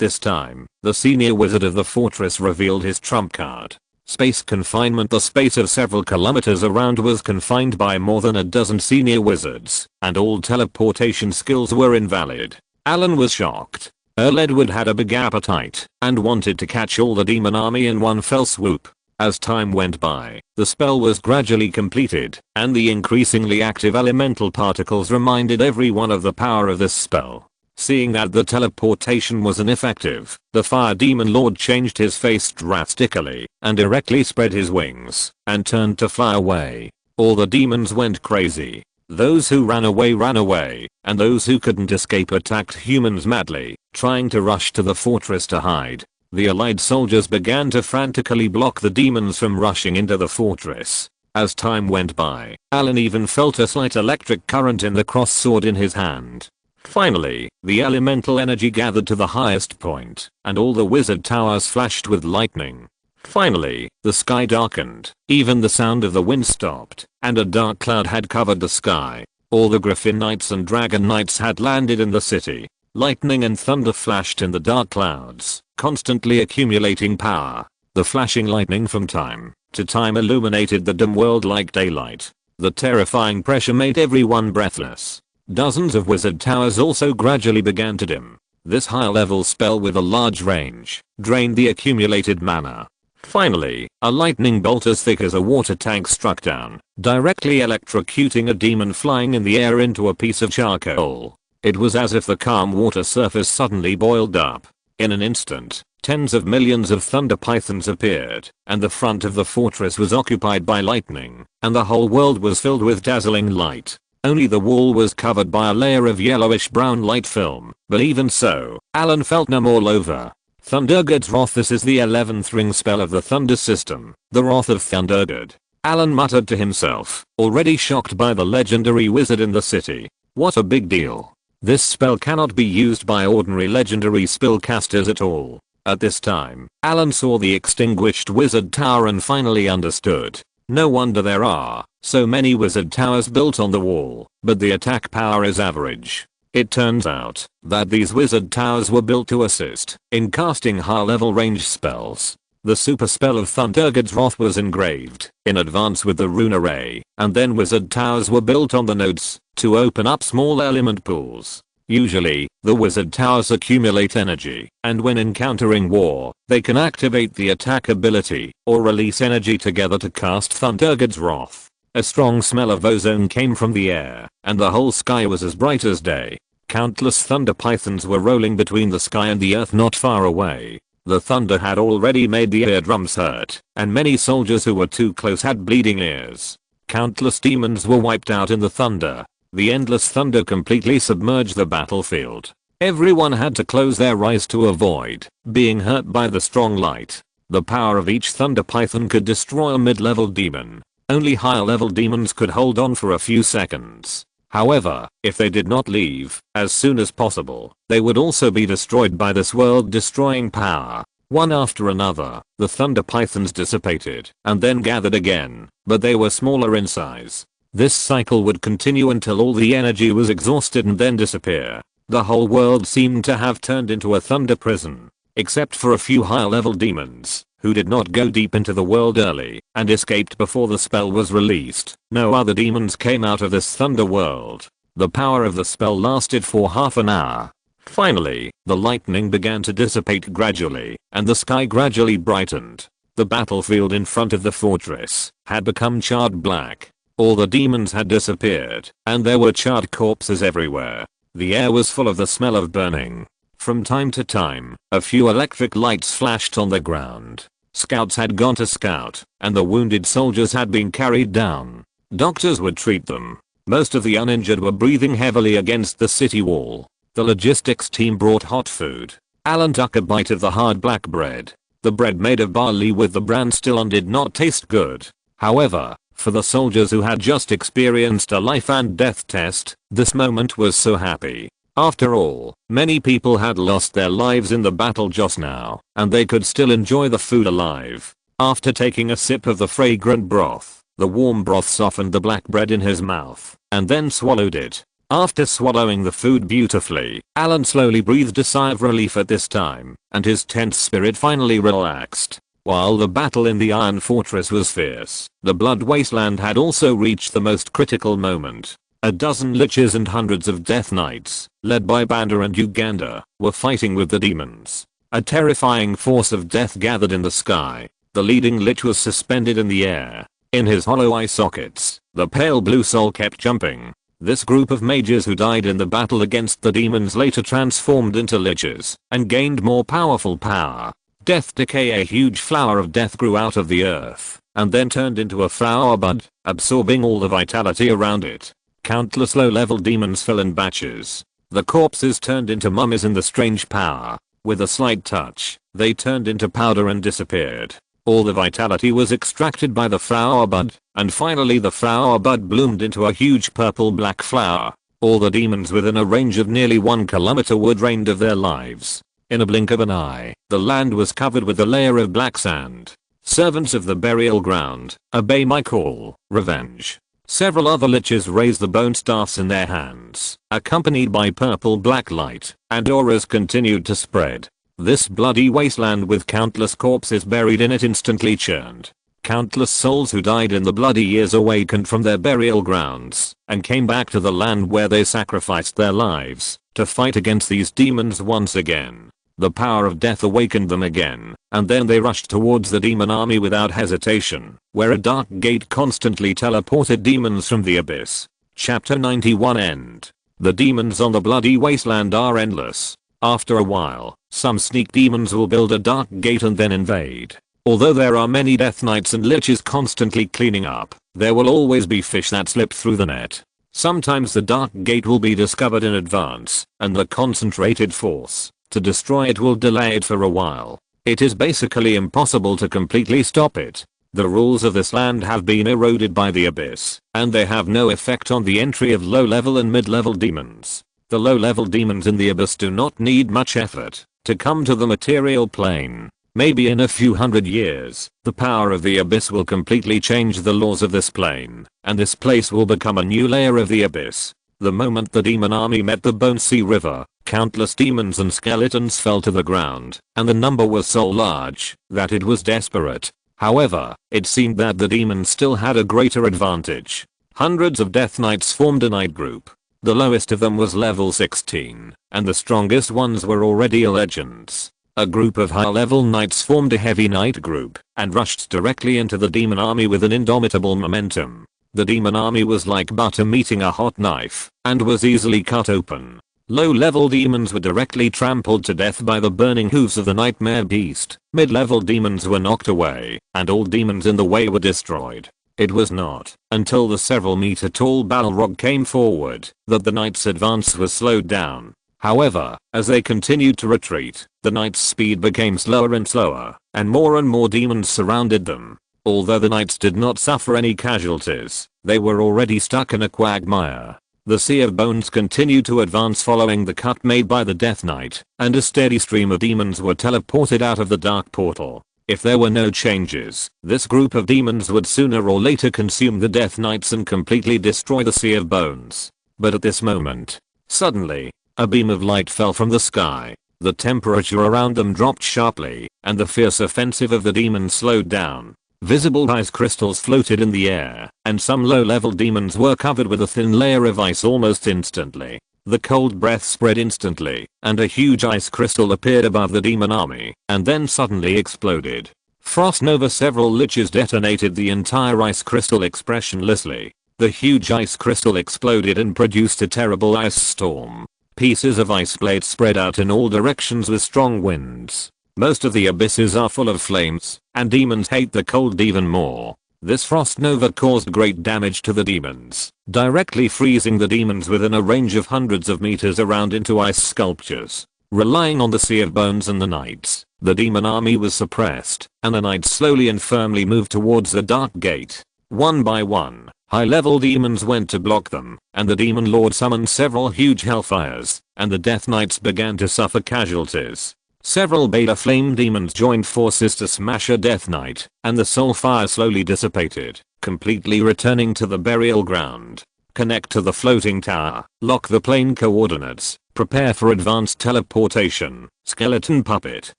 this time, the senior wizard of the fortress revealed his trump card. Space confinement. The space of several kilometers around was confined by more than a dozen senior wizards, and all teleportation skills were invalid. Allen was shocked. Earl Edward had a big appetite and wanted to catch all the demon army in one fell swoop. As time went by, the spell was gradually completed, and the increasingly active elemental particles reminded everyone of the power of this spell. Seeing that the teleportation was ineffective, the fire demon lord changed his face drastically and directly spread his wings and turned to fly away. All the demons went crazy. Those who ran away, and those who couldn't escape attacked humans madly, trying to rush to the fortress to hide. The allied soldiers began to frantically block the demons from rushing into the fortress. As time went by, Allen even felt a slight electric current in the cross sword in his hand. Finally, the elemental energy gathered to the highest point, and all the wizard towers flashed with lightning. Finally, the sky darkened, even the sound of the wind stopped, and a dark cloud had covered the sky. All the Griffin Knights and Dragon Knights had landed in the city. Lightning and thunder flashed in the dark clouds, constantly accumulating power. The flashing lightning from time to time illuminated the dim world like daylight. The terrifying pressure made everyone breathless. Dozens of wizard towers also gradually began to dim. This high-level spell with a large range drained the accumulated mana. Finally, a lightning bolt as thick as a water tank struck down, directly electrocuting a demon flying in the air into a piece of charcoal. It was as if the calm water surface suddenly boiled up. In an instant, tens of millions of thunder pythons appeared, and the front of the fortress was occupied by lightning, and the whole world was filled with dazzling light. Only the wall was covered by a layer of yellowish-brown light film, but even so, Allen felt numb all over. Thundergod's Wrath. This is the 11th ring spell of the Thunder system, the Wrath of Thundergod. Allen muttered to himself, already shocked by the legendary wizard in the city. What a big deal. This spell cannot be used by ordinary legendary spellcasters at all. At this time, Allen saw the extinguished wizard tower and finally understood. No wonder there are so many wizard towers built on the wall, but the attack power is average. It turns out that these wizard towers were built to assist in casting high-level range spells. The super spell of Thundergod's Wrath was engraved in advance with the rune array, and then wizard towers were built on the nodes to open up small element pools. Usually, the wizard towers accumulate energy, and when encountering war, they can activate the attack ability or release energy together to cast Thundergod's Wrath. A strong smell of ozone came from the air, and the whole sky was as bright as day. Countless thunder pythons were rolling between the sky and the earth not far away. The thunder had already made the eardrums hurt, and many soldiers who were too close had bleeding ears. Countless demons were wiped out in the thunder. The endless thunder completely submerged the battlefield. Everyone had to close their eyes to avoid being hurt by the strong light. The power of each thunder python could destroy a mid-level demon. Only higher-level demons could hold on for a few seconds. However, if they did not leave as soon as possible, they would also be destroyed by this world-destroying power. One after another, the thunder pythons dissipated and then gathered again, but they were smaller in size. This cycle would continue until all the energy was exhausted and then disappear. The whole world seemed to have turned into a thunder prison, except for a few higher-level demons who did not go deep into the world early and escaped before the spell was released. No other demons came out of this thunder world. The power of the spell lasted for half an hour. Finally, the lightning began to dissipate gradually, and the sky gradually brightened. The battlefield in front of the fortress had become charred black. All the demons had disappeared, and there were charred corpses everywhere. The air was full of the smell of burning. From time to time, a few electric lights flashed on the ground. Scouts had gone to scout, and the wounded soldiers had been carried down. Doctors would treat them. Most of the uninjured were breathing heavily against the city wall. The logistics team brought hot food. Allen took a bite of the hard black bread. The bread made of barley with the bran still on did not taste good. However, for the soldiers who had just experienced a life and death test, this moment was so happy. After all, many people had lost their lives in the battle just now, and they could still enjoy the food alive. After taking a sip of the fragrant broth, the warm broth softened the black bread in his mouth, and then swallowed it. After swallowing the food beautifully, Allen slowly breathed a sigh of relief at this time, and his tense spirit finally relaxed. While the battle in the Iron Fortress was fierce, the Blood Wasteland had also reached the most critical moment. A dozen liches and hundreds of death knights, led by Banda and Uganda, were fighting with the demons. A terrifying force of death gathered in the sky. The leading lich was suspended in the air. In his hollow eye sockets, the pale blue soul kept jumping. This group of mages who died in the battle against the demons later transformed into liches and gained more powerful power. Death decay, a huge flower of death grew out of the earth and then turned into a flower bud, absorbing all the vitality around it. Countless low-level demons fell in batches. The corpses turned into mummies in the strange power. With a slight touch, they turned into powder and disappeared. All the vitality was extracted by the flower bud, and finally the flower bud bloomed into a huge purple-black flower. All the demons within a range of nearly 1 kilometer were drained of their lives. In a blink of an eye, the land was covered with a layer of black sand. Servants of the burial ground, obey my call, revenge. Several other liches raised the bone staffs in their hands, accompanied by purple-black light, and auras continued to spread. This bloody wasteland with countless corpses buried in it instantly churned. Countless souls who died in the bloody years awakened from their burial grounds and came back to the land where they sacrificed their lives to fight against these demons once again. The power of death awakened them again, and then they rushed towards the demon army without hesitation, where a dark gate constantly teleported demons from the abyss. Chapter 91 End. The demons on the bloody wasteland are endless. After a while, some sneak demons will build a dark gate and then invade. Although there are many death knights and liches constantly cleaning up, there will always be fish that slip through the net. Sometimes the dark gate will be discovered in advance, and the concentrated force to destroy it will delay it for a while. It is basically impossible to completely stop it. The rules of this land have been eroded by the abyss, and they have no effect on the entry of low-level and mid-level demons. The low-level demons in the abyss do not need much effort to come to the material plane. Maybe in a few hundred years, the power of the abyss will completely change the laws of this plane, and this place will become a new layer of the abyss. The moment the demon army met the Bone Sea River, countless demons and skeletons fell to the ground, and the number was so large that it was desperate. However, it seemed that the demons still had a greater advantage. Hundreds of death knights formed a knight group. The lowest of them was level 16, and the strongest ones were already legends. A group of high-level knights formed a heavy knight group and rushed directly into the demon army with an indomitable momentum. The demon army was like butter meeting a hot knife and was easily cut open. Low-level demons were directly trampled to death by the burning hooves of the nightmare beast. Mid-level demons were knocked away, and all demons in the way were destroyed. It was not until the several meter tall Balrog came forward that the knights' advance was slowed down. However, as they continued to retreat, the knights' speed became slower and slower, and more demons surrounded them. Although the knights did not suffer any casualties, they were already stuck in a quagmire. The Sea of Bones continued to advance following the cut made by the Death Knight, and a steady stream of demons were teleported out of the dark portal. If there were no changes, this group of demons would sooner or later consume the Death Knights and completely destroy the Sea of Bones. But at this moment, suddenly, a beam of light fell from the sky. The temperature around them dropped sharply, and the fierce offensive of the demons slowed down. Visible ice crystals floated in the air, and some low-level demons were covered with a thin layer of ice almost instantly. The cold breath spread instantly, and a huge ice crystal appeared above the demon army, and then suddenly exploded. Frost nova. Several liches detonated the entire ice crystal expressionlessly. The huge ice crystal exploded and produced a terrible ice storm. Pieces of ice blades spread out in all directions with strong winds. Most of the abysses are full of flames, and demons hate the cold even more. This frost nova caused great damage to the demons, directly freezing the demons within a range of hundreds of meters around into ice sculptures. Relying on the sea of bones and the knights, the demon army was suppressed, and the knights slowly and firmly moved towards the dark gate. One by one, high-level demons went to block them, and the demon lord summoned several huge hellfires, and the death knights began to suffer casualties. Several beta flame demons joined forces to smash a death knight, and the soul fire slowly dissipated, completely returning to the burial ground. Connect to the floating tower, lock the plane coordinates, prepare for advanced teleportation. Skeleton puppet.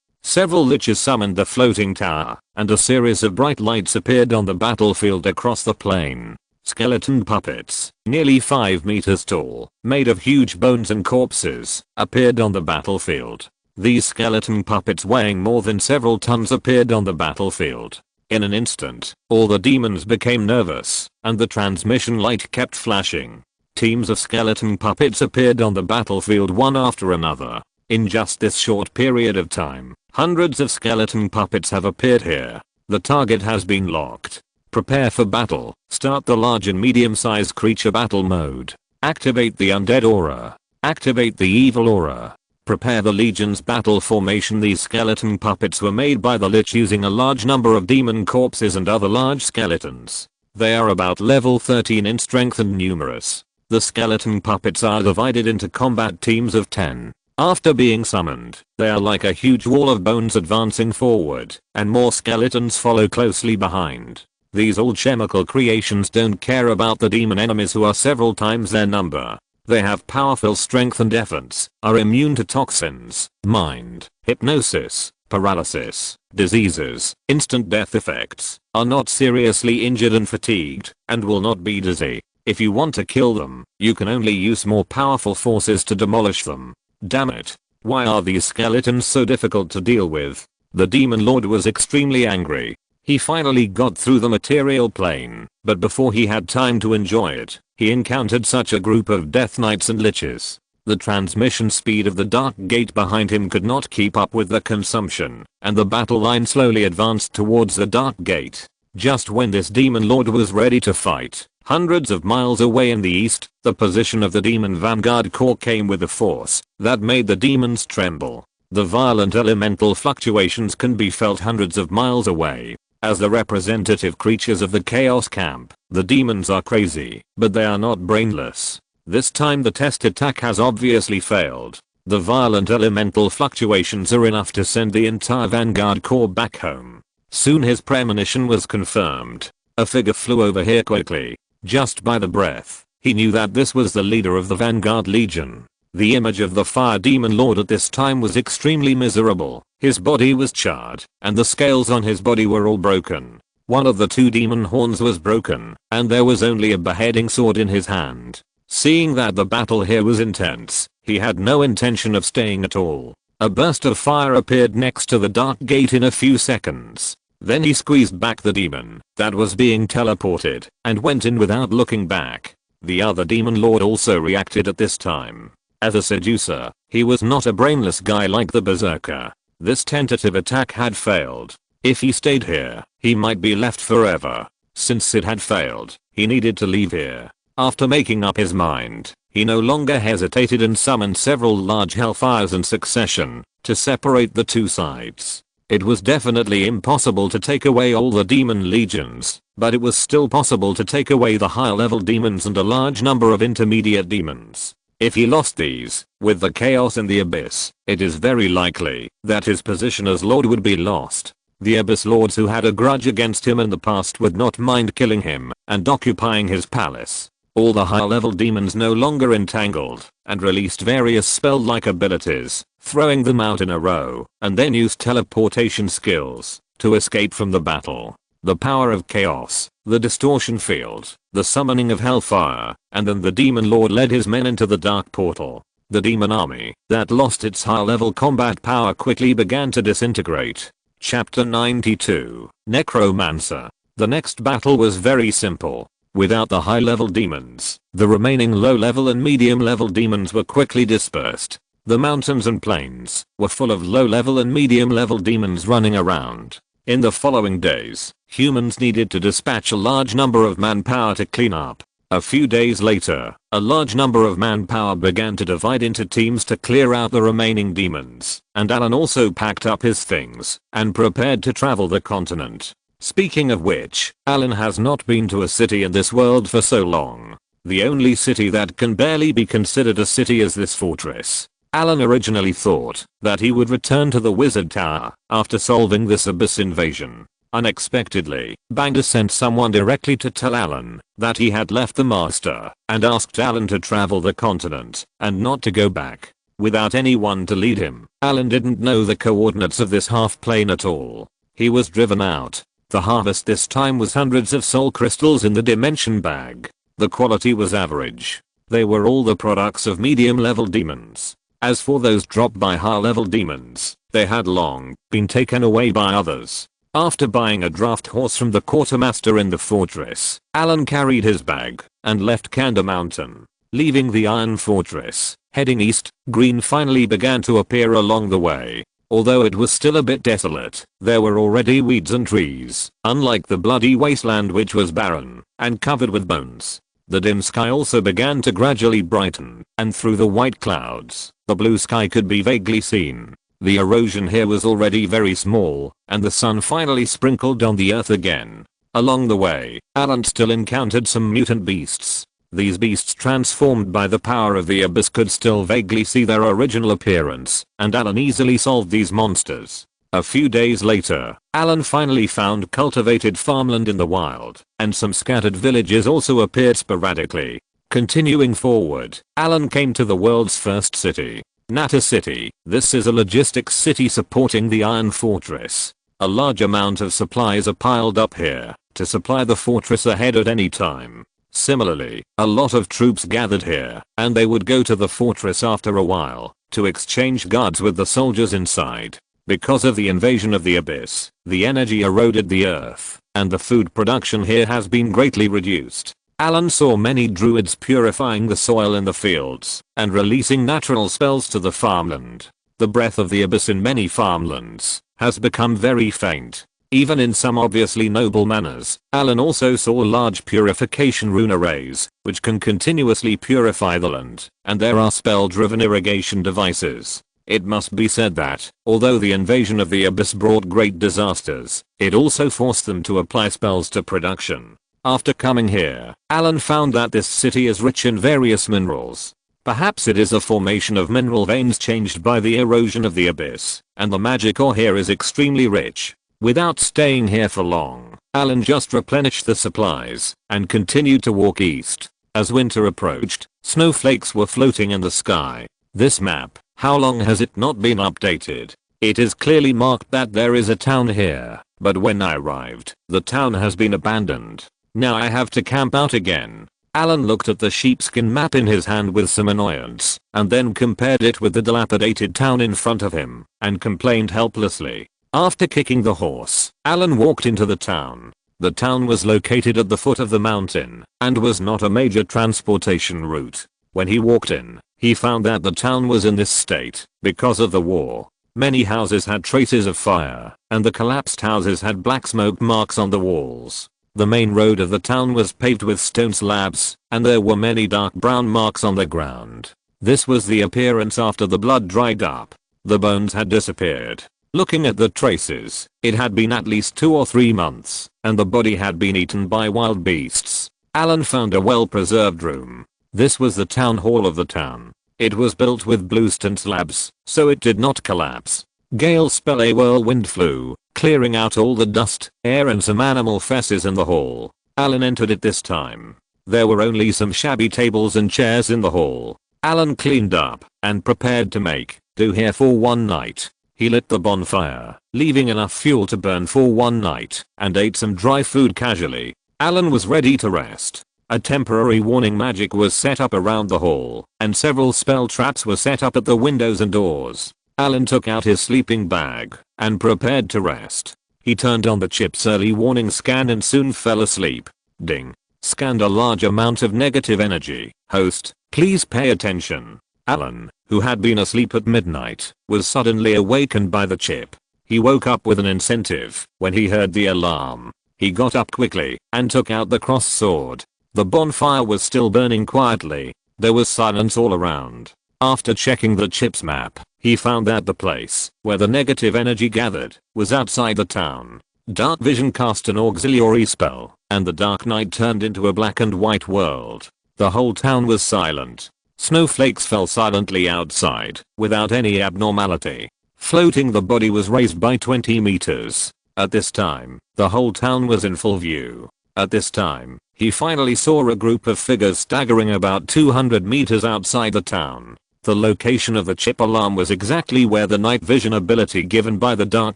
Several liches summoned the floating tower, and a series of bright lights appeared on the battlefield across the plane. Skeleton puppets, nearly 5 meters tall, made of huge bones and corpses, appeared on the battlefield. These skeleton puppets weighing more than several tons appeared on the battlefield. In an instant, all the demons became nervous, and the transmission light kept flashing. Teams of skeleton puppets appeared on the battlefield one after another. In just this short period of time, hundreds of skeleton puppets have appeared here. The target has been locked. Prepare for battle. Start the large and medium-sized creature battle mode. Activate the undead aura. Activate the evil aura. Prepare the legion's battle formation. These skeleton puppets were made by the lich using a large number of demon corpses and other large skeletons. They are about level 13 in strength and numerous. The skeleton puppets are divided into combat teams of 10. After being summoned, they are like a huge wall of bones advancing forward, and more skeletons follow closely behind. These alchemical creations don't care about the demon enemies who are several times their number. They have powerful strength and defense, are immune to toxins, mind, hypnosis, paralysis, diseases, instant death effects, are not seriously injured and fatigued, and will not be dizzy. If you want to kill them, you can only use more powerful forces to demolish them. Damn it. Why are these skeletons so difficult to deal with? The demon lord was extremely angry. He finally got through the material plane, but before he had time to enjoy it, he encountered such a group of death knights and liches. The transmission speed of the dark gate behind him could not keep up with the consumption, and the battle line slowly advanced towards the dark gate. Just when this demon lord was ready to fight, hundreds of miles away in the east, the position of the demon vanguard corps came with a force that made the demons tremble. The violent elemental fluctuations can be felt hundreds of miles away. As the representative creatures of the chaos camp, the demons are crazy, but they are not brainless. This time the test attack has obviously failed. The violent elemental fluctuations are enough to send the entire vanguard corps back home. Soon his premonition was confirmed. A figure flew over here quickly. Just by the breath, he knew that this was the leader of the Vanguard Legion. The image of the fire demon lord at this time was extremely miserable. His body was charred, and the scales on his body were all broken. One of the 2 demon horns was broken, and there was only a beheading sword in his hand. Seeing that the battle here was intense, he had no intention of staying at all. A burst of fire appeared next to the dark gate in a few seconds. Then he squeezed back the demon that was being teleported, and went in without looking back. The other demon lord also reacted at this time. As a seducer, he was not a brainless guy like the berserker. This tentative attack had failed. If he stayed here, he might be left forever. Since it had failed, he needed to leave here. After making up his mind, he no longer hesitated and summoned several large hellfires in succession to separate the 2 sides. It was definitely impossible to take away all the demon legions, but it was still possible to take away the higher level demons and a large number of intermediate demons. If he lost these, with the chaos in the abyss, it is very likely that his position as lord would be lost. The abyss lords who had a grudge against him in the past would not mind killing him and occupying his palace. All the high level demons no longer entangled, and released various spell-like abilities, throwing them out in a row, and then used teleportation skills to escape from the battle. The power of chaos, the distortion field, the summoning of hellfire, and then the demon lord led his men into the dark portal. The demon army that lost its high-level combat power quickly began to disintegrate. Chapter 92, Necromancer. The next battle was very simple. Without the high-level demons, the remaining low-level and medium-level demons were quickly dispersed. The mountains and plains were full of low-level and medium-level demons running around. In the following days, humans needed to dispatch a large number of manpower to clean up. A few days later, a large number of manpower began to divide into teams to clear out the remaining demons, and Allen also packed up his things and prepared to travel the continent. Speaking of which, Allen has not been to a city in this world for so long. The only city that can barely be considered a city is this fortress. Allen originally thought that he would return to the wizard tower after solving this abyss invasion. Unexpectedly, Banger sent someone directly to tell Allen that he had left the master and asked Allen to travel the continent and not to go back. Without anyone to lead him, Allen didn't know the coordinates of this half plane at all. He was driven out. The harvest this time was hundreds of soul crystals in the dimension bag. The quality was average. They were all the products of medium level demons. As for those dropped by high level demons, they had long been taken away by others. After buying a draft horse from the quartermaster in the fortress, Allen carried his bag and left Kanda Mountain. Leaving the Iron Fortress, heading east, green finally began to appear along the way. Although it was still a bit desolate, there were already weeds and trees, unlike the bloody wasteland which was barren and covered with bones. The dim sky also began to gradually brighten, and through the white clouds, the blue sky could be vaguely seen. The erosion here was already very small, and the sun finally sprinkled on the earth again. Along the way, Allen still encountered some mutant beasts. These beasts transformed by the power of the abyss could still vaguely see their original appearance, and Allen easily solved these monsters. A few days later, Allen finally found cultivated farmland in the wild, and some scattered villages also appeared sporadically. Continuing forward, Allen came to the world's first city, Nata City. This is a logistics city supporting the Iron Fortress. A large amount of supplies are piled up here to supply the fortress ahead at any time. Similarly, a lot of troops gathered here, and they would go to the fortress after a while to exchange guards with the soldiers inside. Because of the invasion of the abyss, the energy eroded the earth, and the food production here has been greatly reduced. Allen saw many druids purifying the soil in the fields and releasing natural spells to the farmland. The breath of the abyss in many farmlands has become very faint. Even in some obviously noble manners, Allen also saw large purification rune arrays, which can continuously purify the land, and there are spell-driven irrigation devices. It must be said that, although the invasion of the abyss brought great disasters, it also forced them to apply spells to production. After coming here, Allen found that this city is rich in various minerals. Perhaps it is a formation of mineral veins changed by the erosion of the abyss, and the magic ore here is extremely rich. Without staying here for long, Allen just replenished the supplies and continued to walk east. As winter approached, snowflakes were floating in the sky. This map, how long has it not been updated? It is clearly marked that there is a town here, but when I arrived, the town has been abandoned. Now I have to camp out again. Allen looked at the sheepskin map in his hand with some annoyance, and then compared it with the dilapidated town in front of him, and complained helplessly. After kicking the horse, Allen walked into the town. The town was located at the foot of the mountain, and was not a major transportation route. When he walked in, he found that the town was in this state because of the war. Many houses had traces of fire, and the collapsed houses had black smoke marks on the walls. The main road of the town was paved with stone slabs, and there were many dark brown marks on the ground. This was the appearance after the blood dried up. The bones had disappeared. Looking at the traces, it had been at least 2 or 3 months, and the body had been eaten by wild beasts. Allen found a well-preserved room. This was the town hall of the town. It was built with bluestone slabs, so it did not collapse. Gale spell a whirlwind flew, clearing out all the dust, air and some animal feces in the hall. Allen entered it this time. There were only some shabby tables and chairs in the hall. Allen cleaned up and prepared to make do here for one night. He lit the bonfire, leaving enough fuel to burn for one night, and ate some dry food casually. Allen was ready to rest. A temporary warning magic was set up around the hall, and several spell traps were set up at the windows and doors. Allen took out his sleeping bag and prepared to rest. He turned on the chip's early warning scan and soon fell asleep. Ding. scanned a large amount of negative energy. Host, please pay attention. Allen, who had been asleep at midnight, was suddenly awakened by the chip. He woke up with an incentive when he heard the alarm. He got up quickly and took out the cross sword. The bonfire was still burning quietly. There was silence all around. After checking the chip's map, he found that the place where the negative energy gathered was outside the town. Dark Vision cast an auxiliary spell, and the dark night turned into a black and white world. The whole town was silent. Snowflakes fell silently outside, without any abnormality. Floating the body was raised by 20 meters. At this time, the whole town was in full view. At this time, he finally saw a group of figures staggering about 200 meters outside the town. The location of the chip alarm was exactly where the night vision ability given by the dark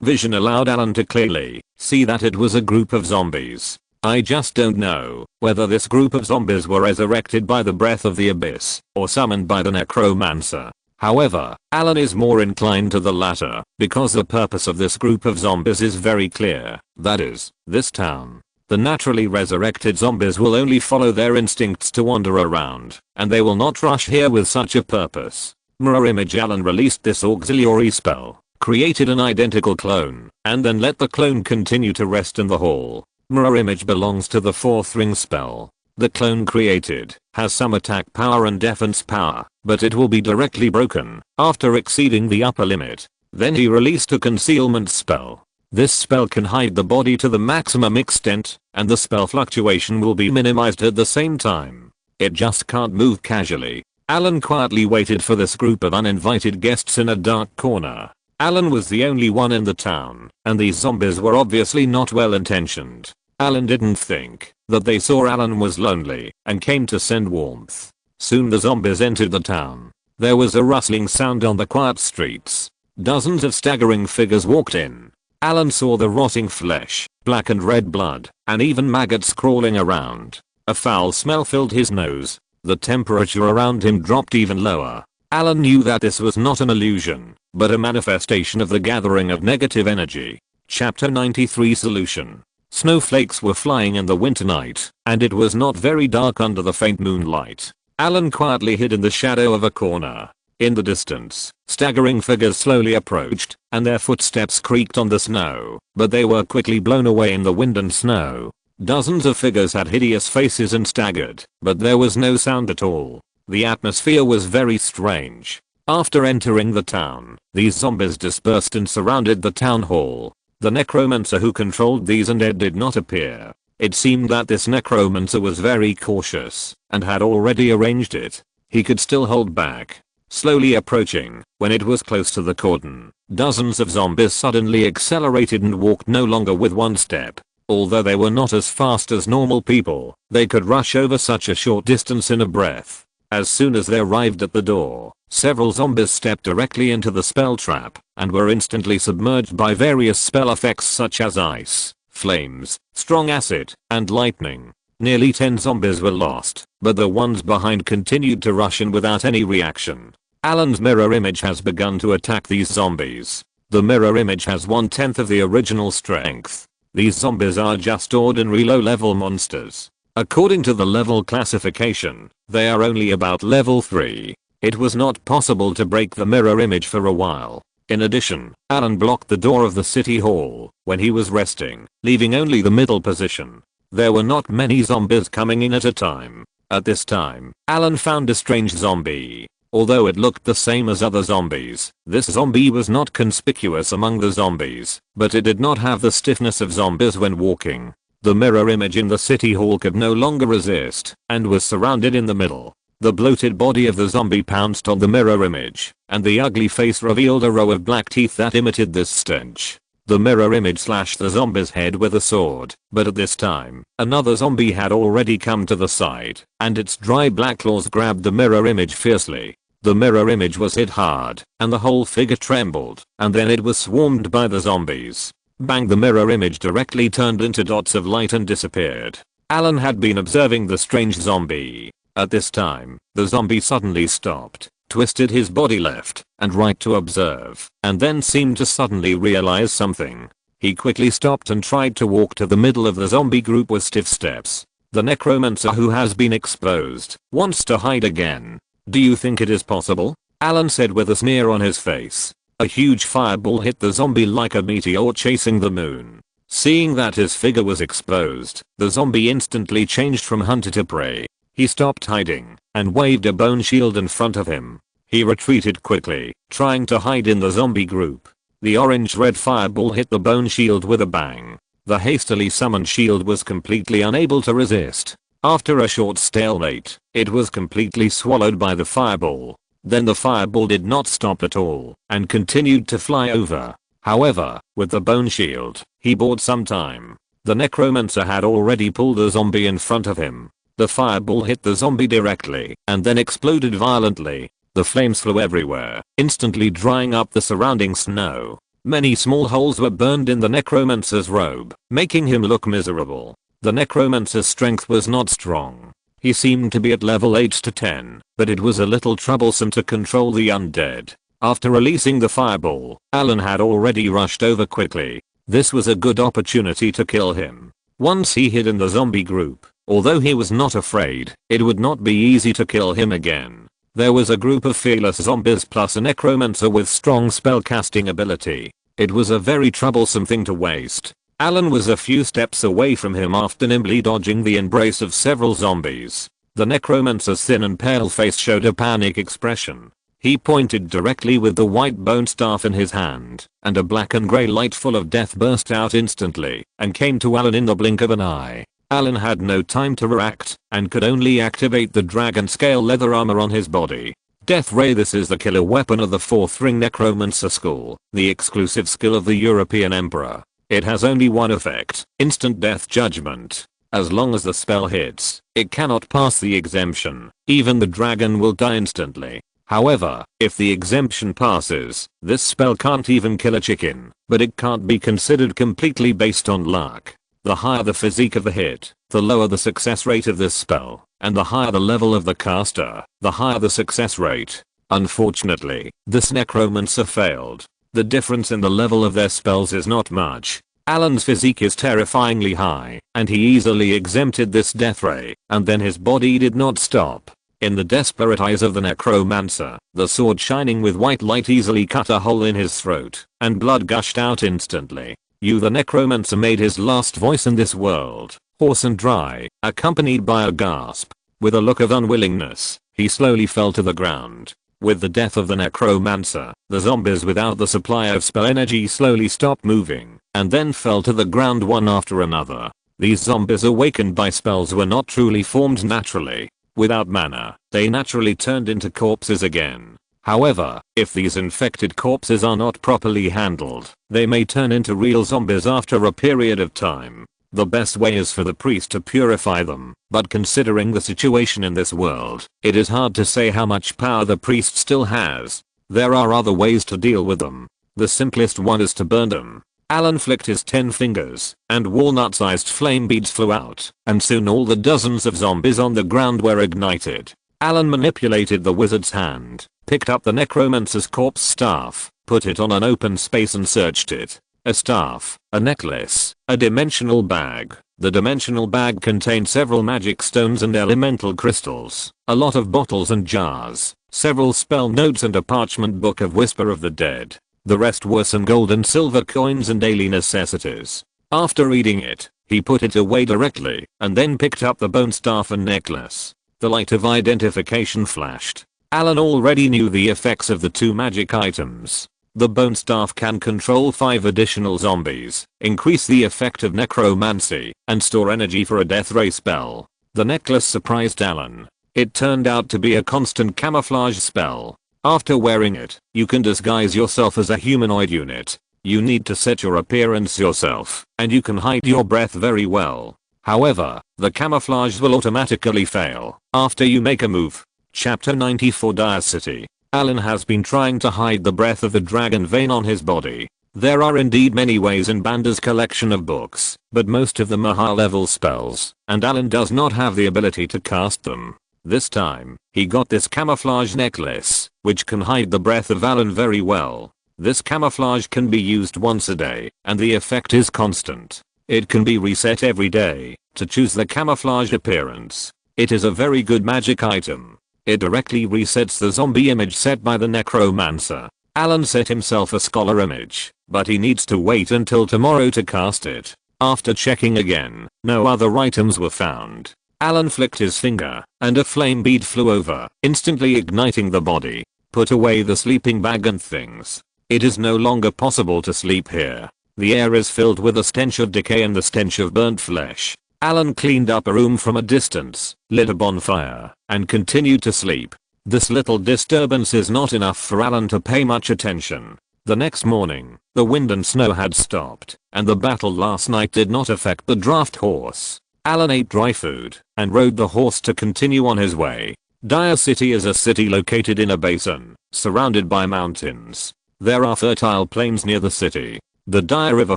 vision allowed Allen to clearly see that it was a group of zombies. I just don't know whether this group of zombies were resurrected by the breath of the abyss or summoned by the necromancer. However, Allen is more inclined to the latter because the purpose of this group of zombies is very clear. That is, this town. The naturally resurrected zombies will only follow their instincts to wander around, and they will not rush here with such a purpose. Mirror image. Allen released this auxiliary spell, created an identical clone, and then let the clone continue to rest in the hall. Mirror image belongs to the 4th ring spell. The clone created has some attack power and defense power, but it will be directly broken after exceeding the upper limit. Then he released a concealment spell. This spell can hide the body to the maximum extent, and the spell fluctuation will be minimized at the same time. It just can't move casually. Allen quietly waited for this group of uninvited guests in a dark corner. Allen was the only one in the town, and these zombies were obviously not well intentioned. Allen didn't think that they saw Allen was lonely and came to send warmth. Soon the zombies entered the town. There was a rustling sound on the quiet streets. Dozens of staggering figures walked in. Allen saw the rotting flesh, black and red blood, and even maggots crawling around. A foul smell filled his nose. The temperature around him dropped even lower. Allen knew that this was not an illusion, but a manifestation of the gathering of negative energy. Chapter 93 Solution. Snowflakes were flying in the winter night, and it was not very dark under the faint moonlight. Allen quietly hid in the shadow of a corner. In the distance, staggering figures slowly approached, and their footsteps creaked on the snow, but they were quickly blown away in the wind and snow. Dozens of figures had hideous faces and staggered, but there was no sound at all. The atmosphere was very strange. After entering the town, these zombies dispersed and surrounded the town hall. The necromancer who controlled these undead did not appear. It seemed that this necromancer was very cautious, and had already arranged it. He could still hold back. Slowly approaching, when it was close to the cordon, dozens of zombies suddenly accelerated and walked no longer with one step. Although they were not as fast as normal people, they could rush over such a short distance in a breath. As soon as they arrived at the door, several zombies stepped directly into the spell trap, and were instantly submerged by various spell effects such as ice, flames, strong acid, and lightning. Nearly 10 zombies were lost, but the ones behind continued to rush in without any reaction. Allen's mirror image has begun to attack these zombies. The mirror image has 1/10 of the original strength. These zombies are just ordinary low-level monsters. According to the level classification, they are only about level 3. It was not possible to break the mirror image for a while. In addition, Allen blocked the door of the city hall when he was resting, leaving only the middle position. There were not many zombies coming in at a time. At this time, Allen found a strange zombie. Although it looked the same as other zombies, this zombie was not conspicuous among the zombies, but it did not have the stiffness of zombies when walking. The mirror image in the city hall could no longer resist, and was surrounded in the middle. The bloated body of the zombie pounced on the mirror image, and the ugly face revealed a row of black teeth that emitted this stench. The mirror image slashed the zombie's head with a sword, but at this time, another zombie had already come to the side, and its dry black claws grabbed the mirror image fiercely. The mirror image was hit hard, and the whole figure trembled, and then it was swarmed by the zombies. Bang! The mirror image directly turned into dots of light and disappeared. Allen had been observing the strange zombie. At this time, the zombie suddenly stopped, twisted his body left and right to observe, and then seemed to suddenly realize something. He quickly stopped and tried to walk to the middle of the zombie group with stiff steps. The necromancer who has been exposed wants to hide again. Do you think it is possible? Allen said with a sneer on his face. A huge fireball hit the zombie like a meteor chasing the moon. Seeing that his figure was exposed, the zombie instantly changed from hunter to prey. He stopped hiding and waved a bone shield in front of him. He retreated quickly, trying to hide in the zombie group. The orange-red fireball hit the bone shield with a bang. The hastily summoned shield was completely unable to resist. After a short stalemate, it was completely swallowed by the fireball. Then the fireball did not stop at all and continued to fly over. However, with the bone shield, he bought some time. The necromancer had already pulled the zombie in front of him. The fireball hit the zombie directly and then exploded violently. The flames flew everywhere, instantly drying up the surrounding snow. Many small holes were burned in the necromancer's robe, making him look miserable. The necromancer's strength was not strong. He seemed to be at level 8 to 10, but it was a little troublesome to control the undead. After releasing the fireball, Allen had already rushed over quickly. This was a good opportunity to kill him. Once he hid in the zombie group, although he was not afraid, it would not be easy to kill him again. There was a group of fearless zombies plus a necromancer with strong spellcasting ability. It was a very troublesome thing to waste. Allen was a few steps away from him after nimbly dodging the embrace of several zombies. The necromancer's thin and pale face showed a panic expression. He pointed directly with the white bone staff in his hand, and a black and grey light full of death burst out instantly and came to Allen in the blink of an eye. Allen had no time to react and could only activate the dragon scale leather armor on his body. Death Ray. This is the killer weapon of the 4th ring necromancer school, the exclusive skill of the European Emperor. It has only one effect, instant death judgment. As long as the spell hits, it cannot pass the exemption. Even the dragon will die instantly. However, if the exemption passes, this spell can't even kill a chicken, but it can't be considered completely based on luck. The higher the physique of the hit, the lower the success rate of this spell, and the higher the level of the caster, the higher the success rate. Unfortunately, this necromancer failed. The difference in the level of their spells is not much. Allen's physique is terrifyingly high, and he easily exempted this death ray, and then his body did not stop. In the desperate eyes of the necromancer, the sword shining with white light easily cut a hole in his throat, and blood gushed out instantly. The necromancer made his last voice in this world, hoarse and dry, accompanied by a gasp. With a look of unwillingness, he slowly fell to the ground. With the death of the necromancer, the zombies without the supply of spell energy slowly stopped moving, and then fell to the ground one after another. These zombies awakened by spells were not truly formed naturally. Without mana, they naturally turned into corpses again. However, if these infected corpses are not properly handled, they may turn into real zombies after a period of time. The best way is for the priest to purify them, but considering the situation in this world, it is hard to say how much power the priest still has. There are other ways to deal with them. The simplest one is to burn them. Allen flicked his 10 fingers, and walnut-sized flame beads flew out, and soon all the dozens of zombies on the ground were ignited. Allen manipulated the wizard's hand, picked up the necromancer's corpse staff, put it on an open space and searched it. A staff, a necklace, a dimensional bag. The dimensional bag contained several magic stones and elemental crystals, a lot of bottles and jars, several spell notes and a parchment book of Whisper of the Dead. The rest were some gold and silver coins and daily necessities. After reading it, he put it away directly, and then picked up the bone staff and necklace. The light of identification flashed. Allen already knew the effects of the 2 magic items. The bone staff can control 5 additional zombies, increase the effect of necromancy, and store energy for a death ray spell. The necklace surprised Allen. It turned out to be a constant camouflage spell. After wearing it, you can disguise yourself as a humanoid unit. You need to set your appearance yourself, and you can hide your breath very well. However, the camouflage will automatically fail after you make a move. Chapter 94 Dire City. Allen has been trying to hide the breath of the dragon vein on his body. There are indeed many ways in Banda's collection of books, but most of them are high-level spells, and Allen does not have the ability to cast them. This time, he got this camouflage necklace, which can hide the breath of Allen very well. This camouflage can be used once a day, and the effect is constant. It can be reset every day to choose the camouflage appearance. It is a very good magic item. It directly resets the zombie image set by the necromancer. Allen set himself a scholar image, but he needs to wait until tomorrow to cast it. After checking again, no other items were found. Allen flicked his finger, and a flame bead flew over, instantly igniting the body. Put away the sleeping bag and things. It is no longer possible to sleep here. The air is filled with the stench of decay and the stench of burnt flesh. Allen cleaned up a room from a distance, lit a bonfire, and continued to sleep. This little disturbance is not enough for Allen to pay much attention. The next morning, the wind and snow had stopped, and the battle last night did not affect the draft horse. Allen ate dry food, and rode the horse to continue on his way. Dire City is a city located in a basin, surrounded by mountains. There are fertile plains near the city. The Dire River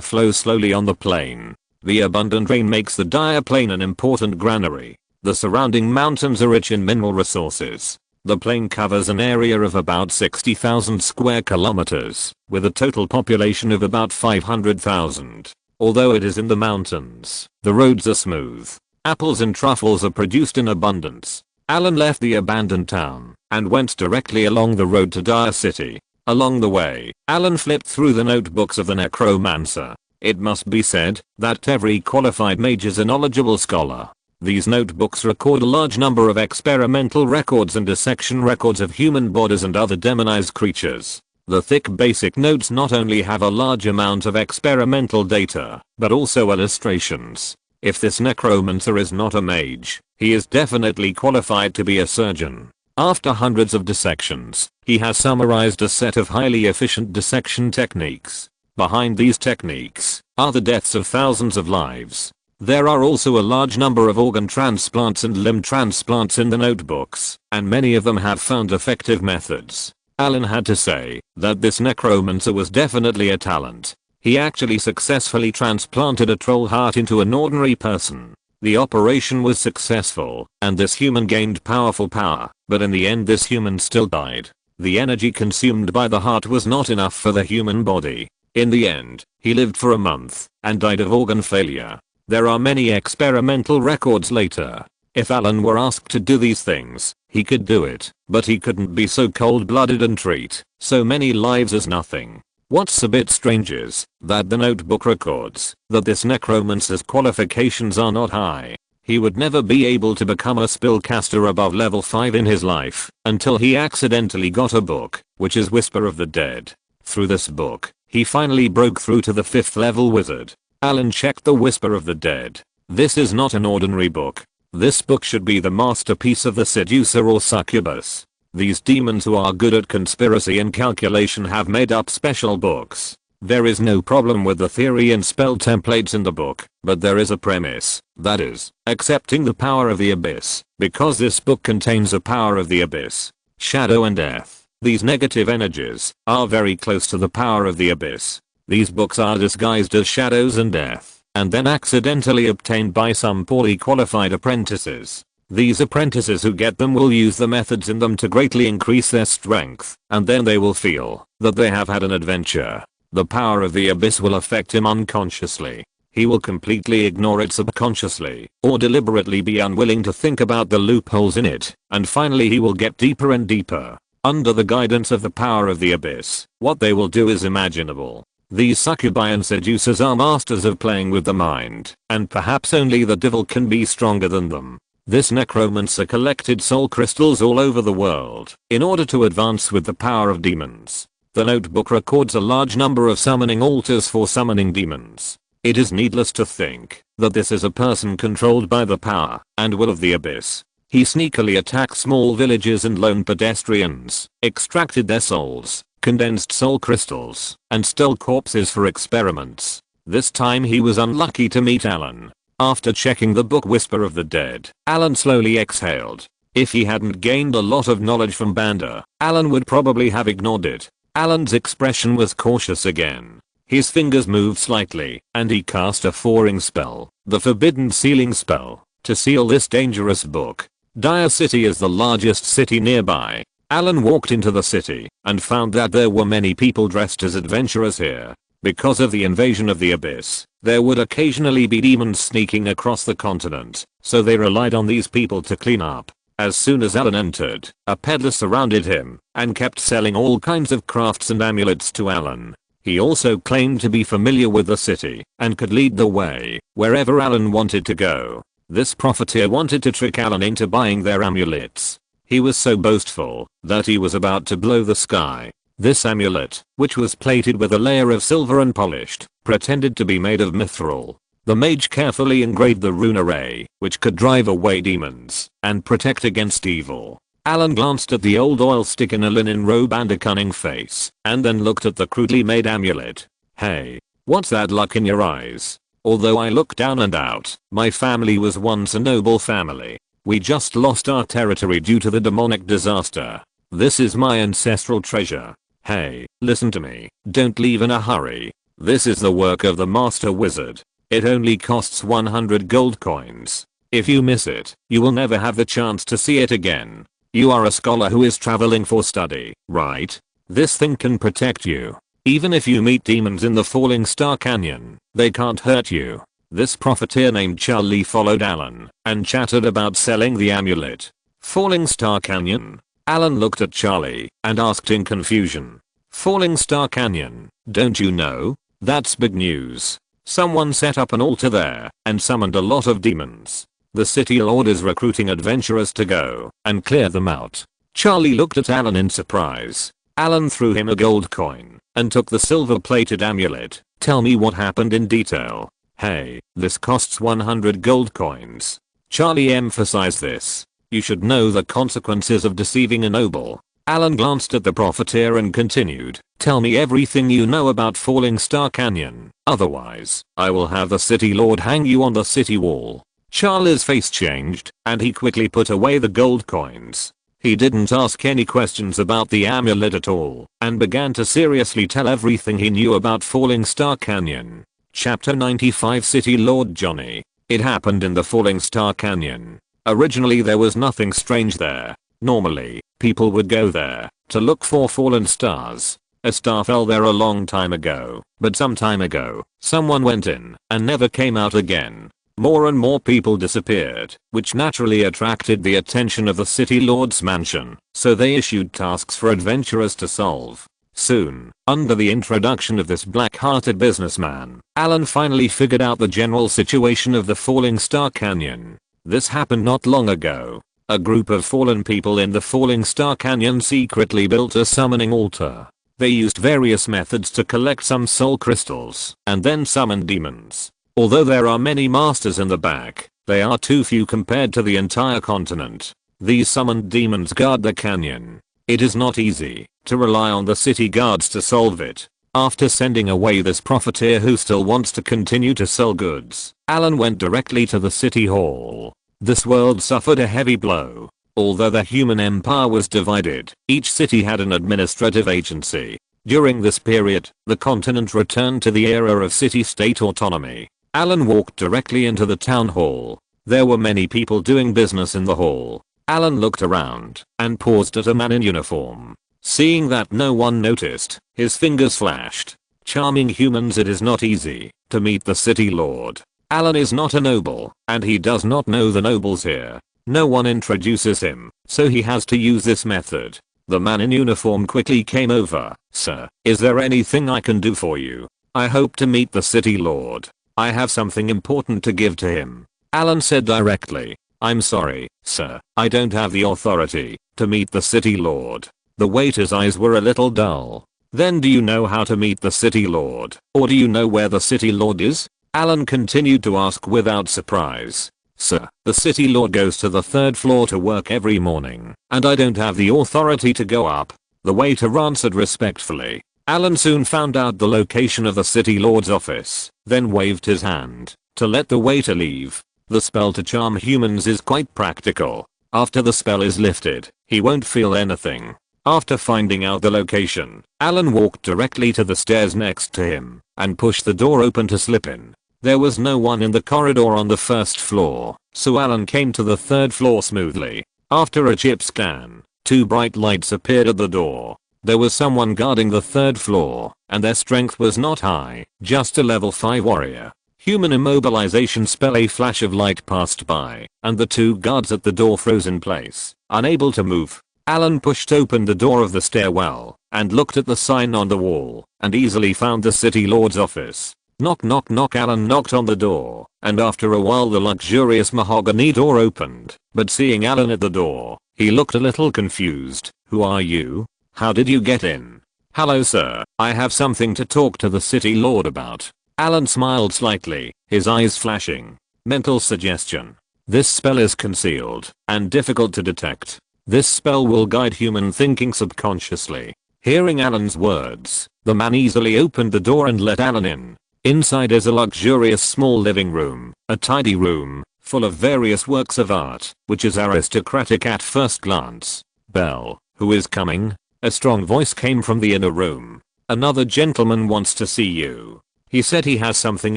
flows slowly on the plain. The abundant rain makes the Dire Plain an important granary. The surrounding mountains are rich in mineral resources. The plain covers an area of about 60,000 square kilometers, with a total population of about 500,000. Although it is in the mountains, the roads are smooth. Apples and truffles are produced in abundance. Allen left the abandoned town and went directly along the road to Dire City. Along the way, Allen flipped through the notebooks of the necromancer. It must be said that every qualified mage is a knowledgeable scholar. These notebooks record a large number of experimental records and dissection records of human bodies and other demonized creatures. The thick basic notes not only have a large amount of experimental data, but also illustrations. If this necromancer is not a mage, he is definitely qualified to be a surgeon. After hundreds of dissections, he has summarized a set of highly efficient dissection techniques. Behind these techniques are the deaths of thousands of lives. There are also a large number of organ transplants and limb transplants in the notebooks, and many of them have found effective methods. Allen had to say that this necromancer was definitely a talent. He actually successfully transplanted a troll heart into an ordinary person. The operation was successful, and this human gained powerful power, but in the end this human still died. The energy consumed by the heart was not enough for the human body. In the end, he lived for a month, and died of organ failure. There are many experimental records later. If Allen were asked to do these things, he could do it, but he couldn't be so cold-blooded and treat so many lives as nothing. What's a bit strange is that the notebook records that this necromancer's qualifications are not high. He would never be able to become a spellcaster above level 5 in his life until he accidentally got a book, which is Whisper of the Dead. Through this book, he finally broke through to the 5th level wizard. Allen checked the Whisper of the Dead. This is not an ordinary book. This book should be the masterpiece of the seducer or succubus. These demons who are good at conspiracy and calculation have made up special books. There is no problem with the theory and spell templates in the book, but there is a premise, that is, accepting the power of the abyss, because this book contains the power of the abyss. Shadow and death. These negative energies are very close to the power of the abyss. These books are disguised as shadows and death, and then accidentally obtained by some poorly qualified apprentices. These apprentices who get them will use the methods in them to greatly increase their strength, and then they will feel that they have had an adventure. The power of the abyss will affect him unconsciously. He will completely ignore it subconsciously, or deliberately be unwilling to think about the loopholes in it, and finally he will get deeper and deeper. Under the guidance of the power of the abyss, what they will do is imaginable. These succubi and seducers are masters of playing with the mind, and perhaps only the devil can be stronger than them. This necromancer collected soul crystals all over the world in order to advance with the power of demons. The notebook records a large number of summoning altars for summoning demons. It is needless to think that this is a person controlled by the power and will of the abyss. He sneakily attacked small villages and lone pedestrians, extracted their souls, condensed soul crystals, and stole corpses for experiments. This time he was unlucky to meet Allen. After checking the book Whisper of the Dead, Allen slowly exhaled. If he hadn't gained a lot of knowledge from Banda, Allen would probably have ignored it. Allen's expression was cautious again. His fingers moved slightly, and he cast a foring spell, the Forbidden Sealing spell, to seal this dangerous book. Dire City is the largest city nearby. Allen walked into the city and found that there were many people dressed as adventurers here. Because of the invasion of the abyss, There would occasionally be demons sneaking across the continent, so they relied on these people to clean up. As soon as Allen entered, a peddler surrounded him and kept selling all kinds of crafts and amulets to Allen. He also claimed to be familiar with the city and could lead the way wherever Allen wanted to go. This profiteer wanted to trick Allen into buying their amulets. He was so boastful that he was about to blow the sky. This amulet, which was plated with a layer of silver and polished, pretended to be made of mithril. The mage carefully engraved the rune array, which could drive away demons and protect against evil. Allen glanced at the old oil stick in a linen robe and a cunning face, and then looked at the crudely made amulet. Hey, what's that look in your eyes? Although I look down and out, my family was once a noble family. We just lost our territory due to the demonic disaster. This is my ancestral treasure. Hey, listen to me, don't leave in a hurry. This is the work of the master wizard. It only costs 100 gold coins. If you miss it, you will never have the chance to see it again. You are a scholar who is traveling for study, right? This thing can protect you. Even if you meet demons in the Falling Star Canyon, they can't hurt you. This profiteer named Charlie followed Allen and chattered about selling the amulet. Falling Star Canyon? Allen looked at Charlie and asked in confusion. Falling Star Canyon, don't you know? That's big news. Someone set up an altar there and summoned a lot of demons. The city lord is recruiting adventurers to go and clear them out. Charlie looked at Allen in surprise. Allen threw him a gold coin and took the silver-plated amulet. Tell me what happened in detail. Hey, this costs 100 gold coins. Charlie emphasized this. You should know the consequences of deceiving a noble. Allen glanced at the profiteer and continued. Tell me everything you know about Falling Star Canyon. Otherwise, I will have the city lord hang you on the city wall. Charlie's face changed, and he quickly put away the gold coins. He didn't ask any questions about the amulet at all, and began to seriously tell everything he knew about Falling Star Canyon. Chapter 95 City Lord Johnny. It happened in the Falling Star Canyon. Originally there was nothing strange there. Normally, people would go there to look for fallen stars. A star fell there a long time ago, but some time ago, someone went in and never came out again. More and more people disappeared, which naturally attracted the attention of the city lord's mansion, so they issued tasks for adventurers to solve. Soon, under the introduction of this black-hearted businessman, Allen finally figured out the general situation of the Falling Star Canyon. This happened not long ago. A group of fallen people in the Falling Star Canyon secretly built a summoning altar. They used various methods to collect some soul crystals and then summon demons. Although there are many masters in the back, they are too few compared to the entire continent. These summoned demons guard the canyon. It is not easy to rely on the city guards to solve it. After sending away this profiteer who still wants to continue to sell goods, Allen went directly to the city hall. This world suffered a heavy blow. Although the human empire was divided, each city had an administrative agency. During this period, the continent returned to the era of city-state autonomy. Allen walked directly into the town hall. There were many people doing business in the hall. Allen looked around and paused at a man in uniform. Seeing that no one noticed, his fingers flashed. Charming humans, it is not easy to meet the city lord. Allen is not a noble, and he does not know the nobles here. No one introduces him, so he has to use this method. The man in uniform quickly came over. Sir, is there anything I can do for you? I hope to meet the city lord. I have something important to give to him. Allen said directly. I'm sorry, sir, I don't have the authority to meet the city lord. The waiter's eyes were a little dull. Then do you know how to meet the city lord? Or do you know where the city lord is? Allen continued to ask without surprise. Sir, the city lord goes to the 3rd floor to work every morning, and I don't have the authority to go up. The waiter answered respectfully. Allen soon found out the location of the city lord's office, then waved his hand to let the waiter leave. The spell to charm humans is quite practical. After the spell is lifted, he won't feel anything. After finding out the location, Allen walked directly to the stairs next to him and pushed the door open to slip in. There was no one in the corridor on the 1st floor, so Allen came to the 3rd floor smoothly. After a chip scan, 2 bright lights appeared at the door. There was someone guarding the 3rd floor, and their strength was not high, just a level 5 warrior. Human immobilization spell. A flash of light passed by, and the two guards at the door froze in place, unable to move. Allen pushed open the door of the stairwell, and looked at the sign on the wall, and easily found the city lord's office. Knock knock knock. Allen knocked on the door, and after a while the luxurious mahogany door opened, but seeing Allen at the door, he looked a little confused. Who are you? How did you get in? Hello sir, I have something to talk to the city lord about. Allen smiled slightly, his eyes flashing. Mental suggestion. This spell is concealed, and difficult to detect. This spell will guide human thinking subconsciously. Hearing Allen's words, the man easily opened the door and let Allen in. Inside is a luxurious small living room, a tidy room, full of various works of art, which is aristocratic at first glance. Belle, who is coming? A strong voice came from the inner room. Another gentleman wants to see you. He said he has something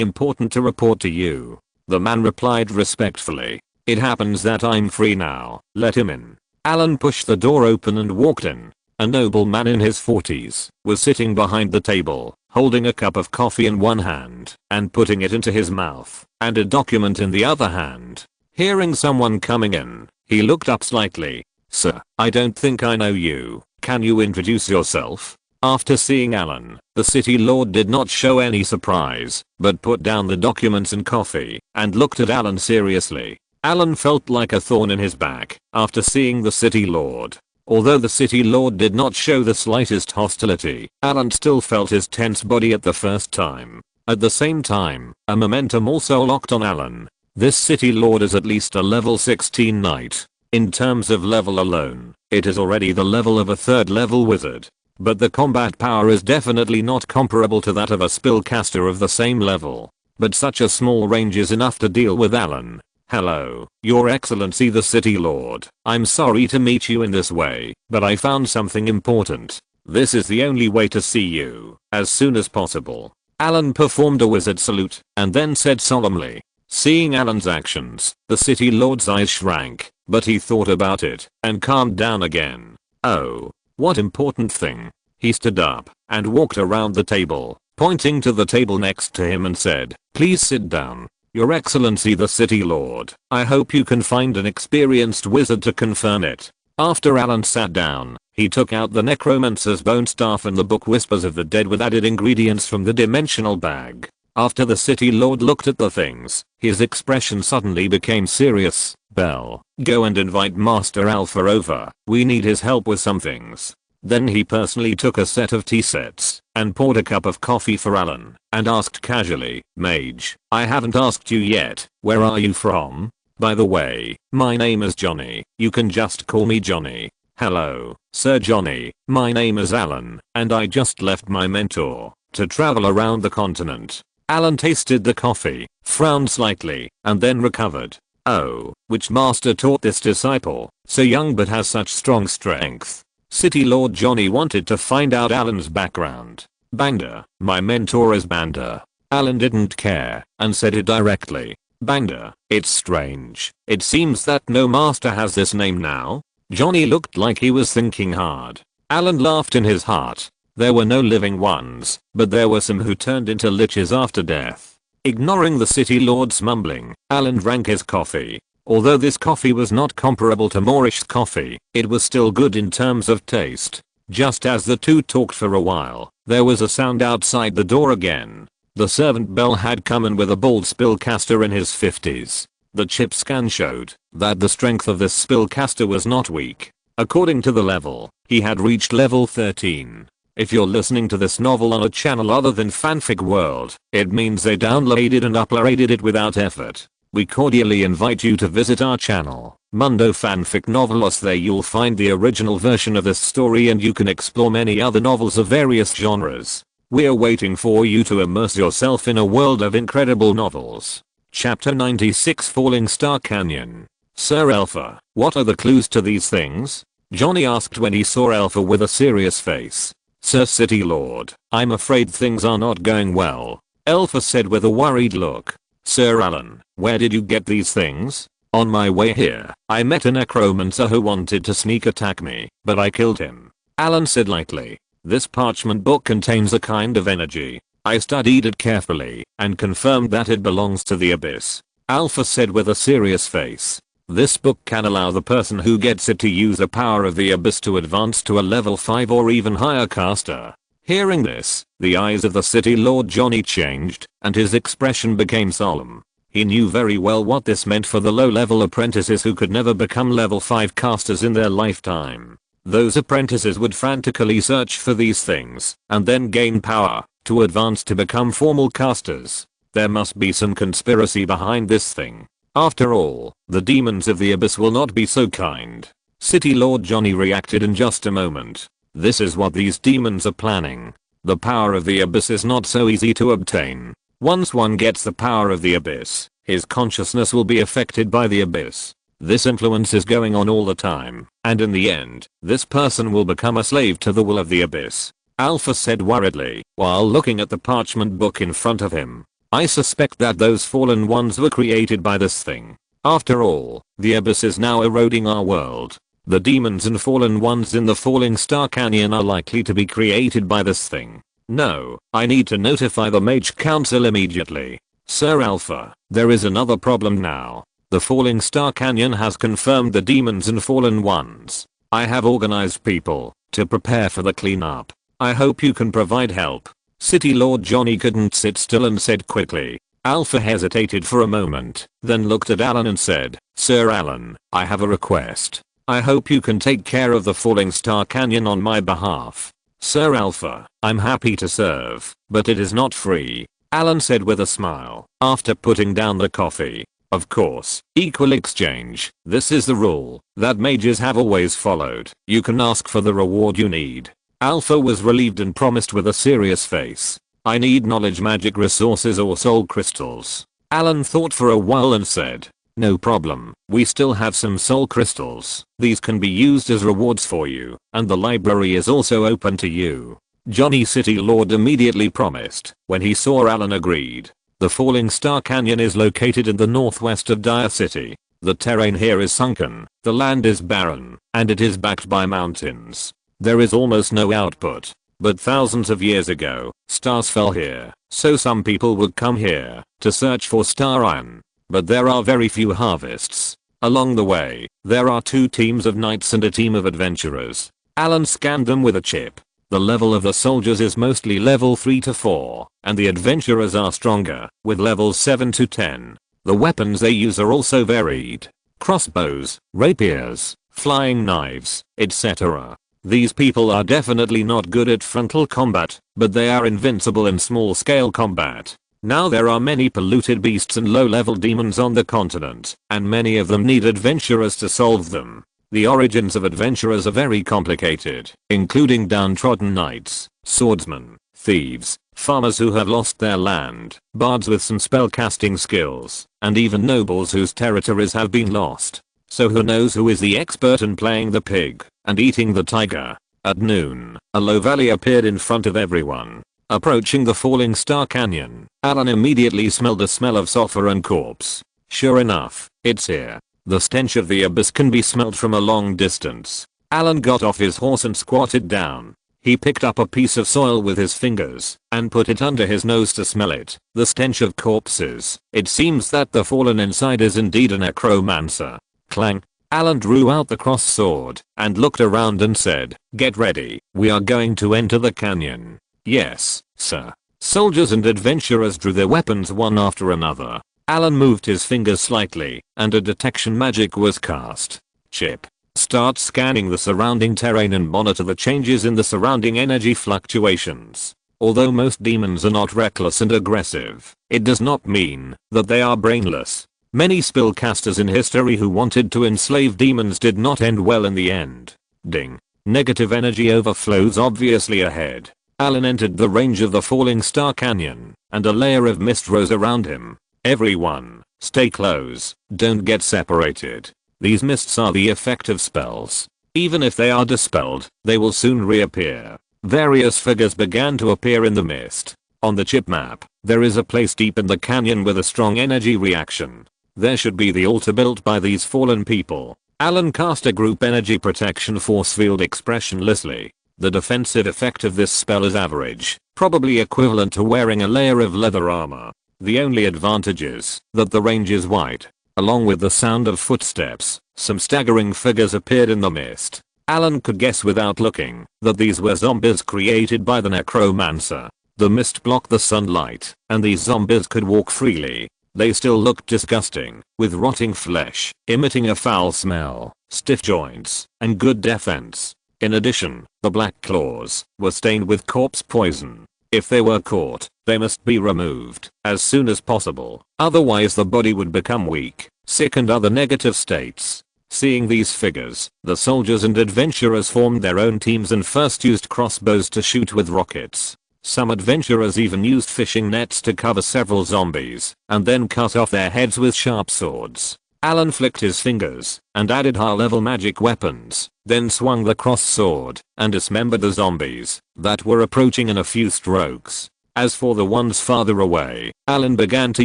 important to report to you. The man replied respectfully. It happens that I'm free now, let him in. Allen pushed the door open and walked in. A nobleman in his 40s was sitting behind the table, holding a cup of coffee in one hand and putting it into his mouth, and a document in the other hand. Hearing someone coming in, he looked up slightly. Sir, I don't think I know you. Can you introduce yourself? After seeing Allen, the city lord did not show any surprise, but put down the documents and coffee and looked at Allen seriously. Allen felt like a thorn in his back after seeing the city lord. Although the city lord did not show the slightest hostility, Allen still felt his tense body at the first time. At the same time, a momentum also locked on Allen. This city lord is at least a level 16 knight. In terms of level alone, it is already the level of a 3rd level wizard. But the combat power is definitely not comparable to that of a spellcaster of the same level. But such a small range is enough to deal with Allen. Hello, Your Excellency the City Lord. I'm sorry to meet you in this way, but I found something important. This is the only way to see you, as soon as possible. Allen performed a wizard salute, and then said solemnly. Seeing Allen's actions, the City Lord's eyes shrank, but he thought about it, and calmed down again. Oh, what important thing. He stood up, and walked around the table, pointing to the table next to him and said, please sit down. Your Excellency the City Lord, I hope you can find an experienced wizard to confirm it. After Allen sat down, he took out the necromancer's bone staff and the book Whispers of the Dead with added ingredients from the dimensional bag. After the city lord looked at the things, his expression suddenly became serious. Belle, go and invite Master Alpha over, we need his help with some things. Then he personally took a set of tea sets and poured a cup of coffee for Allen and asked casually, Mage, I haven't asked you yet, where are you from? By the way, my name is Johnny, you can just call me Johnny. Hello, Sir Johnny, my name is Allen, and I just left my mentor to travel around the continent. Allen tasted the coffee, frowned slightly, and then recovered. Oh, which master taught this disciple, so young but has such strong strength? City Lord Johnny wanted to find out Allen's background. Banda, my mentor is Banda. Allen didn't care, and said it directly. Banda, it's strange. It seems that no master has this name now. Johnny looked like he was thinking hard. Allen laughed in his heart. There were no living ones, but there were some who turned into liches after death. Ignoring the city lord's mumbling, Allen drank his coffee. Although this coffee was not comparable to Moorish coffee, it was still good in terms of taste. Just as the two talked for a while, there was a sound outside the door again. The servant Bell had come in with a bald spellcaster in his 50s. The chip scan showed that the strength of this spellcaster was not weak. According to the level, he had reached level 13. If you're listening to this novel on a channel other than Fanfic World, it means they downloaded and uploaded it without effort. We cordially invite you to visit our channel, Mundo Fanfic Novelos. There you'll find the original version of this story and you can explore many other novels of various genres. We're waiting for you to immerse yourself in a world of incredible novels. Chapter 96 Falling Star Canyon. Sir Alpha, what are the clues to these things? Johnny asked when he saw Alpha with a serious face. Sir City Lord, I'm afraid things are not going well, Alpha said with a worried look. Sir Allen, where did you get these things? On my way here, I met a necromancer who wanted to sneak attack me, but I killed him. Allen said lightly. This parchment book contains a kind of energy I studied it carefully and confirmed that it belongs to the abyss. Alpha said with a serious face. This book can allow the person who gets it to use the power of the abyss to advance to a level 5 or even higher caster. Hearing this, the eyes of the city lord Johnny changed, and his expression became solemn. He knew very well what this meant for the low-level apprentices who could never become level 5 casters in their lifetime. Those apprentices would frantically search for these things, and then gain power, to advance to become formal casters. There must be some conspiracy behind this thing. After all, the demons of the abyss will not be so kind. City Lord Johnny reacted in just a moment. This is what these demons are planning. The power of the abyss is not so easy to obtain. Once one gets the power of the abyss, his consciousness will be affected by the abyss. This influence is going on all the time, and in the end, this person will become a slave to the will of the abyss. Alpha said worriedly, while looking at the parchment book in front of him. I suspect that those fallen ones were created by this thing. After all, the abyss is now eroding our world. The demons and fallen ones in the Falling Star Canyon are likely to be created by this thing. No, I need to notify the Mage Council immediately. Sir Alpha, there is another problem now. The Falling Star Canyon has confirmed the demons and fallen ones. I have organized people to prepare for the cleanup. I hope you can provide help. City Lord Johnny couldn't sit still and said quickly. Alpha hesitated for a moment, then looked at Allen and said, Sir Allen, I have a request. I hope you can take care of the Falling Star Canyon on my behalf. Sir Alpha, I'm happy to serve, but it is not free, Allen said with a smile, after putting down the coffee. Of course, equal exchange. This is the rule that mages have always followed. You can ask for the reward you need. Alpha was relieved and promised with a serious face. I need knowledge magic resources or soul crystals. Allen thought for a while and said, no problem, we still have some soul crystals. These can be used as rewards for you, and the library is also open to you. Johnny City Lord immediately promised. When he saw Allen agreed. The Falling Star Canyon is located in the northwest of Dire City. The terrain here is sunken, the land is barren, and it is backed by mountains. There is almost no output. But thousands of years ago, stars fell here, so some people would come here to search for star iron. But there are very few harvests. Along the way, there are 2 teams of knights and a team of adventurers. Allen scanned them with a chip. The level of the soldiers is mostly level 3 to 4, and the adventurers are stronger, with levels 7 to 10. The weapons they use are also varied. Crossbows, rapiers, flying knives, etc. These people are definitely not good at frontal combat, but they are invincible in small-scale combat. Now there are many polluted beasts and low-level demons on the continent, and many of them need adventurers to solve them. The origins of adventurers are very complicated, including downtrodden knights, swordsmen, thieves, farmers who have lost their land, bards with some spellcasting skills, and even nobles whose territories have been lost. So who knows who is the expert in playing the pig and eating the tiger? At noon, a low valley appeared in front of everyone. Approaching the Falling Star Canyon, Allen immediately smelled a smell of sulfur and corpse. Sure enough, it's here. The stench of the abyss can be smelled from a long distance. Allen got off his horse and squatted down. He picked up a piece of soil with his fingers and put it under his nose to smell it. The stench of corpses. It seems that the fallen inside is indeed a necromancer. Clang. Allen drew out the cross sword and looked around and said, get ready, we are going to enter the canyon. Yes, sir. Soldiers and adventurers drew their weapons one after another. Allen moved his fingers slightly and a detection magic was cast. Chip. Start scanning the surrounding terrain and monitor the changes in the surrounding energy fluctuations. Although most demons are not reckless and aggressive, it does not mean that they are brainless. Many spellcasters in history who wanted to enslave demons did not end well in the end. Ding. Negative energy overflows obviously ahead. Allen entered the range of the Falling Star Canyon, and a layer of mist rose around him. Everyone, stay close, don't get separated. These mists are the effect of spells. Even if they are dispelled, they will soon reappear. Various figures began to appear in the mist. On the chip map, there is a place deep in the canyon with a strong energy reaction. There should be the altar built by these fallen people. Allen cast a group energy protection force field expressionlessly. The defensive effect of this spell is average, probably equivalent to wearing a layer of leather armor. The only advantage is that the range is wide. Along with the sound of footsteps, some staggering figures appeared in the mist. Allen could guess without looking that these were zombies created by the necromancer. The mist blocked the sunlight, and these zombies could walk freely. They still looked disgusting, with rotting flesh, emitting a foul smell, stiff joints, and good defense. In addition, the black claws were stained with corpse poison. If they were caught, they must be removed as soon as possible, otherwise the body would become weak, sick and other negative states. Seeing these figures, the soldiers and adventurers formed their own teams and first used crossbows to shoot with rockets. Some adventurers even used fishing nets to cover several zombies, and then cut off their heads with sharp swords. Allen flicked his fingers, and added high-level magic weapons, then swung the cross sword, and dismembered the zombies that were approaching in a few strokes. As for the ones farther away, Allen began to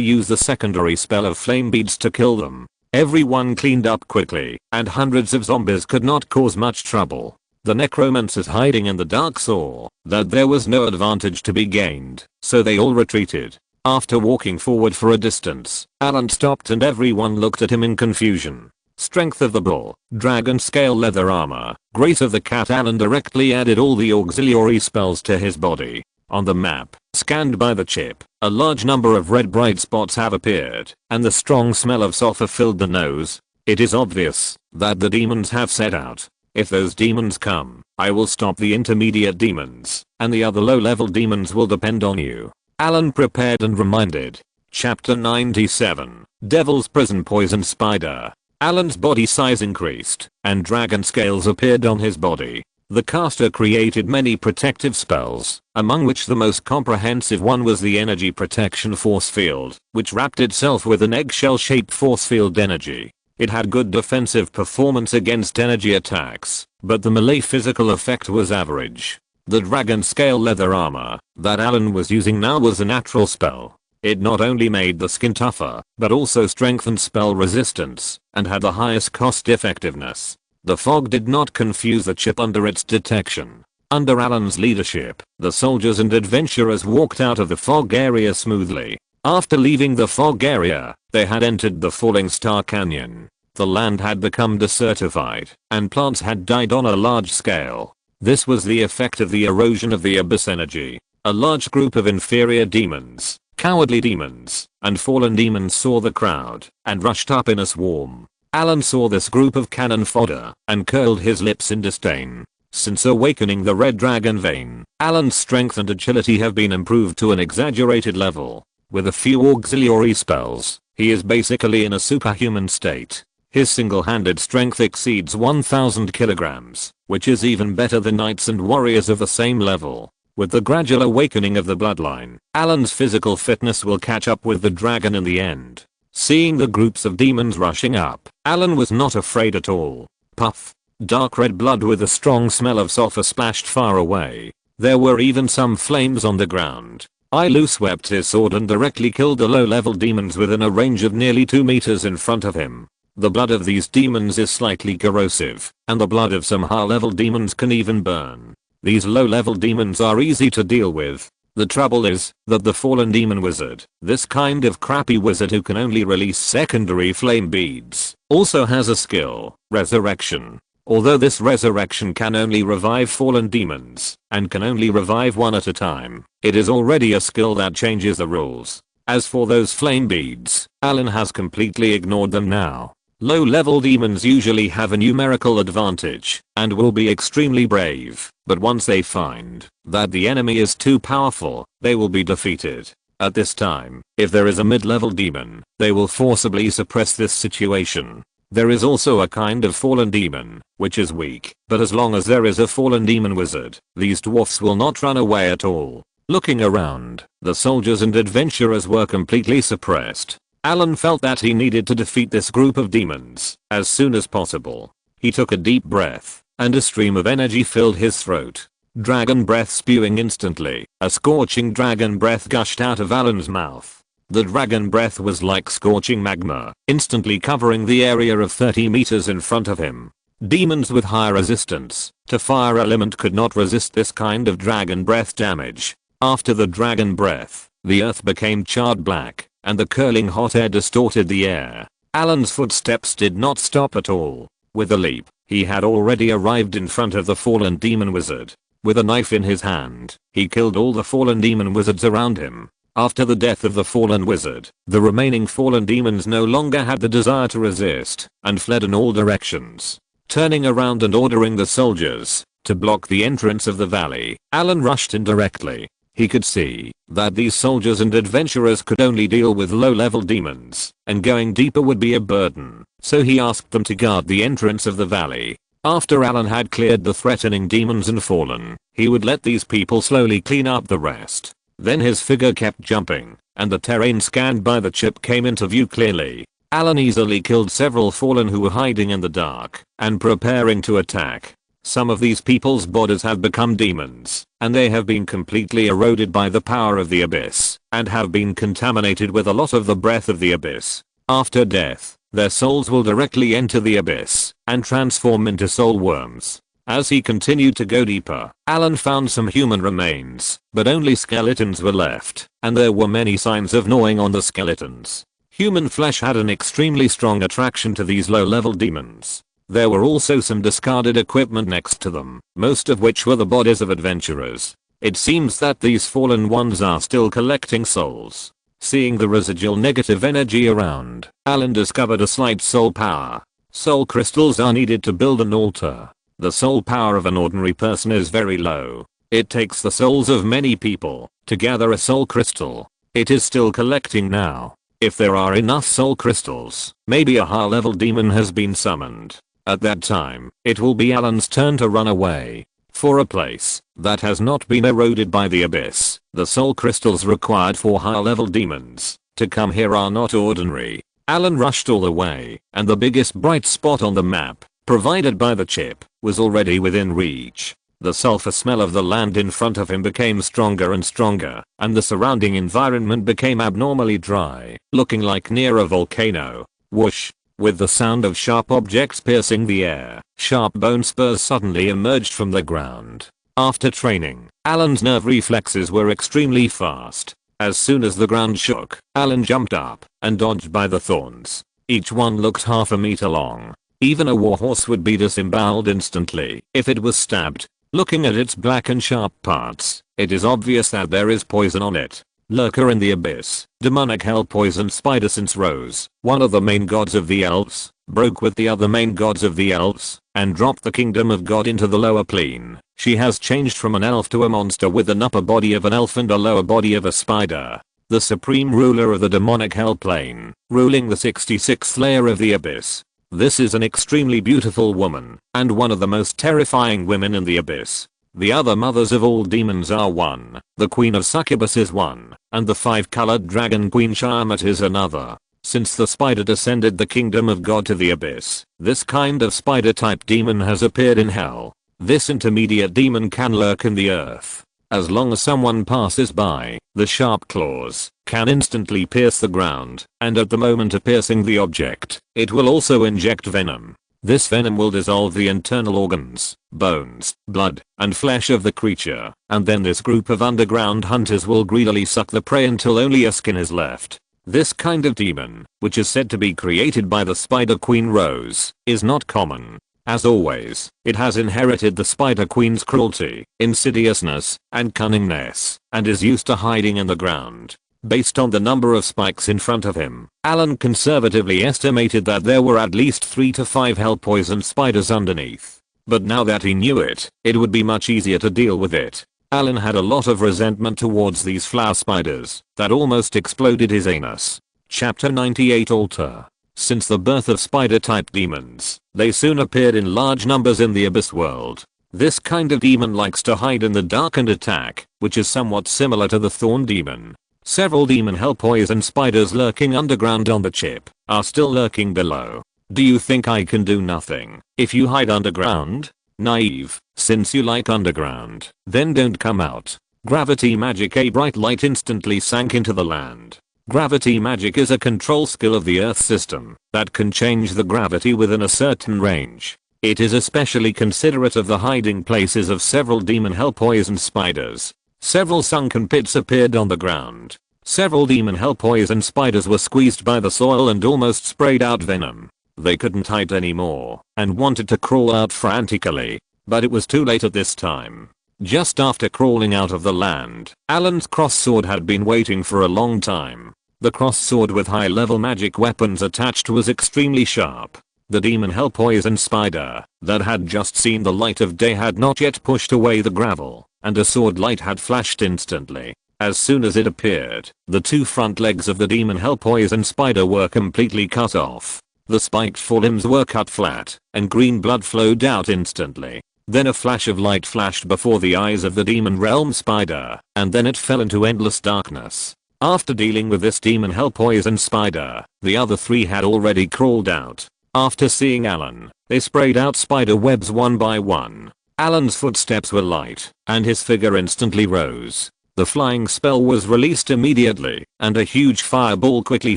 use the secondary spell of flame beads to kill them. Everyone cleaned up quickly, and hundreds of zombies could not cause much trouble. The necromancers hiding in the dark saw that there was no advantage to be gained, so they all retreated. After walking forward for a distance, Allen stopped and everyone looked at him in confusion. Strength of the bull, dragon scale leather armor, grace of the cat. Allen directly added all the auxiliary spells to his body. On the map, scanned by the chip, a large number of red bright spots have appeared, and the strong smell of sulfur filled the nose. It is obvious that the demons have set out. If those demons come, I will stop the intermediate demons, and the other low-level demons will depend on you. Allen prepared and reminded. Chapter 97. Devil's Prison. Poison Spider. Allen's body size increased, and dragon scales appeared on his body. The caster created many protective spells, among which the most comprehensive one was the energy protection force field, which wrapped itself with an eggshell-shaped force field energy. It had good defensive performance against energy attacks, but the melee physical effect was average. The dragon scale leather armor that Allen was using now was a natural spell. It not only made the skin tougher, but also strengthened spell resistance, and had the highest cost effectiveness. The fog did not confuse the chip under its detection. Under Allen's leadership, the soldiers and adventurers walked out of the fog area smoothly. After leaving the fog area, they had entered the Falling Star Canyon. The land had become desertified, and plants had died on a large scale. This was the effect of the erosion of the abyss energy. A large group of inferior demons, cowardly demons, and fallen demons saw the crowd, and rushed up in a swarm. Allen saw this group of cannon fodder, and curled his lips in disdain. Since awakening the red dragon vein, Allen's strength and agility have been improved to an exaggerated level. With a few auxiliary spells, he is basically in a superhuman state. His single-handed strength exceeds 1,000 kilograms, which is even better than knights and warriors of the same level. With the gradual awakening of the bloodline, Allen's physical fitness will catch up with the dragon in the end. Seeing the groups of demons rushing up, Allen was not afraid at all. Puff. Dark red blood with a strong smell of sulfur splashed far away. There were even some flames on the ground. Ilu swept his sword and directly killed the low-level demons within a range of nearly 2 meters in front of him. The blood of these demons is slightly corrosive, and the blood of some high-level demons can even burn. These low-level demons are easy to deal with. The trouble is that the fallen demon wizard, this kind of crappy wizard who can only release secondary flame beads, also has a skill, resurrection. Although this resurrection can only revive fallen demons, and can only revive one at a time, it is already a skill that changes the rules. As for those flame beads, Allen has completely ignored them now. Low-level demons usually have a numerical advantage, and will be extremely brave, but once they find that the enemy is too powerful, they will be defeated. At this time, if there is a mid-level demon, they will forcibly suppress this situation. There is also a kind of fallen demon, which is weak, but as long as there is a fallen demon wizard, these dwarfs will not run away at all. Looking around, the soldiers and adventurers were completely suppressed. Allen felt that he needed to defeat this group of demons as soon as possible. He took a deep breath, and a stream of energy filled his throat. Dragon breath spewing instantly, a scorching dragon breath gushed out of Allen's mouth. The dragon breath was like scorching magma, instantly covering the area of 30 meters in front of him. Demons with high resistance to fire element could not resist this kind of dragon breath damage. After the dragon breath, the earth became charred black, and the curling hot air distorted the air. Allen's footsteps did not stop at all. With a leap, he had already arrived in front of the fallen demon wizard. With a knife in his hand, he killed all the fallen demon wizards around him. After the death of the fallen wizard, the remaining fallen demons no longer had the desire to resist, and fled in all directions. Turning around and ordering the soldiers to block the entrance of the valley, Allen rushed in directly. He could see that these soldiers and adventurers could only deal with low-level demons, and going deeper would be a burden, so he asked them to guard the entrance of the valley. After Allen had cleared the threatening demons and fallen, he would let these people slowly clean up the rest. Then his figure kept jumping, and the terrain scanned by the chip came into view clearly. Allen easily killed several fallen who were hiding in the dark and preparing to attack. Some of these people's bodies have become demons, and they have been completely eroded by the power of the abyss, and have been contaminated with a lot of the breath of the abyss. After death, their souls will directly enter the abyss and transform into soul worms. As he continued to go deeper, Allen found some human remains, but only skeletons were left, and there were many signs of gnawing on the skeletons. Human flesh had an extremely strong attraction to these low-level demons. There were also some discarded equipment next to them, most of which were the bodies of adventurers. It seems that these fallen ones are still collecting souls. Seeing the residual negative energy around, Allen discovered a slight soul power. Soul crystals are needed to build an altar. The soul power of an ordinary person is very low. It takes the souls of many people to gather a soul crystal. It is still collecting now. If there are enough soul crystals, maybe a high-level demon has been summoned. At that time, it will be Allen's turn to run away. For a place that has not been eroded by the abyss, the soul crystals required for high-level demons to come here are not ordinary. Allen rushed all the way, and the biggest bright spot on the map, provided by the chip, was already within reach. The sulfur smell of the land in front of him became stronger and stronger, and the surrounding environment became abnormally dry, looking like near a volcano. Whoosh! With the sound of sharp objects piercing the air, sharp bone spurs suddenly emerged from the ground. After training, Allen's nerve reflexes were extremely fast. As soon as the ground shook, Allen jumped up and dodged by the thorns. Each one looked half a meter long. Even a warhorse would be disemboweled instantly if it was stabbed. Looking at its black and sharp parts, it is obvious that there is poison on it. Lurker in the abyss, demonic hell poison spider since Rose, one of the main gods of the elves, broke with the other main gods of the elves, and dropped the kingdom of God into the lower plane. She has changed from an elf to a monster with an upper body of an elf and a lower body of a spider. The supreme ruler of the demonic hell plane, ruling the 66th layer of the abyss. This is an extremely beautiful woman, and one of the most terrifying women in the abyss. The other mothers of all demons are one, the queen of succubus is one, and the 5-colored dragon queen Tiamat is another. Since the spider descended the kingdom of God to the abyss, this kind of spider-type demon has appeared in hell. This intermediate demon can lurk in the earth. As long as someone passes by, the sharp claws can instantly pierce the ground, and at the moment of piercing the object, it will also inject venom. This venom will dissolve the internal organs, bones, blood, and flesh of the creature, and then this group of underground hunters will greedily suck the prey until only a skin is left. This kind of demon, which is said to be created by the Spider Queen Rose, is not common. As always, it has inherited the Spider Queen's cruelty, insidiousness, and cunningness, and is used to hiding in the ground. Based on the number of spikes in front of him, Allen conservatively estimated that there were at least 3 to 5 hell poison spiders underneath. But now that he knew it, it would be much easier to deal with it. Allen had a lot of resentment towards these flower spiders that almost exploded his anus. Chapter 98 Altar. Since the birth of spider-type demons, they soon appeared in large numbers in the abyss world. This kind of demon likes to hide in the dark and attack, which is somewhat similar to the thorn demon. Several demon hell poison spiders lurking underground on the chip are still lurking below. Do you think I can do nothing if you hide underground? Naive. Since you like underground, then don't come out. Gravity magic. A bright light instantly sank into the land. Gravity magic is a control skill of the Earth system that can change the gravity within a certain range. It is especially considerate of the hiding places of several demon hell poison spiders. Several sunken pits appeared on the ground. Several demon hell poison spiders were squeezed by the soil and almost sprayed out venom. They couldn't hide anymore and wanted to crawl out frantically, but it was too late at this time. Just after crawling out of the land, Allen's cross-sword had been waiting for a long time. The cross-sword with high-level magic weapons attached was extremely sharp. The demon hell poison spider that had just seen the light of day had not yet pushed away the gravel, and a sword light had flashed instantly. As soon as it appeared, the two front legs of the demon hell poison spider were completely cut off. The spiked forelimbs were cut flat, and green blood flowed out instantly. Then a flash of light flashed before the eyes of the demon realm spider, and then it fell into endless darkness. After dealing with this demon hell poison spider, the other three had already crawled out. After seeing Allen, they sprayed out spider webs one by one. Allen's footsteps were light, and his figure instantly rose. The flying spell was released immediately, and a huge fireball quickly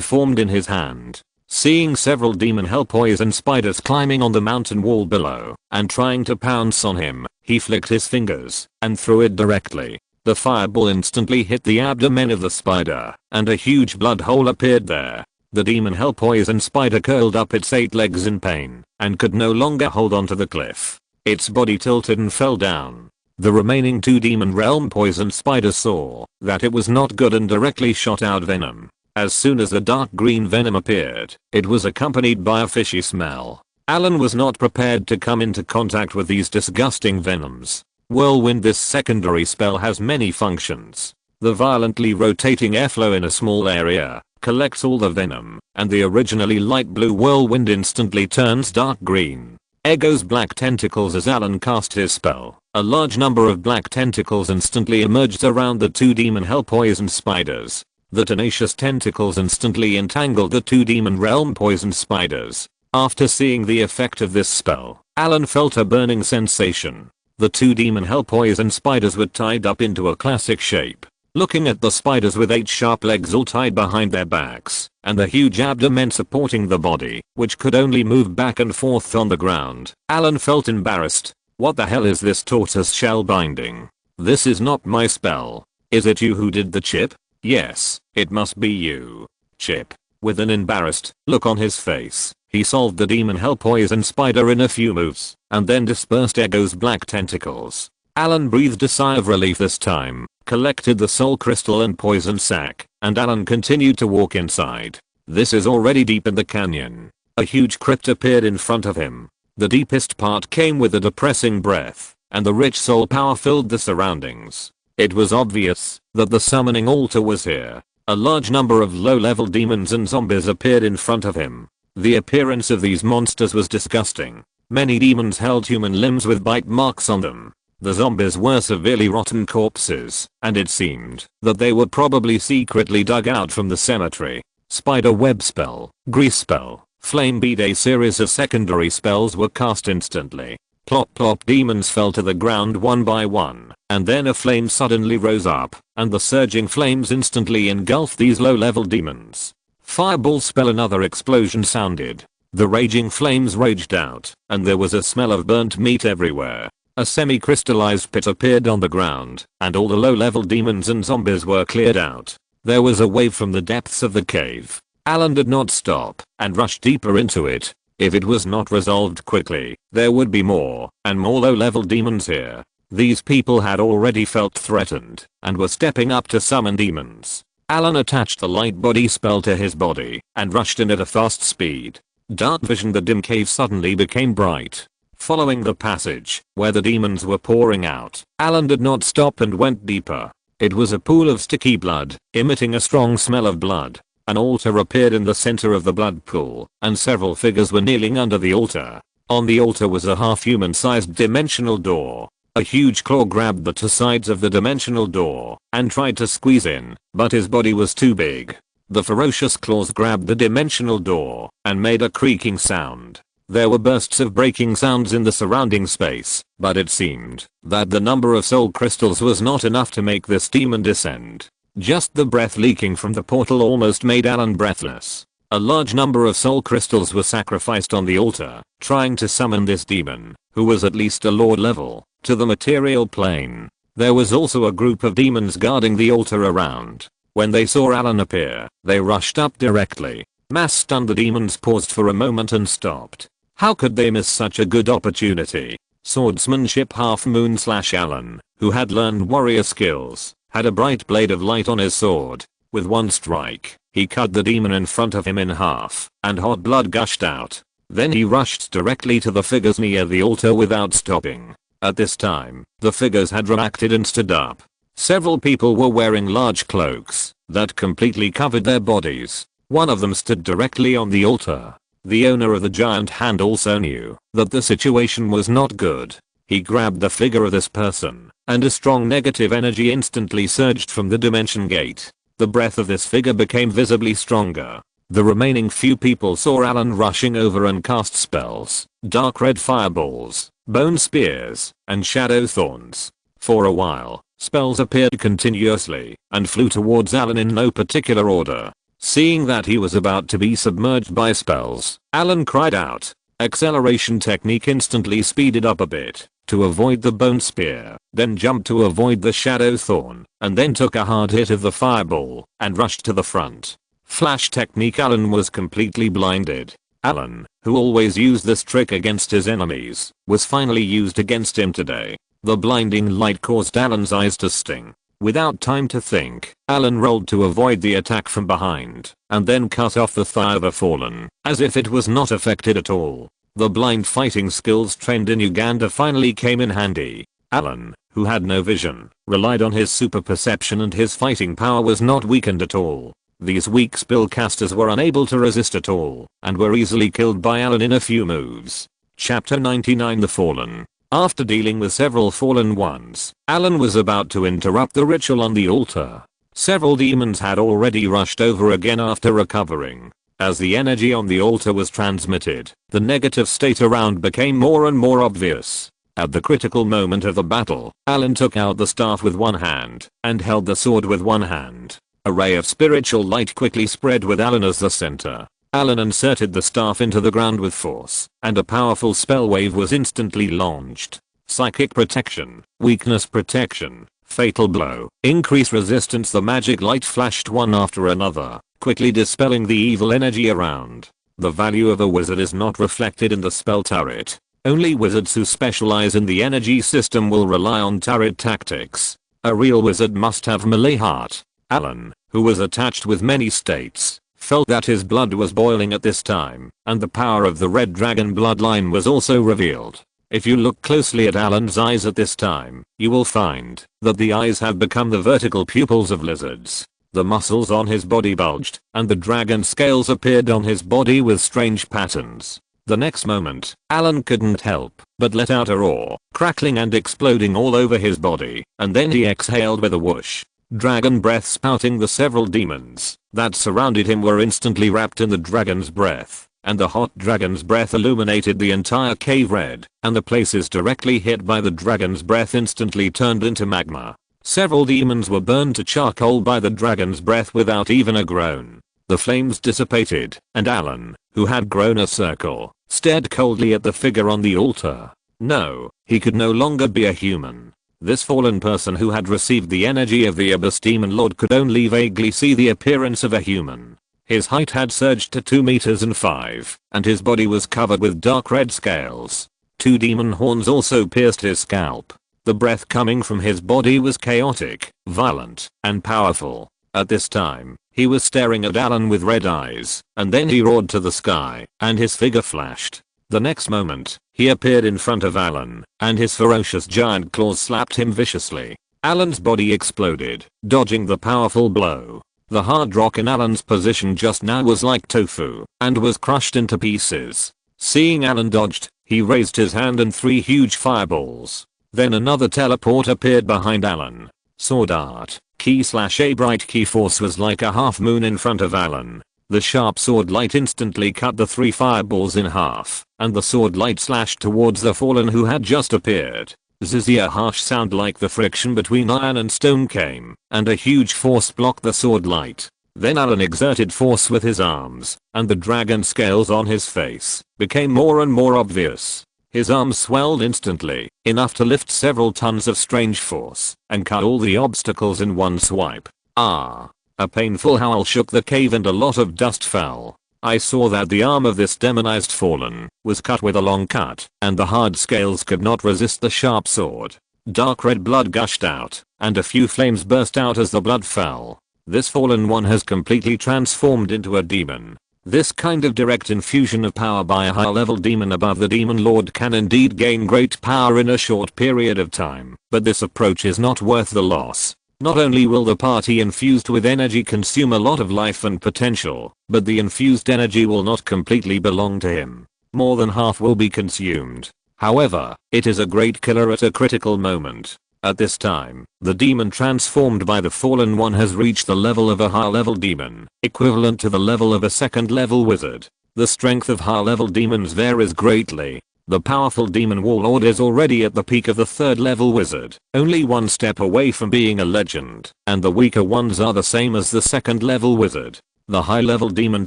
formed in his hand. Seeing several demon hell poison spiders climbing on the mountain wall below and trying to pounce on him, he flicked his fingers and threw it directly. The fireball instantly hit the abdomen of the spider, and a huge blood hole appeared there. The demon hell poison spider curled up its 8 legs in pain and could no longer hold onto the cliff. Its body tilted and fell down. The remaining 2 demon realm poison spiders saw that it was not good and directly shot out venom. As soon as the dark green venom appeared, it was accompanied by a fishy smell. Allen was not prepared to come into contact with these disgusting venoms. Whirlwind. This secondary spell has many functions. The violently rotating airflow in a small area collects all the venom, and the originally light blue whirlwind instantly turns dark green. Echoes black tentacles. As Allen cast his spell, a large number of black tentacles instantly emerged around the 2 demon hell poison spiders. The tenacious tentacles instantly entangled the 2 demon realm poison spiders. After seeing the effect of this spell, Allen felt a burning sensation. The 2 demon hell poison spiders were tied up into a classic shape. Looking at the spiders with 8 sharp legs all tied behind their backs, and the huge abdomen supporting the body, which could only move back and forth on the ground, Allen felt embarrassed. What the hell is this tortoise shell binding? This is not my spell. Is it you who did the chip? Yes, it must be you, Chip. With an embarrassed look on his face, he solved the demon hell poison spider in a few moves, and then dispersed Ego's black tentacles. Allen breathed a sigh of relief this time, collected the soul crystal and poison sac, and Allen continued to walk inside. This is already deep in the canyon. A huge crypt appeared in front of him. The deepest part came with a depressing breath, and the rich soul power filled the surroundings. It was obvious that the summoning altar was here. A large number of low-level demons and zombies appeared in front of him. The appearance of these monsters was disgusting. Many demons held human limbs with bite marks on them. The zombies were severely rotten corpses, and it seemed that they were probably secretly dug out from the cemetery. Spider web spell, grease spell, flame bead. A series of secondary spells were cast instantly. Plop plop. Demons fell to the ground one by one, and then a flame suddenly rose up, and the surging flames instantly engulfed these low-level demons. Fireball spell. Another explosion sounded. The raging flames raged out, and there was a smell of burnt meat everywhere. A semi-crystallized pit appeared on the ground, and all the low-level demons and zombies were cleared out. There was a wave from the depths of the cave. Allen did not stop, and rushed deeper into it. If it was not resolved quickly, there would be more, and more low-level demons here. These people had already felt threatened, and were stepping up to summon demons. Allen attached the light body spell to his body, and rushed in at a fast speed. Dark vision. The dim cave suddenly became bright. Following the passage, where the demons were pouring out, Allen did not stop and went deeper. It was a pool of sticky blood, emitting a strong smell of blood. An altar appeared in the center of the blood pool, and several figures were kneeling under the altar. On the altar was a half-human-sized dimensional door. A huge claw grabbed the 2 sides of the dimensional door, and tried to squeeze in, but his body was too big. The ferocious claws grabbed the dimensional door, and made a creaking sound. There were bursts of breaking sounds in the surrounding space, but it seemed that the number of soul crystals was not enough to make this demon descend. Just the breath leaking from the portal almost made Allen breathless. A large number of soul crystals were sacrificed on the altar, trying to summon this demon, who was at least a lord level, to the material plane. There was also a group of demons guarding the altar around. When they saw Allen appear, they rushed up directly. Mass stunned, the demons paused for a moment and stopped. How could they miss such a good opportunity? Swordsmanship Half Moon / Allen, who had learned warrior skills, had a bright blade of light on his sword. With one strike, he cut the demon in front of him in half, and hot blood gushed out. Then he rushed directly to the figures near the altar without stopping. At this time, the figures had reacted and stood up. Several people were wearing large cloaks that completely covered their bodies. One of them stood directly on the altar. The owner of the giant hand also knew that the situation was not good. He grabbed the figure of this person, and a strong negative energy instantly surged from the dimension gate. The breath of this figure became visibly stronger. The remaining few people saw Allen rushing over and cast spells, dark red fireballs, bone spears, and shadow thorns. For a while, spells appeared continuously and flew towards Allen in no particular order. Seeing that he was about to be submerged by spells, Allen cried out. Acceleration technique instantly speeded up a bit to avoid the bone spear, then jumped to avoid the shadow thorn, and then took a hard hit of the fireball and rushed to the front. Flash technique. Allen was completely blinded. Allen, who always used this trick against his enemies, was finally used against him today. The blinding light caused Allen's eyes to sting. Without time to think, Allen rolled to avoid the attack from behind, and then cut off the thigh of the fallen, as if it was not affected at all. The blind fighting skills trained in Uganda finally came in handy. Allen, who had no vision, relied on his super perception, and his fighting power was not weakened at all. These weak spellcasters were unable to resist at all, and were easily killed by Allen in a few moves. Chapter 99 The Fallen. After dealing with several fallen ones, Allen was about to interrupt the ritual on the altar. Several demons had already rushed over again after recovering. As the energy on the altar was transmitted, the negative state around became more and more obvious. At the critical moment of the battle, Allen took out the staff with one hand and held the sword with one hand. A ray of spiritual light quickly spread with Allen as the center. Allen inserted the staff into the ground with force, and a powerful spell wave was instantly launched. Psychic protection, weakness protection, fatal blow, increase resistance. The magic light flashed one after another, quickly dispelling the evil energy around. The value of a wizard is not reflected in the spell turret. Only wizards who specialize in the energy system will rely on turret tactics. A real wizard must have melee heart. Allen, who was attached with many states, felt that his blood was boiling at this time, and the power of the red dragon bloodline was also revealed. If you look closely at Allen's eyes at this time, you will find that the eyes have become the vertical pupils of lizards. The muscles on his body bulged, and the dragon scales appeared on his body with strange patterns. The next moment, Allen couldn't help but let out a roar, crackling and exploding all over his body, and then he exhaled with a whoosh. Dragon breath spouting. The several demons that surrounded him were instantly wrapped in the dragon's breath, and the hot dragon's breath illuminated the entire cave red, and the places directly hit by the dragon's breath instantly turned into magma. Several demons were burned to charcoal by the dragon's breath without even a groan. The flames dissipated, and Allen, who had grown a circle, stared coldly at the figure on the altar. No, he could no longer be a human. This fallen person who had received the energy of the Abyss Demon Lord could only vaguely see the appearance of a human. His height had surged to 2 meters and 5, and his body was covered with dark red scales. 2 demon horns also pierced his scalp. The breath coming from his body was chaotic, violent, and powerful. At this time, he was staring at Allen with red eyes, and then he roared to the sky, and his figure flashed. The next moment, he appeared in front of Allen, and his ferocious giant claws slapped him viciously. Allen's body exploded, dodging the powerful blow. The hard rock in Allen's position just now was like tofu, and was crushed into pieces. Seeing Allen dodged, he raised his hand and 3 huge fireballs. Then another teleport appeared behind Allen. Sword art, key/a bright key force was like a half moon in front of Allen. The sharp sword light instantly cut the 3 fireballs in half, and the sword light slashed towards the fallen who had just appeared. Zizzy, a harsh sound like the friction between iron and stone came, and a huge force blocked the sword light. Then Allen exerted force with his arms, and the dragon scales on his face became more and more obvious. His arms swelled instantly, enough to lift several tons of strange force, and cut all the obstacles in one swipe. Ah! A painful howl shook the cave and a lot of dust fell. I saw that the arm of this demonized fallen was cut with a long cut, and the hard scales could not resist the sharp sword. Dark red blood gushed out, and a few flames burst out as the blood fell. This fallen one has completely transformed into a demon. This kind of direct infusion of power by a high-level demon above the demon lord can indeed gain great power in a short period of time, but this approach is not worth the loss. Not only will the party infused with energy consume a lot of life and potential, but the infused energy will not completely belong to him. More than half will be consumed. However, it is a great killer at a critical moment. At this time, the demon transformed by the fallen one has reached the level of a high-level demon, equivalent to the level of a second-level wizard. The strength of high-level demons varies greatly. The powerful demon warlord is already at the peak of the third-level wizard, only one step away from being a legend, and the weaker ones are the same as the second-level wizard. The high-level demon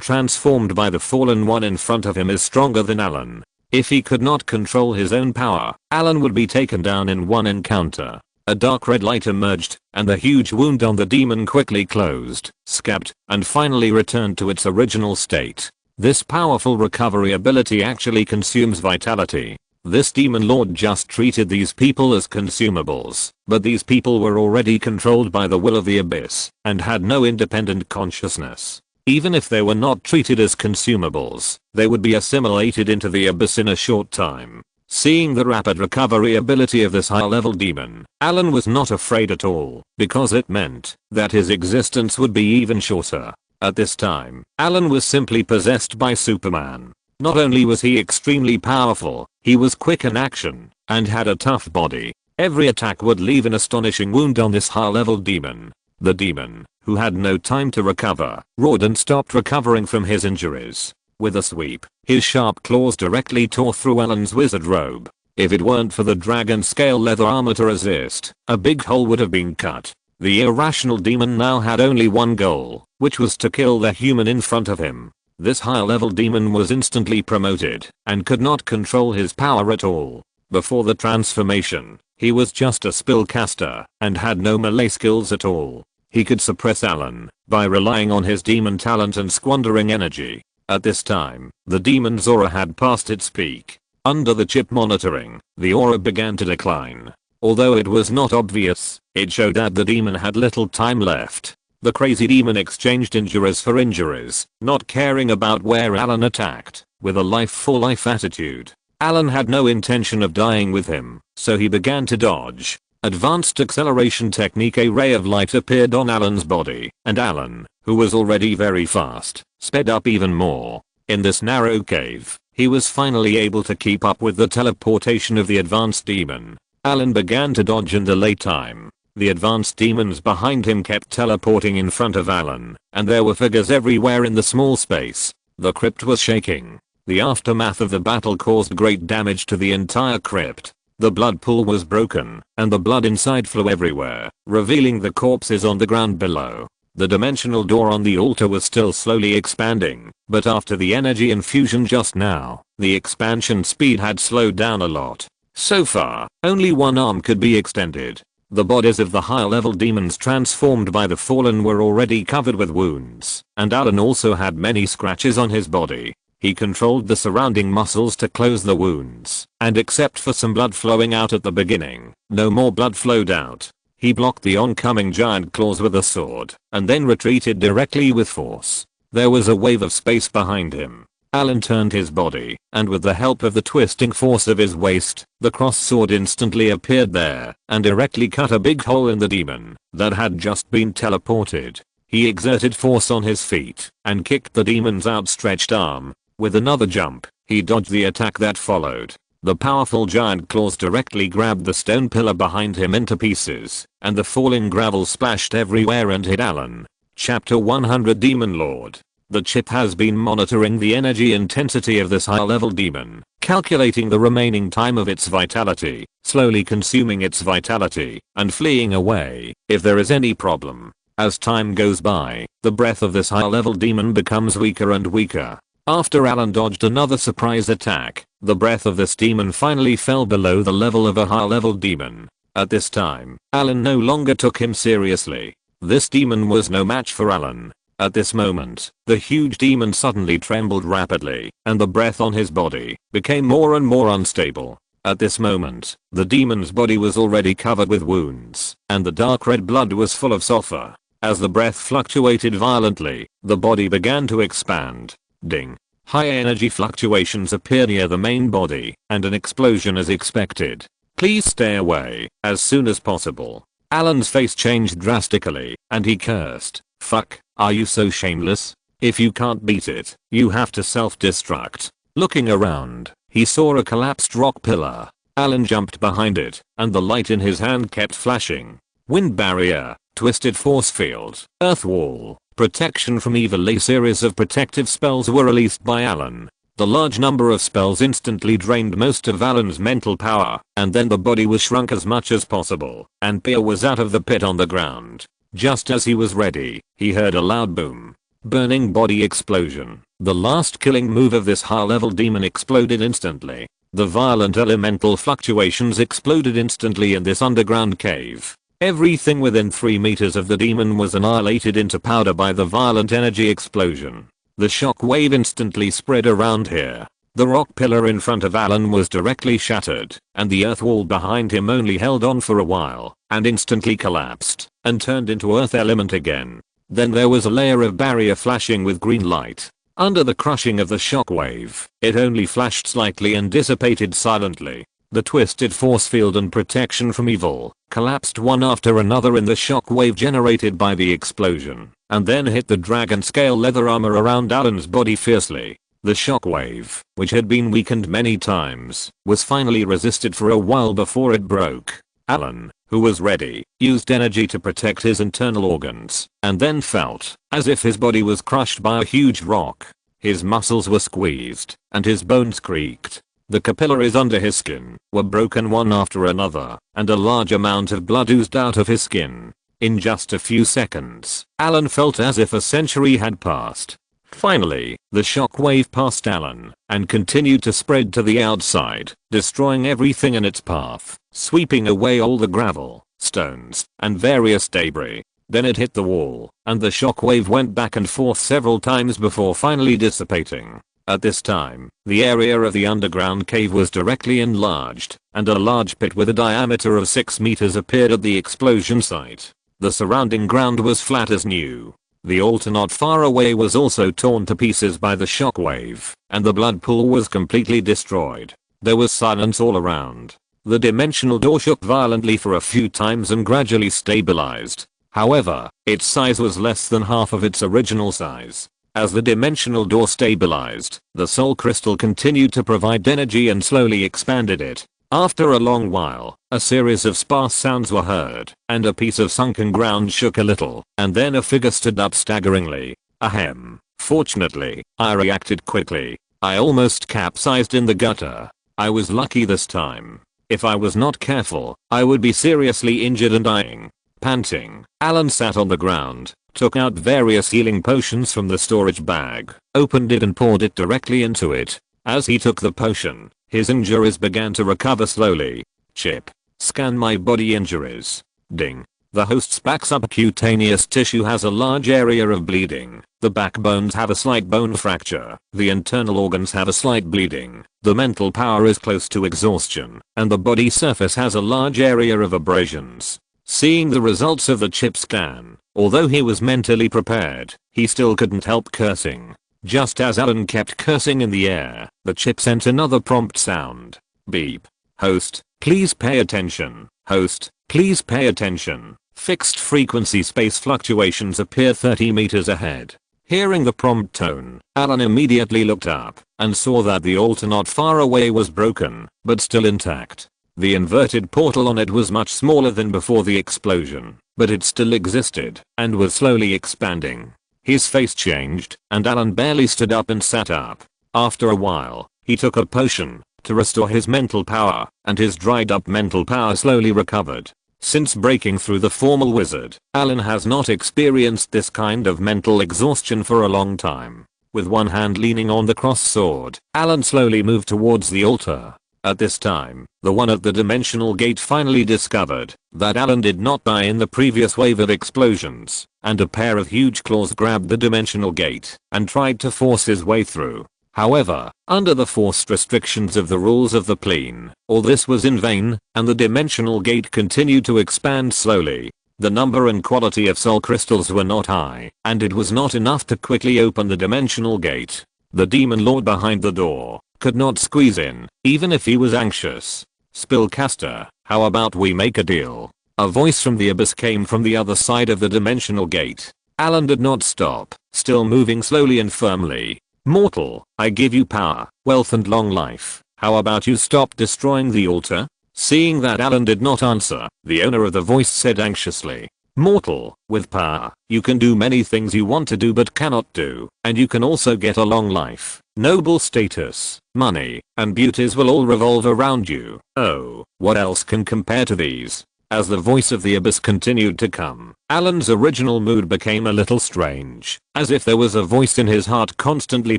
transformed by the fallen one in front of him is stronger than Allen. If he could not control his own power, Allen would be taken down in one encounter. A dark red light emerged, and the huge wound on the demon quickly closed, scabbed, and finally returned to its original state. This powerful recovery ability actually consumes vitality. This demon lord just treated these people as consumables, but these people were already controlled by the will of the abyss, and had no independent consciousness. Even if they were not treated as consumables, they would be assimilated into the abyss in a short time. Seeing the rapid recovery ability of this high-level demon, Allen was not afraid at all, because it meant that his existence would be even shorter. At this time, Allen was simply possessed by Superman. Not only was he extremely powerful, he was quick in action, and had a tough body. Every attack would leave an astonishing wound on this high-level demon. The demon, who had no time to recover, roared and stopped recovering from his injuries. With a sweep, his sharp claws directly tore through Allen's wizard robe. If it weren't for the dragon scale leather armor to resist, a big hole would have been cut. The irrational demon now had only one goal, which was to kill the human in front of him. This high-level demon was instantly promoted, and could not control his power at all. Before the transformation, he was just a spellcaster, and had no melee skills at all. He could suppress Allen by relying on his demon talent and squandering energy. At this time, the demon's aura had passed its peak. Under the chip monitoring, the aura began to decline. Although it was not obvious, it showed that the demon had little time left. The crazy demon exchanged injuries for injuries, not caring about where Allen attacked, with a life-for-life attitude. Allen had no intention of dying with him, so he began to dodge. Advanced acceleration technique. A ray of light appeared on Allen's body, and Allen, who was already very fast, sped up even more. In this narrow cave, he was finally able to keep up with the teleportation of the advanced demon. Allen began to dodge and delay time. The advanced demons behind him kept teleporting in front of Allen, and there were figures everywhere in the small space. The crypt was shaking. The aftermath of the battle caused great damage to the entire crypt. The blood pool was broken, and the blood inside flew everywhere, revealing the corpses on the ground below. The dimensional door on the altar was still slowly expanding, but after the energy infusion just now, the expansion speed had slowed down a lot. So far, only one arm could be extended. The bodies of the high-level demons transformed by the fallen were already covered with wounds, and Allen also had many scratches on his body. He controlled the surrounding muscles to close the wounds, and except for some blood flowing out at the beginning, no more blood flowed out. He blocked the oncoming giant claws with a sword, and then retreated directly with force. There was a wave of space behind him. Allen turned his body, and with the help of the twisting force of his waist, the cross sword instantly appeared there, and directly cut a big hole in the demon that had just been teleported. He exerted force on his feet, and kicked the demon's outstretched arm. With another jump, he dodged the attack that followed. The powerful giant claws directly grabbed the stone pillar behind him into pieces, and the falling gravel splashed everywhere and hit Allen. Chapter 100. Demon Lord. The chip has been monitoring the energy intensity of this high-level demon, calculating the remaining time of its vitality, slowly consuming its vitality, and fleeing away if there is any problem. As time goes by, the breath of this high-level demon becomes weaker and weaker. After Allen dodged another surprise attack, the breath of this demon finally fell below the level of a high-level demon. At this time, Allen no longer took him seriously. This demon was no match for Allen. At this moment, the huge demon suddenly trembled rapidly, and the breath on his body became more and more unstable. At this moment, the demon's body was already covered with wounds, and the dark red blood was full of sulfur. As the breath fluctuated violently, the body began to expand. Ding. High energy fluctuations appear near the main body, and an explosion is expected. Please stay away as soon as possible. Allen's face changed drastically, and he cursed. Fuck, are you so shameless? If you can't beat it, you have to self-destruct. Looking around, he saw a collapsed rock pillar. Allen jumped behind it, and the light in his hand kept flashing. Wind barrier, twisted force field, earth wall, protection from evil. A series of protective spells were released by Allen. The large number of spells instantly drained most of Allen's mental power, and then the body was shrunk as much as possible, and Pierre was out of the pit on the ground. Just as he was ready, he heard a loud boom. Burning body explosion. The last killing move of this high-level demon exploded instantly. The violent elemental fluctuations exploded instantly in this underground cave. Everything within 3 meters of the demon was annihilated into powder by the violent energy explosion. The shock wave instantly spread around here. The rock pillar in front of Allen was directly shattered, and the earth wall behind him only held on for a while, and instantly collapsed, and turned into earth element again. Then there was a layer of barrier flashing with green light. Under the crushing of the shock wave, it only flashed slightly and dissipated silently. The twisted force field and protection from evil collapsed one after another in the shock wave generated by the explosion, and then hit the dragon scale leather armor around Allen's body fiercely. The shock wave, which had been weakened many times, was finally resisted for a while before it broke. Allen, who was ready, used energy to protect his internal organs, and then felt as if his body was crushed by a huge rock. His muscles were squeezed, and his bones creaked. The capillaries under his skin were broken one after another, and a large amount of blood oozed out of his skin. In just a few seconds, Allen felt as if a century had passed. Finally, the shock wave passed Allen, and continued to spread to the outside, destroying everything in its path, sweeping away all the gravel, stones, and various debris. Then it hit the wall, and the shock wave went back and forth several times before finally dissipating. At this time, the area of the underground cave was directly enlarged, and a large pit with a diameter of 6 meters appeared at the explosion site. The surrounding ground was flat as new. The altar not far away was also torn to pieces by the shockwave, and the blood pool was completely destroyed. There was silence all around. The dimensional door shook violently for a few times and gradually stabilized. However, its size was less than half of its original size. As the dimensional door stabilized, the soul crystal continued to provide energy and slowly expanded it. After a long while, a series of sparse sounds were heard, and a piece of sunken ground shook a little, and then a figure stood up staggeringly. Ahem. Fortunately, I reacted quickly. I almost capsized in the gutter. I was lucky this time. If I was not careful, I would be seriously injured and dying. Panting, Allen sat on the ground, took out various healing potions from the storage bag, opened it and poured it directly into it. As he took the potion, his injuries began to recover slowly. Chip. Scan my body injuries. Ding. The host's back subcutaneous tissue has a large area of bleeding. The backbones have a slight bone fracture. The internal organs have a slight bleeding. The mental power is close to exhaustion, and the body surface has a large area of abrasions. Seeing the results of the chip scan, although he was mentally prepared, he still couldn't help cursing. Just as Allen kept cursing in the air, the chip sent another prompt sound. Beep. Host, please pay attention. Host, please pay attention. Fixed frequency space fluctuations appear 30 meters ahead. Hearing the prompt tone, Allen immediately looked up and saw that the altar not far away was broken, but still intact. The inverted portal on it was much smaller than before the explosion, but it still existed and was slowly expanding. His face changed, and Allen barely stood up and sat up. After a while, he took a potion to restore his mental power, and his dried up mental power slowly recovered. Since breaking through the formal wizard, Allen has not experienced this kind of mental exhaustion for a long time. With one hand leaning on the cross sword, Allen slowly moved towards the altar. At this time, the one at the dimensional gate finally discovered that Allen did not die in the previous wave of explosions, and a pair of huge claws grabbed the dimensional gate and tried to force his way through. However, under the forced restrictions of the rules of the plane, all this was in vain, and the dimensional gate continued to expand slowly. The number and quality of soul crystals were not high, and it was not enough to quickly open the dimensional gate. The demon lord behind the door could not squeeze in, even if he was anxious. Spellcaster, how about we make a deal? A voice from the abyss came from the other side of the dimensional gate. Allen did not stop, still moving slowly and firmly. Mortal, I give you power, wealth and long life. How about you stop destroying the altar? Seeing that Allen did not answer, the owner of the voice said anxiously. Mortal, with power, you can do many things you want to do but cannot do, and you can also get a long life, noble status, money, and beauties will all revolve around you. Oh, what else can compare to these? As the voice of the abyss continued to come, Allen's original mood became a little strange, as if there was a voice in his heart constantly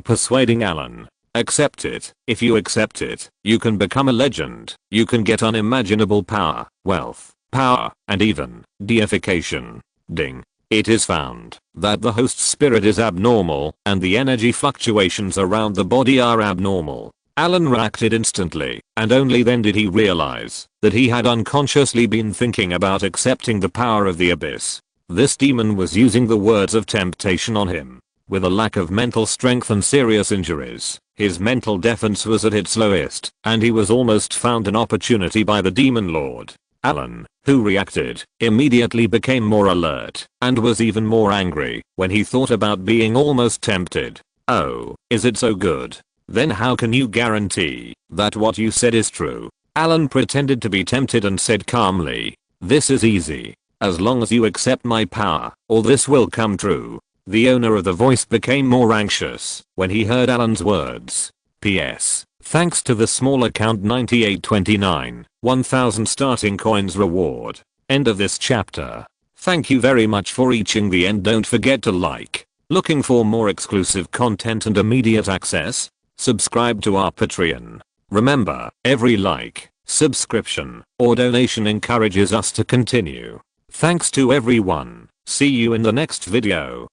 persuading Allen. Accept it. If you accept it, you can become a legend. You can get unimaginable power, wealth, power, and even deification. Ding. It is found that the host spirit is abnormal and the energy fluctuations around the body are abnormal. Allen reacted instantly, and only then did he realize that he had unconsciously been thinking about accepting the power of the abyss. This demon was using the words of temptation on him. With a lack of mental strength and serious injuries, his mental defense was at its lowest, and he was almost found an opportunity by the demon lord. Allen, who reacted, immediately became more alert, and was even more angry when he thought about being almost tempted. Oh, is it so good? Then how can you guarantee that what you said is true? Allen pretended to be tempted and said calmly, this is easy. As long as you accept my power, all this will come true. The owner of the voice became more anxious when he heard Allen's words. P.S. Thanks to the small account 9829, 1000 starting coins reward. End of this chapter. Thank you very much for reaching the end. Don't forget to like. Looking for more exclusive content and immediate access? Subscribe to our Patreon. Remember, every like, subscription, or donation encourages us to continue. Thanks to everyone. See you in the next video.